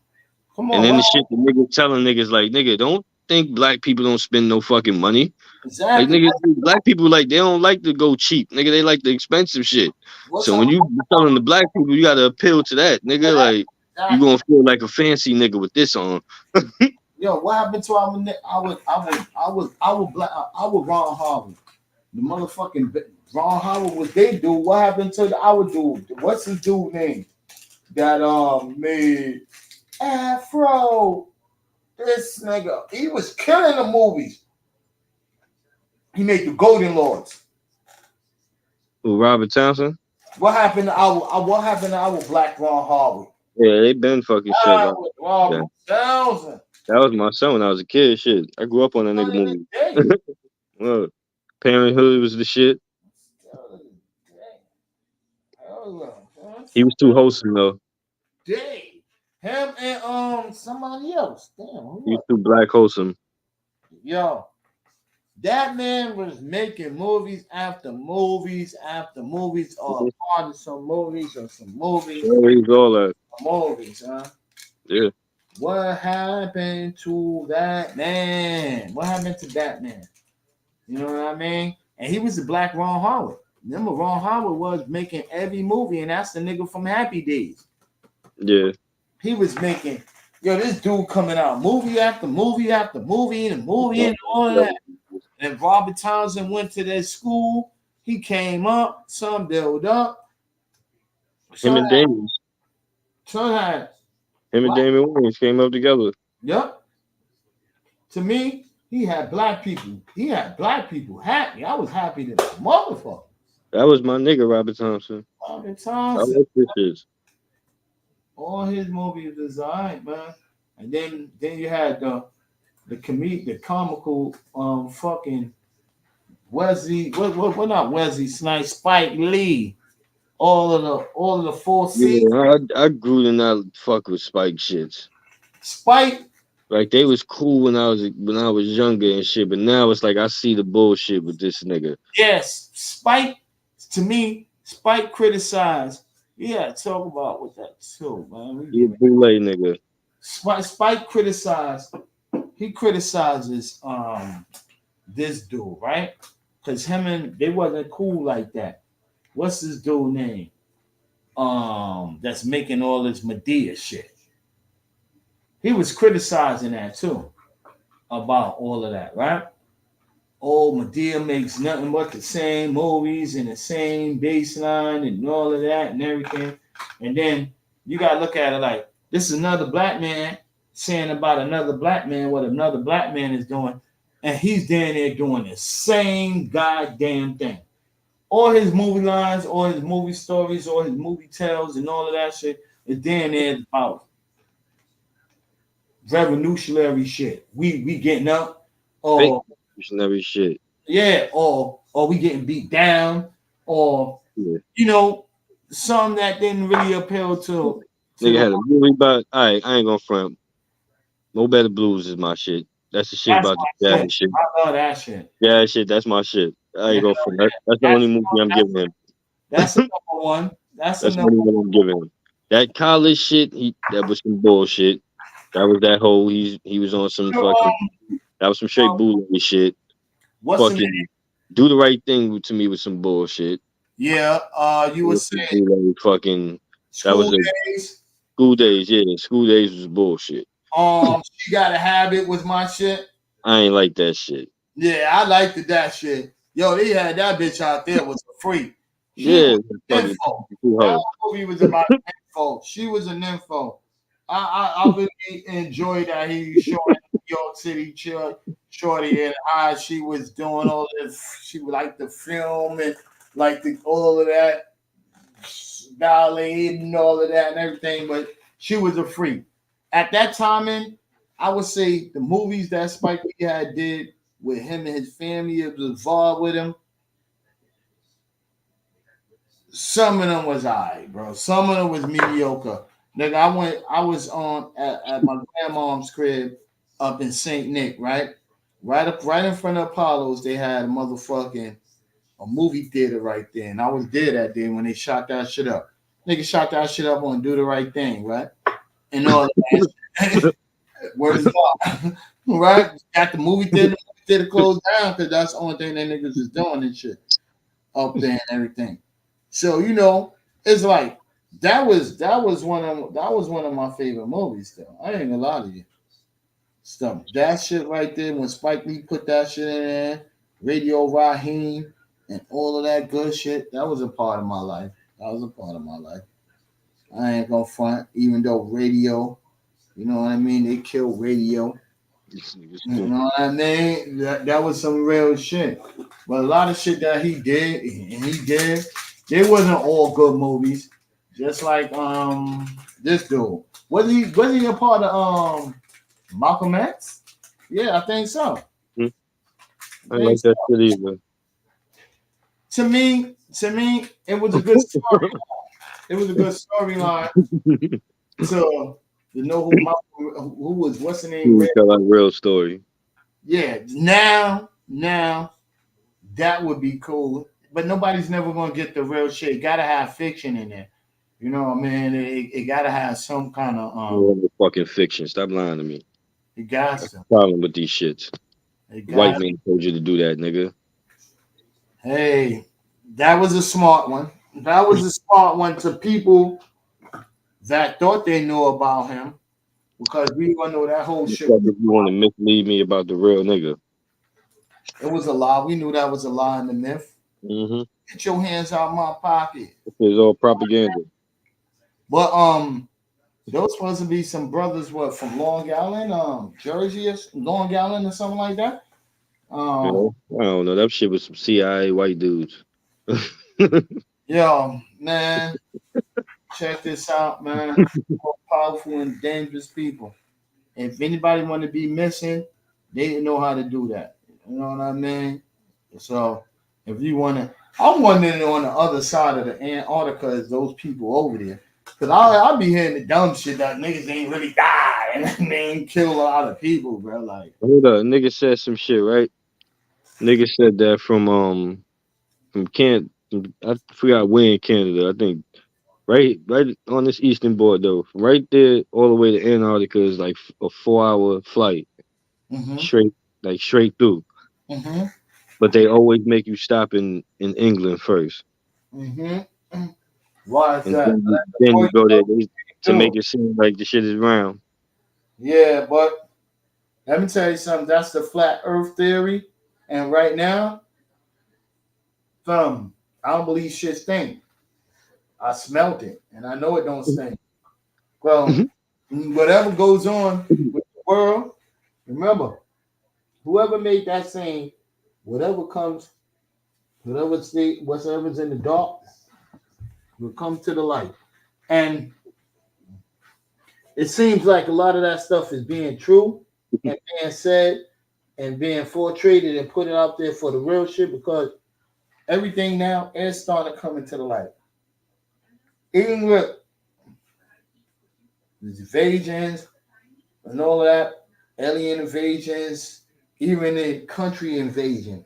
E: And
D: on,
E: then the
D: what?
E: shit the nigga telling niggas like, nigga, don't think black people don't spend no fucking money. Like
D: Exactly.
E: nigga, black people like they don't like to go cheap. Nigga, they like the expensive shit.
D: What's
E: So
D: up?
E: when you telling the black people, you gotta appeal to that, nigga. Like you
D: Exactly.
E: gonna feel like a fancy nigga with this on.
D: Yo, what happened to our Ron Harvard? The motherfucking Ron Howard, what they do? What happened to our dude? What's his dude name? That made Afro. This nigga, he was killing the movies. He made the Golden Lords.
E: Who, Robert Townsend?
D: What happened to our black Ron Howard?
E: Yeah, they been fucking shit. Like,
D: Robert
E: yeah.
D: Townsend.
E: That was my son when I was a kid. Shit, I grew up on that nigga movie. Well, Parenthood was the shit. He was too wholesome though.
D: Dang. Him and somebody else. Damn.
E: He was too black wholesome.
D: Yo, that man was making movies after movies after movies, or part of some movies or some movies.
E: Yeah, he was all that.
D: Movies, huh?
E: Yeah.
D: What happened to that man? What happened to that man? You know what I mean? And he was the black Ron Howard. Remember, Ron Howard was making every movie, and that's the nigga from Happy Days.
E: Yeah.
D: He was making, this dude coming out movie after movie after movie and movie and all of that. And Robert Townsend went to their school. He came up, some build up.
E: Him and Damon. Him and Damon Wayans came up together.
D: Yep. To me, he had black people. He had black people happy. I was happy to the motherfucker.
E: That was my nigga, Robert Thompson.
D: Robert
E: I
D: Townsend.
E: like this shit.
D: All his movies was alright, man. And then you had the comical fucking Wesley, what not Wesley Snipes, Spike Lee. All of the 4 seasons.
E: Yeah, I grew to not fuck with Spike shits.
D: Spike,
E: like they was cool when I was younger and shit, but now it's like I see the bullshit with this nigga.
D: Yes, Spike. To me, Spike criticized. Yeah, talk about with that too, man.
E: He a bootleg nigga.
D: Spike criticized. He criticizes this dude, right? Because him and they wasn't cool like that. What's this dude name? That's making all this Medea shit. He was criticizing that too, about all of that, right? Oh, Medea makes nothing but the same movies and the same baseline and all of that and everything. And then you gotta look at it like this is another black man saying about another black man what another black man is doing, and he's down there doing the same goddamn thing. All his movie lines, all his movie stories, all his movie tales, and all of that shit is down there about revolutionary shit. We getting up, or
E: revolutionary shit.
D: Yeah, or we getting beat down, or some that didn't really appeal to.
E: Nigga had a movie about. I ain't gonna front. No Better Blues is my shit. That's the shit about the jazz shit.
D: I love that shit.
E: Yeah, shit. That's my shit. I ain't gonna front. That's the only movie I'm giving him.
D: That's the number one. That's the
E: only one I'm giving him. That college shit. That was some bullshit. That was that whole. He was on some fucking. That was some straight bootleg shit. Fucking do the right thing to me with some bullshit.
D: Yeah, you were saying
E: fucking.
D: School
E: that was
D: Days.
E: School Days, yeah. School Days was bullshit.
D: She Gotta Have It was my shit.
E: I ain't like that shit.
D: Yeah, I liked that shit. Yo, they had that bitch out there was a freak.
E: That
D: movie was about info. She was an info. I really enjoyed that he showed New York City shorty and how she was doing all this. She would like the film and like all of that ballet and all of that and everything, but she was a freak. At that time, I would say the movies that Spike Lee had did with him and his family was involved with him. Some of them was alright, bro. Some of them was mediocre. Nigga, I was on at my grandmom's crib up in Saint Nick, right? Right in front of Apollo's, they had a motherfucking a movie theater right there. And I was there that day when they shot that shit up. Nigga shot that shit up on Do the Right Thing, right? And all that. Word is God. Right? Got the movie theater closed down because that's the only thing that niggas is doing and shit up there and everything. So, it's like that was one of my favorite movies though. I ain't gonna lie to you. Stuff. That shit right there when Spike Lee put that shit in there, Radio Raheem and all of that good shit, that was a part of my life. That was a part of my life. I ain't gonna front, even though radio, you know what I mean? They killed radio. You know what I mean? That was some real shit. But a lot of shit that he did, they wasn't all good movies. Just like this dude. Was he a part of Malcolm X? Yeah, I think so.
E: I like that shit either.
D: To me, it was a good story. It was a good storyline to know who was what's the name?
E: Tell a real story.
D: Yeah, now that would be cool. But nobody's never gonna get the real shit. Gotta have fiction in there. You know what I mean? It gotta have some kind of
E: fucking fiction. Stop lying to me.
D: It got
E: That's
D: to.
E: the problem with these shits. White man told you to do that, nigga.
D: Hey, that was a smart one. That was a smart one to people that thought they knew about him, because we gonna know that whole shit.
E: If you want to mislead me about the real nigga,
D: it was a lie. We knew that was a lie in the myth.
E: Mm-hmm.
D: Get your hands out of my pocket.
E: It's all propaganda.
D: But there was supposed to be some brothers from Long Island, Jersey, or Long Island, or something like that.
E: I don't know. That shit was some CIA white dudes.
D: Yo, man, check this out, man. More powerful and dangerous people. If anybody want to be missing, they know how to do that. You know what I mean? So if you want to, I'm wondering on the other side of the Antarctica is those people over there. Because I'll be hearing the dumb shit that niggas ain't really die and they ain't kill a lot of people, bro. Like,
E: hold up, nigga said some shit, right? Nigga said that from I forgot where in Canada. I think right on this eastern border, though. Right there all the way to Antarctica is like a 4-hour flight.
D: mm-hmm.
E: straight through.
D: Mm-hmm.
E: But they always make you stop in England first.
D: Mm-hmm. Why is
E: and
D: that?
E: Then you go there to make it seem like the shit is round.
D: Yeah, but let me tell you something. That's the flat Earth theory, and right now, I don't believe shit stink. I smelt it, and I know it don't stink. Well, whatever goes on with the world, remember, whoever made that saying, whatever's in the dark will come to the light. And it seems like a lot of that stuff is being true and being said and being portrayed and put it out there for the real shit, because everything now is starting to come into the light. Even with these invasions and all that, alien invasions, even in country invasion.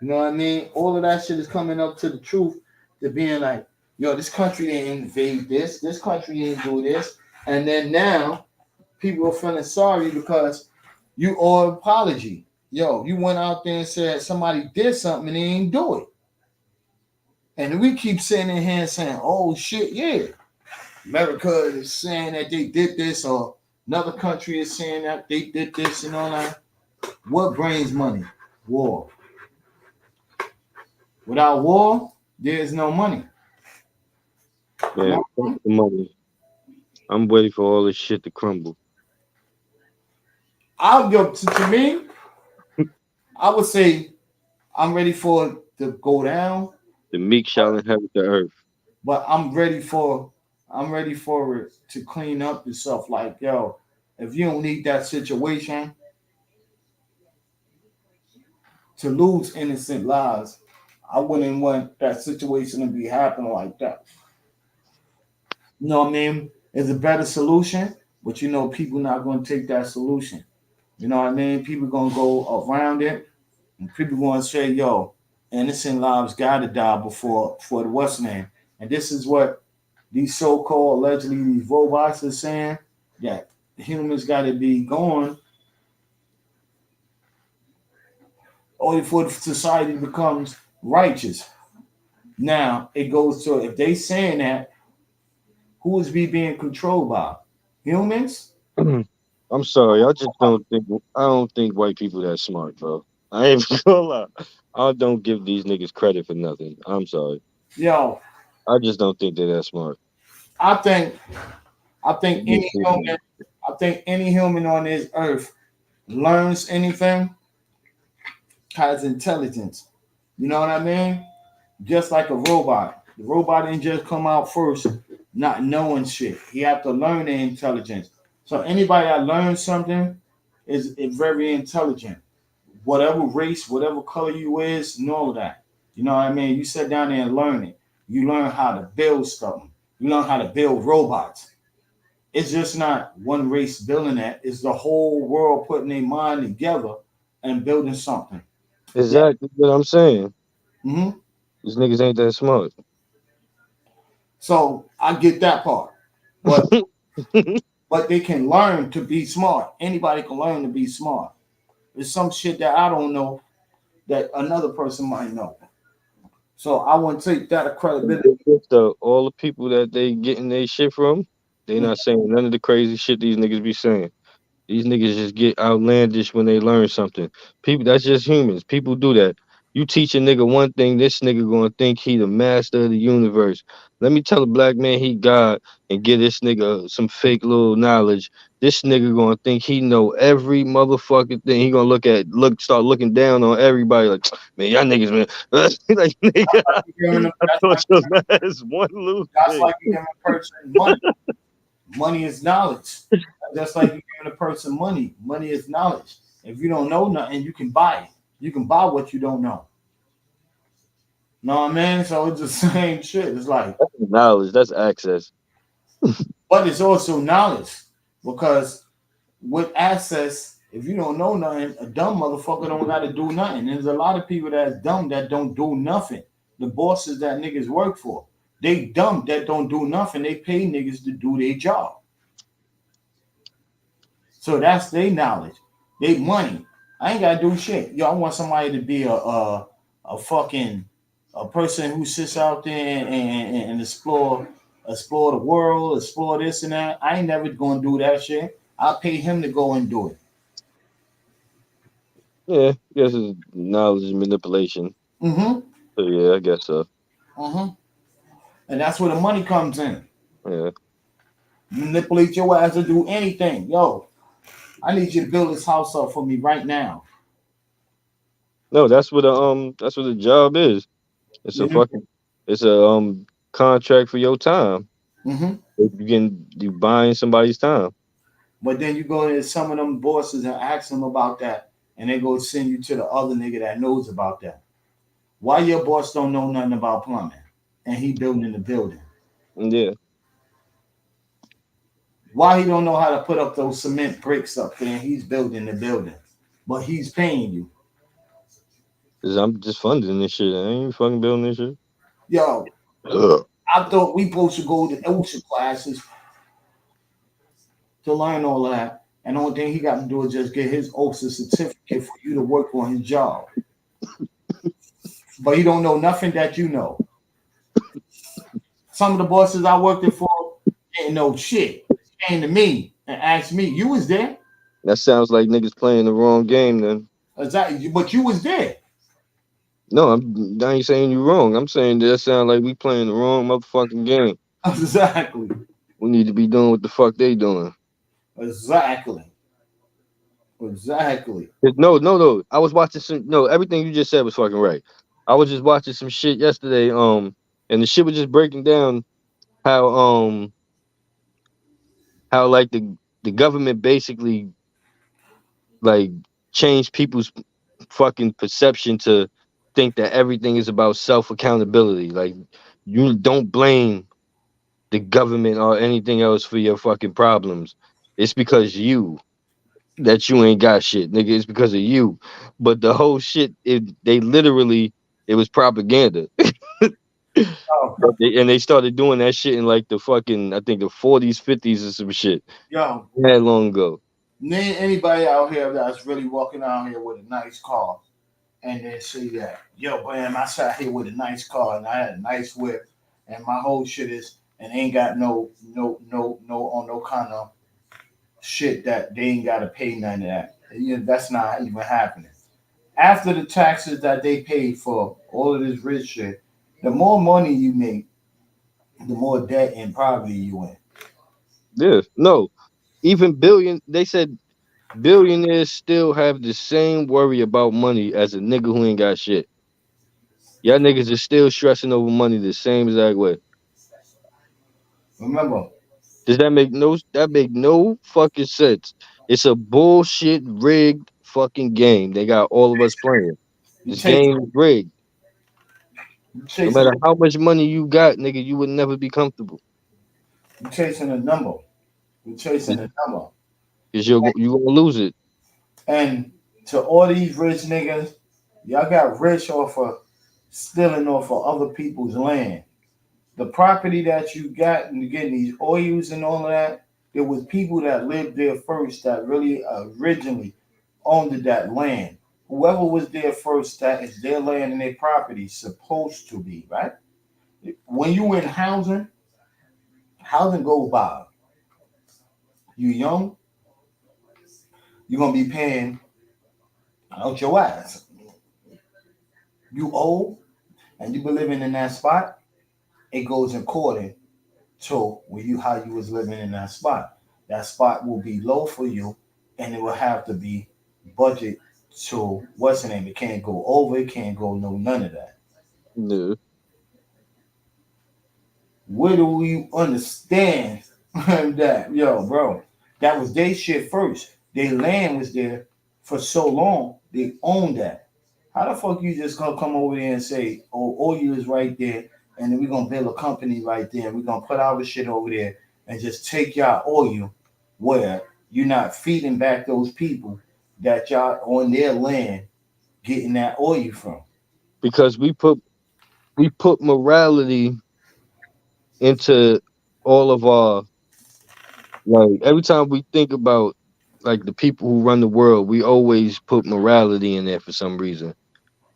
D: You know what I mean? All of that shit is coming up to the truth, to being like, yo, this country didn't invade this country didn't do this. And then now people are feeling sorry because you owe an apology. Yo, you went out there and said somebody did something and they didn't do it. And we keep sitting in here saying, oh shit, yeah. America is saying that they did this, or another country is saying that they did this and all that. What brings money? War. Without war, there is no money.
E: Yeah, the money. I'm waiting for all this shit to crumble.
D: I'll go to me. I would say I'm ready for it to go down.
E: The meek shall inherit the earth.
D: But I'm ready for it to clean up itself. Like, yo, if you don't need that situation to lose innocent lives, I wouldn't want that situation to be happening like that. You know what I mean? is a better solution, but you know, people not going to take that solution. You know what I mean? People going to go around it, and people going to say, "Yo, innocent lives got to die before the what's name." And this is what these so-called allegedly these robots are saying, that humans got to be gone only for the society becomes righteous. Now it goes to, if they saying that, who is we being controlled by? Humans?
E: I'm sorry, I don't think white people that smart, bro. I ain't gonna lie. I don't give these niggas credit for nothing. I'm sorry.
D: Yo,
E: I just don't think they're that smart.
D: I think I think
E: They
D: any
E: just sit
D: human I think any human on this earth learns anything has intelligence. You know what I mean? Just like a robot. The robot didn't just come out first not knowing shit. He have to learn the intelligence. So anybody that learns something is very intelligent. Whatever race, whatever color you is, and all of that. You know what I mean? You sit down there and learn it. You learn how to build something. You learn how to build robots. It's just not one race building that. It's the whole world putting their mind together and building something. Yeah.
E: exactly what I'm saying.
D: hmm
E: These niggas ain't that smart.
D: So I get that part. But but they can learn to be smart. Anybody can learn to be smart. There's some shit that I don't know that another person might know. So I wouldn't take that credibility.
E: So all the people that they getting their shit from, they not saying none of the crazy shit these niggas be saying. These niggas just get outlandish when they learn something. People, that's just humans. People do that. You teach a nigga one thing, this nigga gonna think he the master of the universe. Let me tell a black man he God and give this nigga some fake little knowledge. This nigga gonna think he know every motherfucking thing. He gonna start looking down on everybody like, man, y'all niggas, man. Like, nigga, I thought your ass one little
D: That's
E: thing.
D: like you giving a person money. Money is knowledge. Just like you giving a person money. Money is knowledge. If you don't know nothing, you can buy it. You can buy what you don't know. Know what I mean? So it's the same shit. It's like,
E: Knowledge, that's access.
D: but it's also knowledge because with access, if you don't know nothing, a dumb motherfucker don't got to do nothing. There's a lot of people that's dumb that don't do nothing. The bosses that niggas work for, they dumb that don't do nothing. They pay niggas to do their job. So that's their knowledge, they money. I ain't gotta do shit. Yo, I want somebody to be a fucking a person who sits out there and explore the world, explore this and that. I ain't never gonna do that shit. I'll pay him to go and do it.
E: Yeah, I guess it's knowledge and manipulation.
D: Mm-hmm.
E: So yeah, I guess so.
D: Mm-hmm. And that's where the money comes in.
E: Yeah.
D: Manipulate your ass to do anything. Yo, I need you to build this house up for me right now.
E: No, that's what the job is. It's a
D: You know?
E: fucking it's a contract for your time.
D: Mm-hmm.
E: You buying somebody's time.
D: But then you go to some of them bosses and ask them about that, and they go send you to the other nigga that knows about that. Why your boss don't know nothing about plumbing, and he building the building?
E: Yeah.
D: Why he don't know how to put up those cement bricks up there, and he's building the building, but he's paying you.
E: Cause I'm just funding this shit. I ain't fucking building this shit.
D: Yo,
E: Ugh.
D: I thought we supposed to go to OSHA classes to learn all of that. And the only thing he got to do is just get his OSHA certificate for you to work on his job. But he don't know nothing that you know. Some of the bosses I worked for didn't know shit. Came to me and asked me, "You was there?"
E: That sounds like niggas playing the wrong game then.
D: Exactly, but you was there.
E: No, I ain't saying you wrong. I'm saying that sound like we playing the wrong motherfucking game.
D: Exactly.
E: We need to be doing what the fuck they doing.
D: Exactly. Exactly.
E: No. I was watching some. No, everything you just said was fucking right. I was just watching some shit yesterday. And the shit was just breaking down how how like the government basically like changed people's fucking perception to think that everything is about self accountability. Like you don't blame the government or anything else for your fucking problems. It's because that you ain't got shit, nigga. It's because of you. But the whole shit, they literally, it was propaganda.
D: Oh,
E: And they started doing that shit in like the fucking, I think the 40s, 50s or some shit.
D: yo,
E: That long ago.
D: name anybody out here that's really walking out here with a nice car and then say that, yo, bam, I sat here with a nice car and I had a nice whip and my whole shit is and ain't got no kind of shit that they ain't gotta pay none of that. You know, that's not even happening. After the taxes that they paid for all of this rich shit, the more money you make, the more debt and poverty you in.
E: Yeah. No. Even they said billionaires still have the same worry about money as a nigga who ain't got shit. Y'all niggas are still stressing over money the same exact way.
D: Remember,
E: Does that make no fucking sense? It's a bullshit rigged fucking game. They got all of us playing.
D: you
E: This
D: chase
E: game is rigged.
D: you
E: No
D: chasing
E: matter how much money you got, nigga, you would never be comfortable.
D: you chasing a number. You chasing a number.
E: Cause you gonna lose it.
D: And to all these rich niggas, y'all got rich off of stealing off of other people's land. The property that you got and getting these oils and all of that, there was people that lived there first that really originally owned that land. Whoever was there first, that is their land and their property, supposed to be, right? When you in housing goes by. You young, you're gonna be paying out your ass. You old and you been living in that spot, it goes according to how you was living in that spot. That spot will be low for you, and it will have to be budget to what's the name. It can't go over. It can't go none of that.
E: No.
D: Where do we understand that, yo, bro? That was their shit first. Their land was there for so long. They owned that. How the fuck you just gonna come over there and say, "Oh, all you is right there," and then we're gonna build a company right there. We're gonna put our shit over there and just take y'all oil where you're not feeding back those people that y'all on their land getting that oil from.
E: Because we put morality into all of our, like, every time we think about like the people who run the world, we always put morality in there for some reason.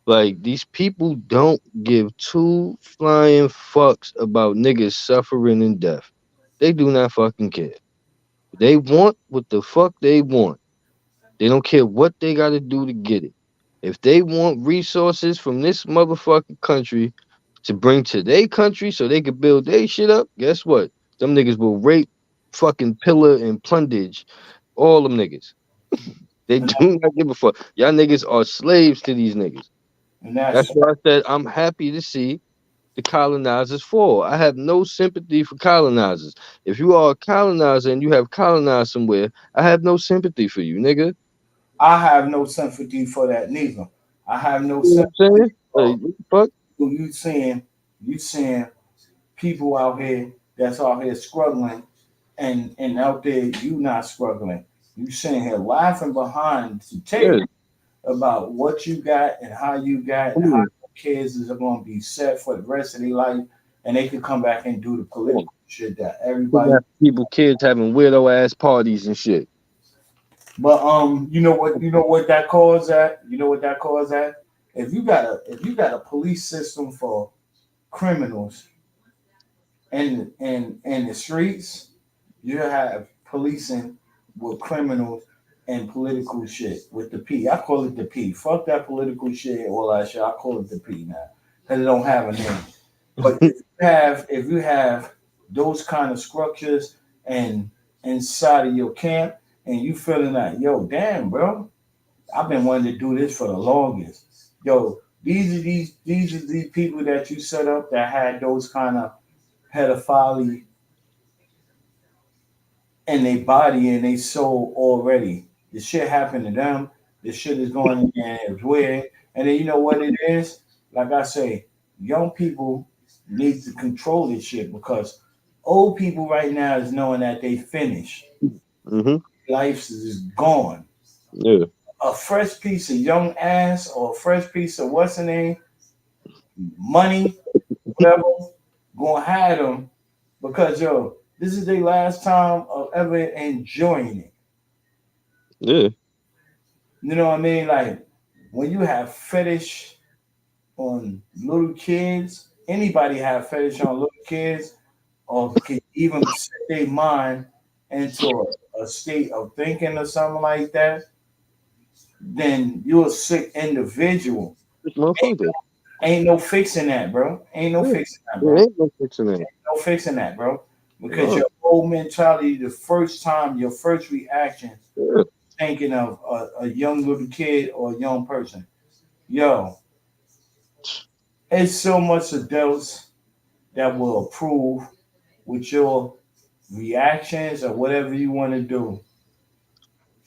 E: Like, these people don't give two flying fucks about niggas suffering and death. They do not fucking care. They want what the fuck they want. They don't care what they got to do to get it. If they want resources from this motherfucking country to bring to their country so they could build their shit up, guess what? Them niggas will rape, fucking pillar, and plundage all them niggas. They
D: And,
E: do not give a fuck. Y'all niggas are slaves to these niggas.
D: and that's
E: That's why I said I'm happy to see the colonizers fall. I have no sympathy for colonizers. If you are a colonizer and you have colonized somewhere, I have no sympathy for you, nigga.
D: I have no sympathy for that neither. I have no
E: You know what I'm
D: sympathy
E: saying?
D: for
E: Like, what the fuck?
D: you saying people out here that's out here struggling and out there you not struggling. You sitting here laughing behind the
E: Yeah.
D: table about what you got and how you got and how
E: Come
D: your kids is going to be set for the rest of their life, and they can come back and do the
E: on.
D: political shit that
E: We
D: everybody.
E: got kids having weirdo ass parties and shit.
D: But you know what that cause that you know what that cause that if you got a police system for criminals in the streets, you have policing with criminals and political shit with the P. I call it the P. Fuck that political shit, all that shit. I call it the P now because it don't have a name. But if you have those kind of structures and inside of your camp, and you feeling like, yo, damn, bro, I've been wanting to do this for the longest. Yo, these are these people that you set up that had those kind of pedophilia in their body and they soul already. The shit happened to them. The shit is going in there. It's weird. And then you know what it is? Like I say, young people need to control this shit because Old people right now is knowing that they finished.
E: Mm-hmm.
D: Life is gone.
E: Yeah.
D: A fresh piece of young ass or a fresh piece of what's the name, money, whatever, gonna have them because yo, this is their last time of ever enjoying it.
E: Yeah.
D: You know what I mean? Like when you have fetish on little kids, anybody have fetish on little kids, or can even set their mind into a state of thinking or something like that, then you're a sick individual.
E: This motherfucker.
D: Ain't no fixing that, bro. Ain't no
E: Yeah.
D: fixing that,
E: There
D: bro.
E: ain't no fixing that.
D: No fixing that, bro. Because
E: No.
D: your whole mentality, the first time, your first reaction,
E: Yeah.
D: thinking of a young little kid or a young person. Yo, it's so much adults that will approve with your reactions or whatever you want to do.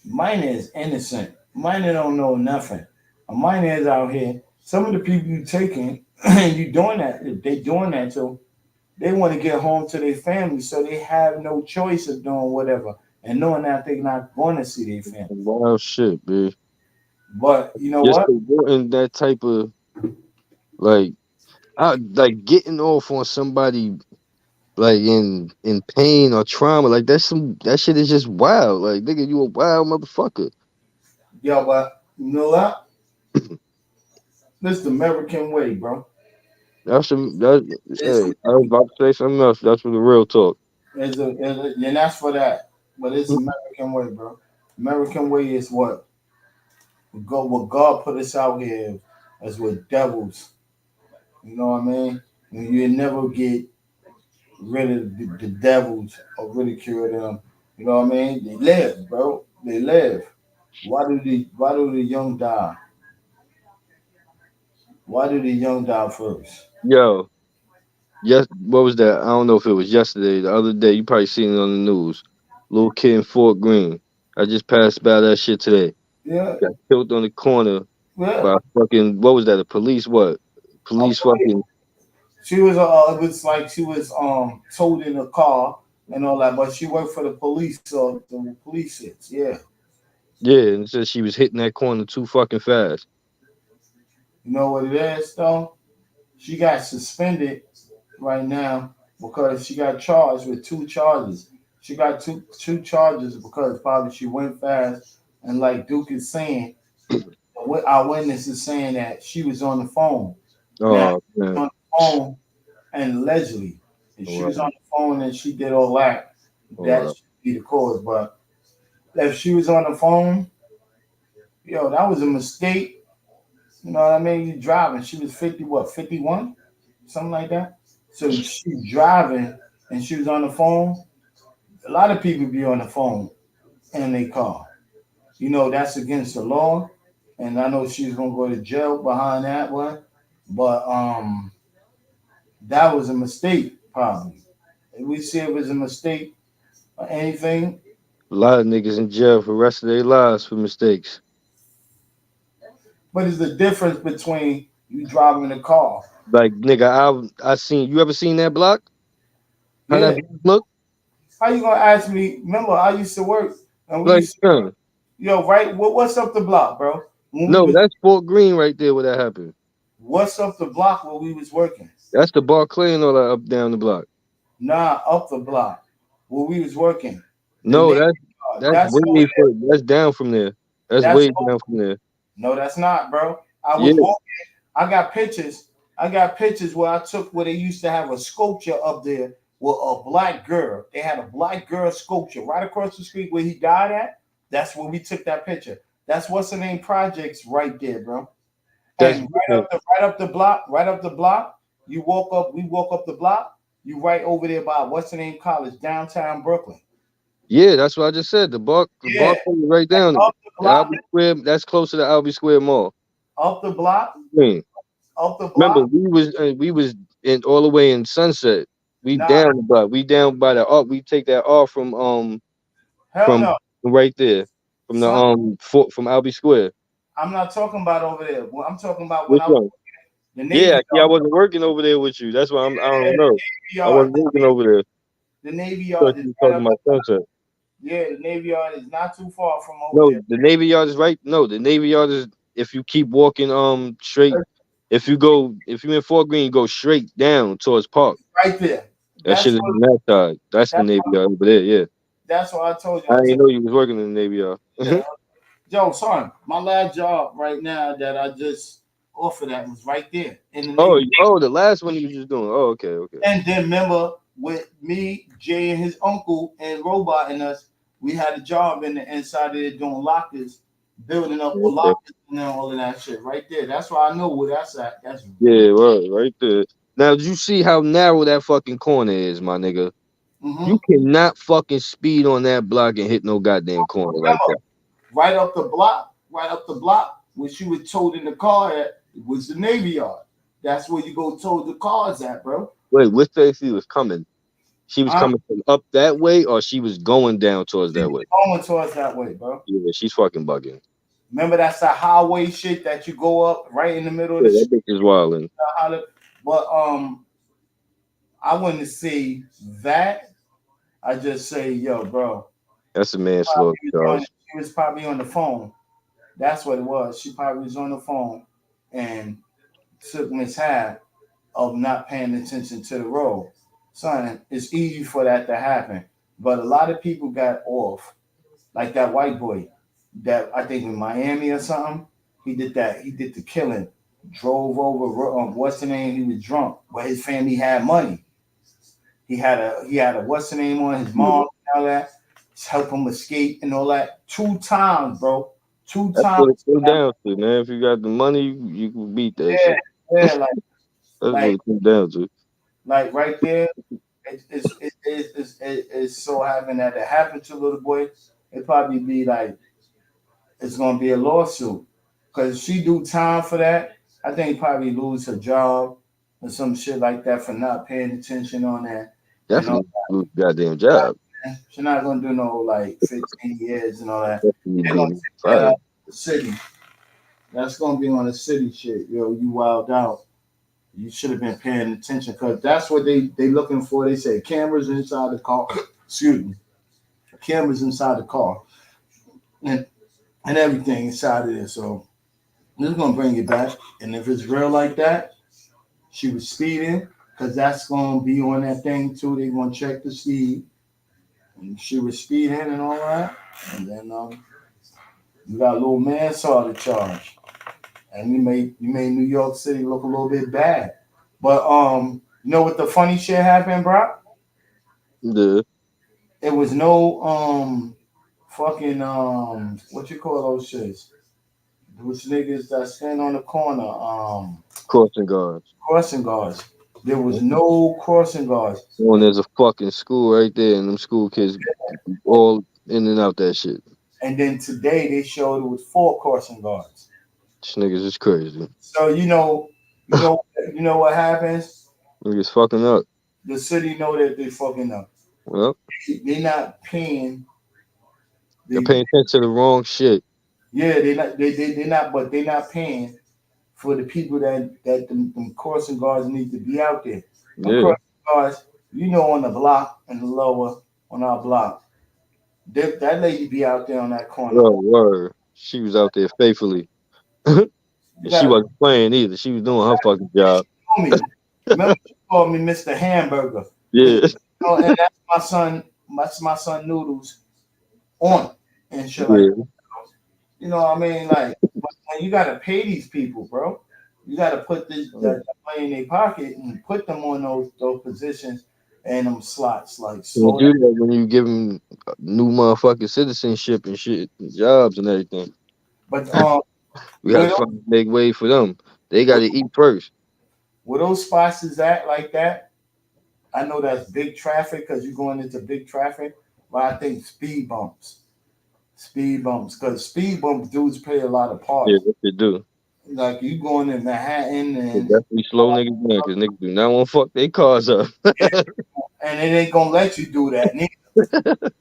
D: Mine is innocent. Mine don't know nothing. Mine is out here. Some of the people you taking and you doing that, they doing that too. They want to get home to their family, so they have no choice of doing whatever and knowing that they're not going to see their family.
E: Wild shit, man.
D: But you know
E: Just
D: what?
E: avoiding that type of like, like getting off on somebody like in pain or trauma. Like that shit is just wild. Like nigga, you a wild motherfucker.
D: Yo, but you know what? This is the American way, bro. It's,
E: Hey, I was about to say something else. That's for the real talk.
D: and that's for that. But it's American way, bro. American way is what God put us out here as with devils. You know what I mean? And you never get rid of the devils or ridicule them. You know what I mean? They live, bro. They live. Why do the young die? Why do the young die first?
E: Yo, yes, what was that? I don't know if it was yesterday, the other day. You probably seen it on the news. Little kid in Fort Greene. I just passed by that shit today.
D: Yeah,
E: Got killed on the corner
D: yeah.
E: by fucking what was that? A police what? Police fucking
D: She was it was like she was towed in a car and all that, but she worked for the police, so the police hits. Yeah.
E: yeah, and it said she was hitting that corner too fucking fast.
D: You know what it is though? She got suspended right now because she got charged with two charges. She got two charges because probably she went fast and like Duke is saying, what our witness is saying that she was on the phone. Now
E: Oh man.
D: on the phone and allegedly, if
E: All
D: she was
E: right.
D: on the phone and she did all that,
E: All
D: that
E: right.
D: should be the cause. But if she was on the phone, yo, that was a mistake. You know what I mean? You driving. She was 50, what, 51? Something like that. So she's driving and she was on the phone. A lot of people be on the phone in their car. You know, that's against the law. And I know she's gonna go to jail behind that one. But that was a mistake, probably. If we see it was a mistake or anything,
E: A lot of niggas in jail for the rest of their lives for mistakes.
D: what is the difference between you driving a car?
E: Like nigga, I seen you ever seen that block? How that
D: Yeah.
E: block look?
D: How you gonna ask me? Remember, I used to work and we
E: Like
D: used to,
E: son.
D: yo, right? What's up the block, bro? When we
E: No,
D: was
E: that's Fort Greene right there where that happened.
D: what's up the block where we was working?
E: That's the Barclay and all that up down the block.
D: Nah, up the block where we was working. The
E: No,
D: name,
E: that's
D: that's over
E: way
D: there.
E: that's down from there. That's
D: That's
E: way down from there.
D: no, that's not, bro. I
E: Yeah,
D: was walking. I got pictures. I got pictures where I took where they used to have a sculpture up there with a black girl. They had a black girl sculpture right across the street where he died at. That's where we took that picture. That's what's the name projects right there, bro.
E: that's
D: And right up the block. You walk up. We walk up the block. You right over there by what's the name college downtown Brooklyn.
E: yeah, that's what I just said. The
D: Yeah,
E: Barclay is right down there.
D: up the
E: The
D: block.
E: Albee Square, that's close to the Albee Square Mall.
D: Up the block.
E: Green.
D: Up the
E: Remember,
D: block.
E: we was in all the way in Sunset. We
D: Nah,
E: down the block. We down by the art. We take that off
D: hell
E: from
D: no.
E: right there from the
D: Son,
E: fort from Albee Square.
D: I'm not talking about over there. Well, I'm talking about when
E: Which
D: I was
E: one?
D: the Navy
E: Yeah, I
D: Yard.
E: wasn't working over there with you. That's why I
D: Yeah,
E: don't know.
D: Navy
E: I
D: Yard.
E: wasn't working over there.
D: The Navy
E: Thought
D: Yard is
E: you
D: right
E: were talking
D: up.
E: about Sunset.
D: Yeah, the Navy Yard is not too far from over
E: No,
D: there.
E: the Navy Yard is right. No, the Navy Yard is if you keep walking straight. If you in Fort Greene, you go straight down towards Park.
D: Right there.
E: That
D: That's
E: shit is
D: what
E: on that side. That's the
D: that's,
E: Navy Yard over there. Yeah,
D: that's what I told you.
E: I
D: I
E: didn't
D: said,
E: know you was working in the Navy Yard.
D: yeah, yo, son, my last job right now that I just offered at was right there in the
E: Oh,
D: Navy.
E: the last one you was just doing. Oh, okay.
D: And then remember with me, Jay and his uncle and Robot and us, we had a job in the inside of there doing lockers, building up the
E: Okay.
D: lockers and all of that shit right there. That's why I know where that's at. That's
E: Yeah, right there. Now, did you see how narrow that fucking corner is, my nigga? You cannot fucking speed on that block and hit no goddamn corner like that.
D: right up the block, when she was towed in the car at, it was the Navy Yard. That's where you go tow the cars at, bro.
E: Wait, which way she was coming? She was coming from up that way, or she was going down towards that way?
D: Going towards that way, bro.
E: Yeah, she's fucking bugging.
D: Remember, that's the highway shit that you go up right in the middle of the
E: that bitch is wilding.
D: But I wouldn't say that. I just say, yo, bro.
E: That's a manslaughter charge.
D: She was probably on the phone. That's what it was. She probably was on the phone and took mishap of not paying attention to the road. Son, it's easy for that to happen. But a lot of people got off. Like that white boy that I think in Miami or something. He did that. He did the killing. Drove over. What's the name? He was drunk, but his family had money. He had a what's the name on his mom and all that. Help him escape and all that. 2 times, bro. 2
E: That's
D: times.
E: what it comes down to, man. If you got the money, you can beat that shit.
D: Yeah, like
E: that's what it comes down to.
D: Like right there, it's so having that it happened to little boy. It probably be like it's gonna be a lawsuit because she do time for that. I think probably lose her job or some shit like that for not paying attention on that.
E: Definitely lose goddamn job.
D: She's not gonna do no like 15 years and all that.
E: Definitely
D: They're gonna take that out of the city. That's gonna be on the city shit. Yo, you wild out. You should have been paying attention because that's what they looking for. They say cameras inside the car. Excuse me. Cameras inside the car. And everything inside of there. So this is gonna bring it back. And if it's real like that, she was speeding, because that's gonna be on that thing too. They're gonna check the speed. And she was speeding and all that. And then you got a little manslaughter charge. And you made New York City look a little bit bad. But you know what the funny shit happened, bro?
E: Yeah.
D: It was no fucking what you call those shits? Those niggas that stand on the corner.
E: Crossing guards.
D: Crossing guards. There was no crossing guards.
E: When there's a fucking school right there, and them school kids all in and out that shit.
D: And then today they showed it was 4 crossing guards.
E: This niggas is crazy.
D: So you know what happens?
E: Niggas fucking up.
D: The city know that they fucking up.
E: Well,
D: they're not paying.
E: They're paying attention to the wrong shit.
D: Yeah, they're not, but they're not paying for the people that them crossing guards need to be out there.
E: Yeah.
D: Crossing guards, on the block and the lower on our block. That lady be out there on that corner.
E: Oh, word. She was out there faithfully. And she wasn't playing either. She was doing her fucking job.
D: Remember, she called me Mr. Hamburger.
E: Yeah.
D: And that's my son. That's my son Noodles on and shit like that. You know what I mean? Like, you gotta pay these people, bro. You gotta put that money in their pocket and put them on those positions and them slots. Like, so
E: you do that when you give them new motherfucking citizenship and shit, and jobs and everything.
D: But
E: we gotta fucking make way for them. They gotta eat first.
D: Where those spots is at like that, I know that's big traffic because you're going into big traffic, but I think speed bumps. Because speed bumps dudes play a lot of parts.
E: Yeah, what they do.
D: Like you going in Manhattan and
E: definitely slow niggas down because niggas do not want to fuck their cars up.
D: And it ain't gonna let you do that neither.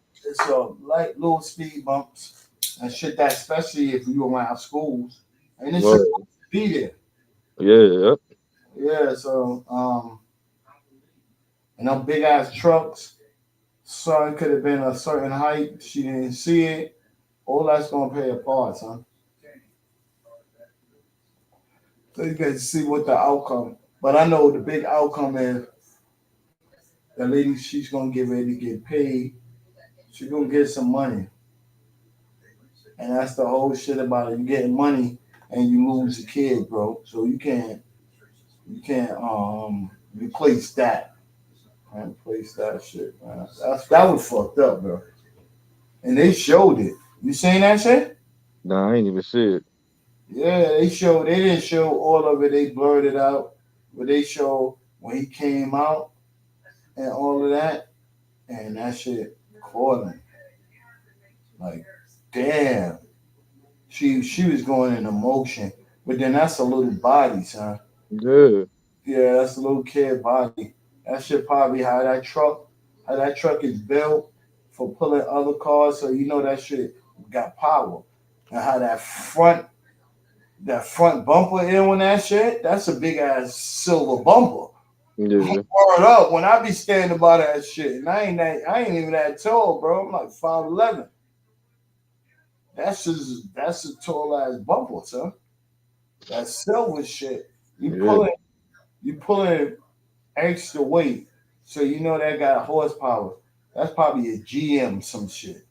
D: So like little speed bumps and shit that, especially if you around schools, and it's supposed to be there.
E: Yeah.
D: Yeah. So and them big ass trucks, son could have been a certain height. She didn't see it. All that's gonna play a part, son. So you get to see what the outcome. But I know the big outcome is the lady, she's gonna get ready to get paid. She's gonna get some money. And that's the whole shit about it. You getting money and you lose your kid, bro. So you can't replace that. Can't replace that shit, man. That was fucked up, bro. And they showed it. You seen that shit?
E: Nah, I ain't even see it.
D: Yeah, they didn't show all of it, they blurred it out. But they showed when he came out and all of that. And that shit caught him. Like, damn. She was going in emotion. But then that's a little body, son.
E: Yeah.
D: Yeah, that's a little kid body. That shit probably how that truck is built for pulling other cars. So you know that shit got power. And how that front bumper in on that shit, that's a big ass silver bumper.
E: Yeah.
D: Word up. When I be standing by that shit, and I ain't even that tall, bro. I'm like 5'11". That's a tall ass bumper, son. That silver shit. You pulling extra weight, so you know that got horsepower. That's probably a GM some shit.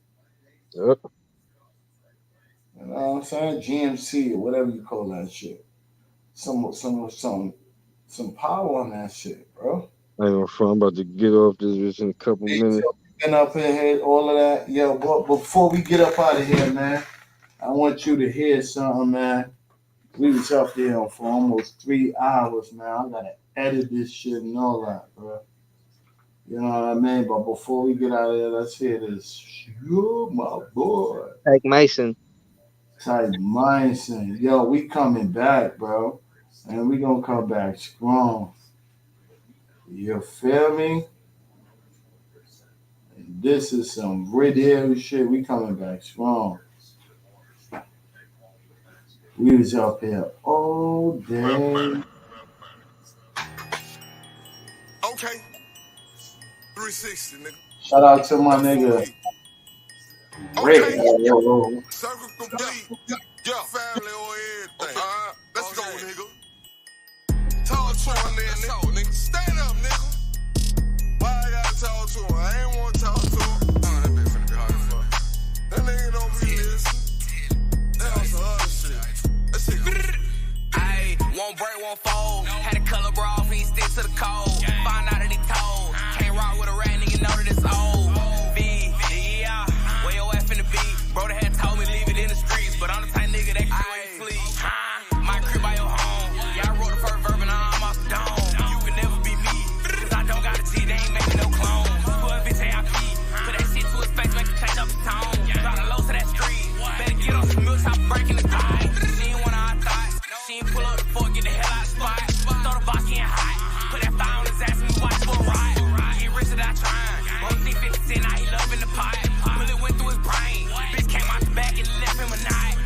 E: Yep.
D: You know what I'm saying? GMC or whatever you call that shit. Some power on that shit, bro.
E: I ain't gonna front. I'm about to get off this bitch in a couple minutes.
D: Getting up in here, all of that. Yo, but before we get up out of here, man, I want you to hear something, man. We was up there for almost 3 hours, man. I gotta edit this shit and all that, bro. You know what I mean? But before we get out of here, let's hear this. You, my boy.
E: Like Mason.
D: Type Mason. Yo, we coming back, bro. And we gonna come back strong. You feel me? And this is some radio shit. We coming back strong. We was up here all day.
K: Okay. 360, nigga.
D: Shout out to my nigga Rick.
K: Circle complete. Yeah, family or everything. Let's go, nigga. Talk to him then, nigga. Stand up, nigga. Why I gotta talk to him? I ain't wanna talk to him. That bitch finna be hard as fuck. That nigga don't be listening. That was some other shit. Let's see.
L: Ayy, won't break, won't fold. Had a color bra off, he stick to the code. Find out that he told. Can't rock with a rat, nigga know that it's old. Yeah, where your ass finna be? Bro, they had told me leave it in the streets, but I'm the type nigga that can sleep. My crib by your home. Yeah, I wrote the first verb and I'm off the dome. You can never be me, cause I don't got a T, they ain't making no clone. Put a bitch AIP, put that shit to his face, make him change up his tone. Try to low to that street, better get on some milk, stop breaking the tie. She ain't one of our thoughts, she ain't pull up the fork, get the hell out of the spot. Throw the box in hot, put that fire on his ass and we watch for a ride. Get rich without trying, won't see 50 cent, now he loving the pot. Bullet went through his brain, bitch came out the back and left him a night.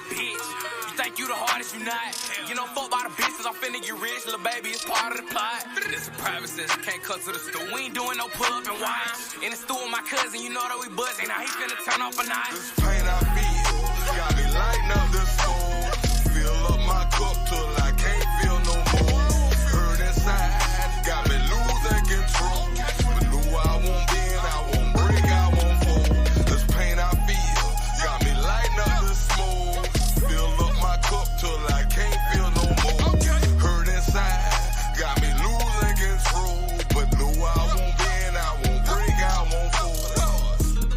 L: Bitch, you think you the hardest, you not. You know, fuck by the bitches, I'm finna get rich, little baby, it's part of the plot. This a private session, can't cut to the stool. We ain't doing no pull up and wine. In the stool with my cousin, you know that we buzzing. Now he finna turn off a night.
K: This pain I feel got me lighting up this soul. Fill up my cup till I can't feel no more. Hurt inside, got me losing control. But knew I won't bend, I won't break, I won't fold. This pain I feel got me lighting up this smoke. Fill up my cup till I can't feel no more. Hurt inside, got me losing control. But knew I won't bend, I won't break, I won't fold.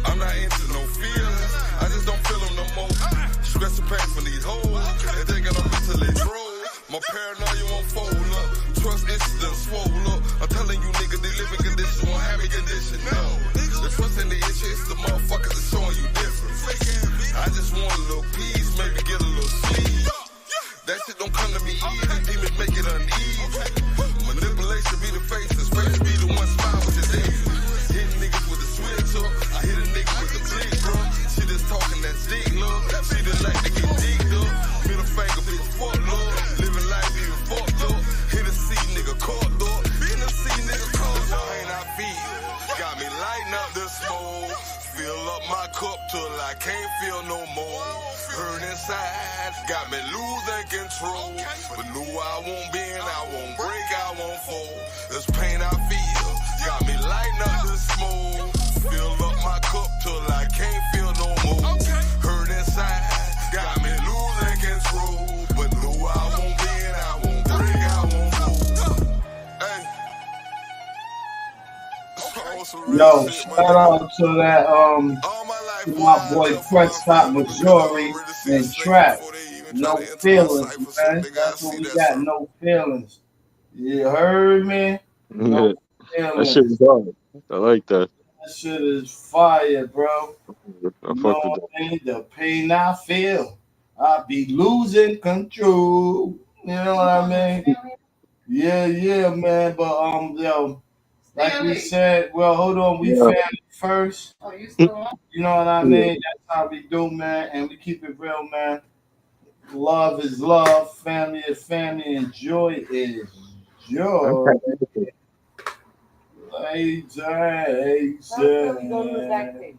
K: I'm not into no feelings, I just don't feel them no more. Stress and pain for these hoes, they thinking I'm mentally drove. My paranoia won't fold up, trust instant swole up. I'm telling you niggas, they living condition won't have me condition, no. The trust in the issue, it's the motherfuckers that's showing you different. I just want a little peace, maybe get a little sleep. That shit don't come to me easy, demons make it uneasy. Manipulation be the faces, face be the one smile with the days. Hitting niggas with the switch up, I hit a nigga with the blick, bro. She just talking that stick, love. She just like to get digged up. Middle finger, bitch, fuck, love. Living life even fucked up. Hit a C, nigga, caught up. In a C, nigga, caught up. Pain I feel got me got me losing control. But knew I won't bend, I won't break, I won't fall. This pain I feel got me lighting up the smoke. Fill up my cup till I can't feel no more. Hurt inside, got me losing control. But knew I won't bend, I won't break, I won't fall. Hey.
D: Yo, shout out to that to my boy Prescott Missouri and Trap. No feelings, man. That's what we got. No feelings. You heard me? No
E: That shit is hard. I like that.
D: That shit is fire, bro.
E: I
D: You
E: fuck
D: know
E: with
D: what I mean? The pain I feel, I be losing control. You know what I mean? Yeah, man. But yo, like we said, well, hold on, we family first.
M: Oh, you still on?
D: You know what I mean? That's how we do, man, and we keep it real, man. Love is love, family is family, and joy is joy.
M: Go to the back page.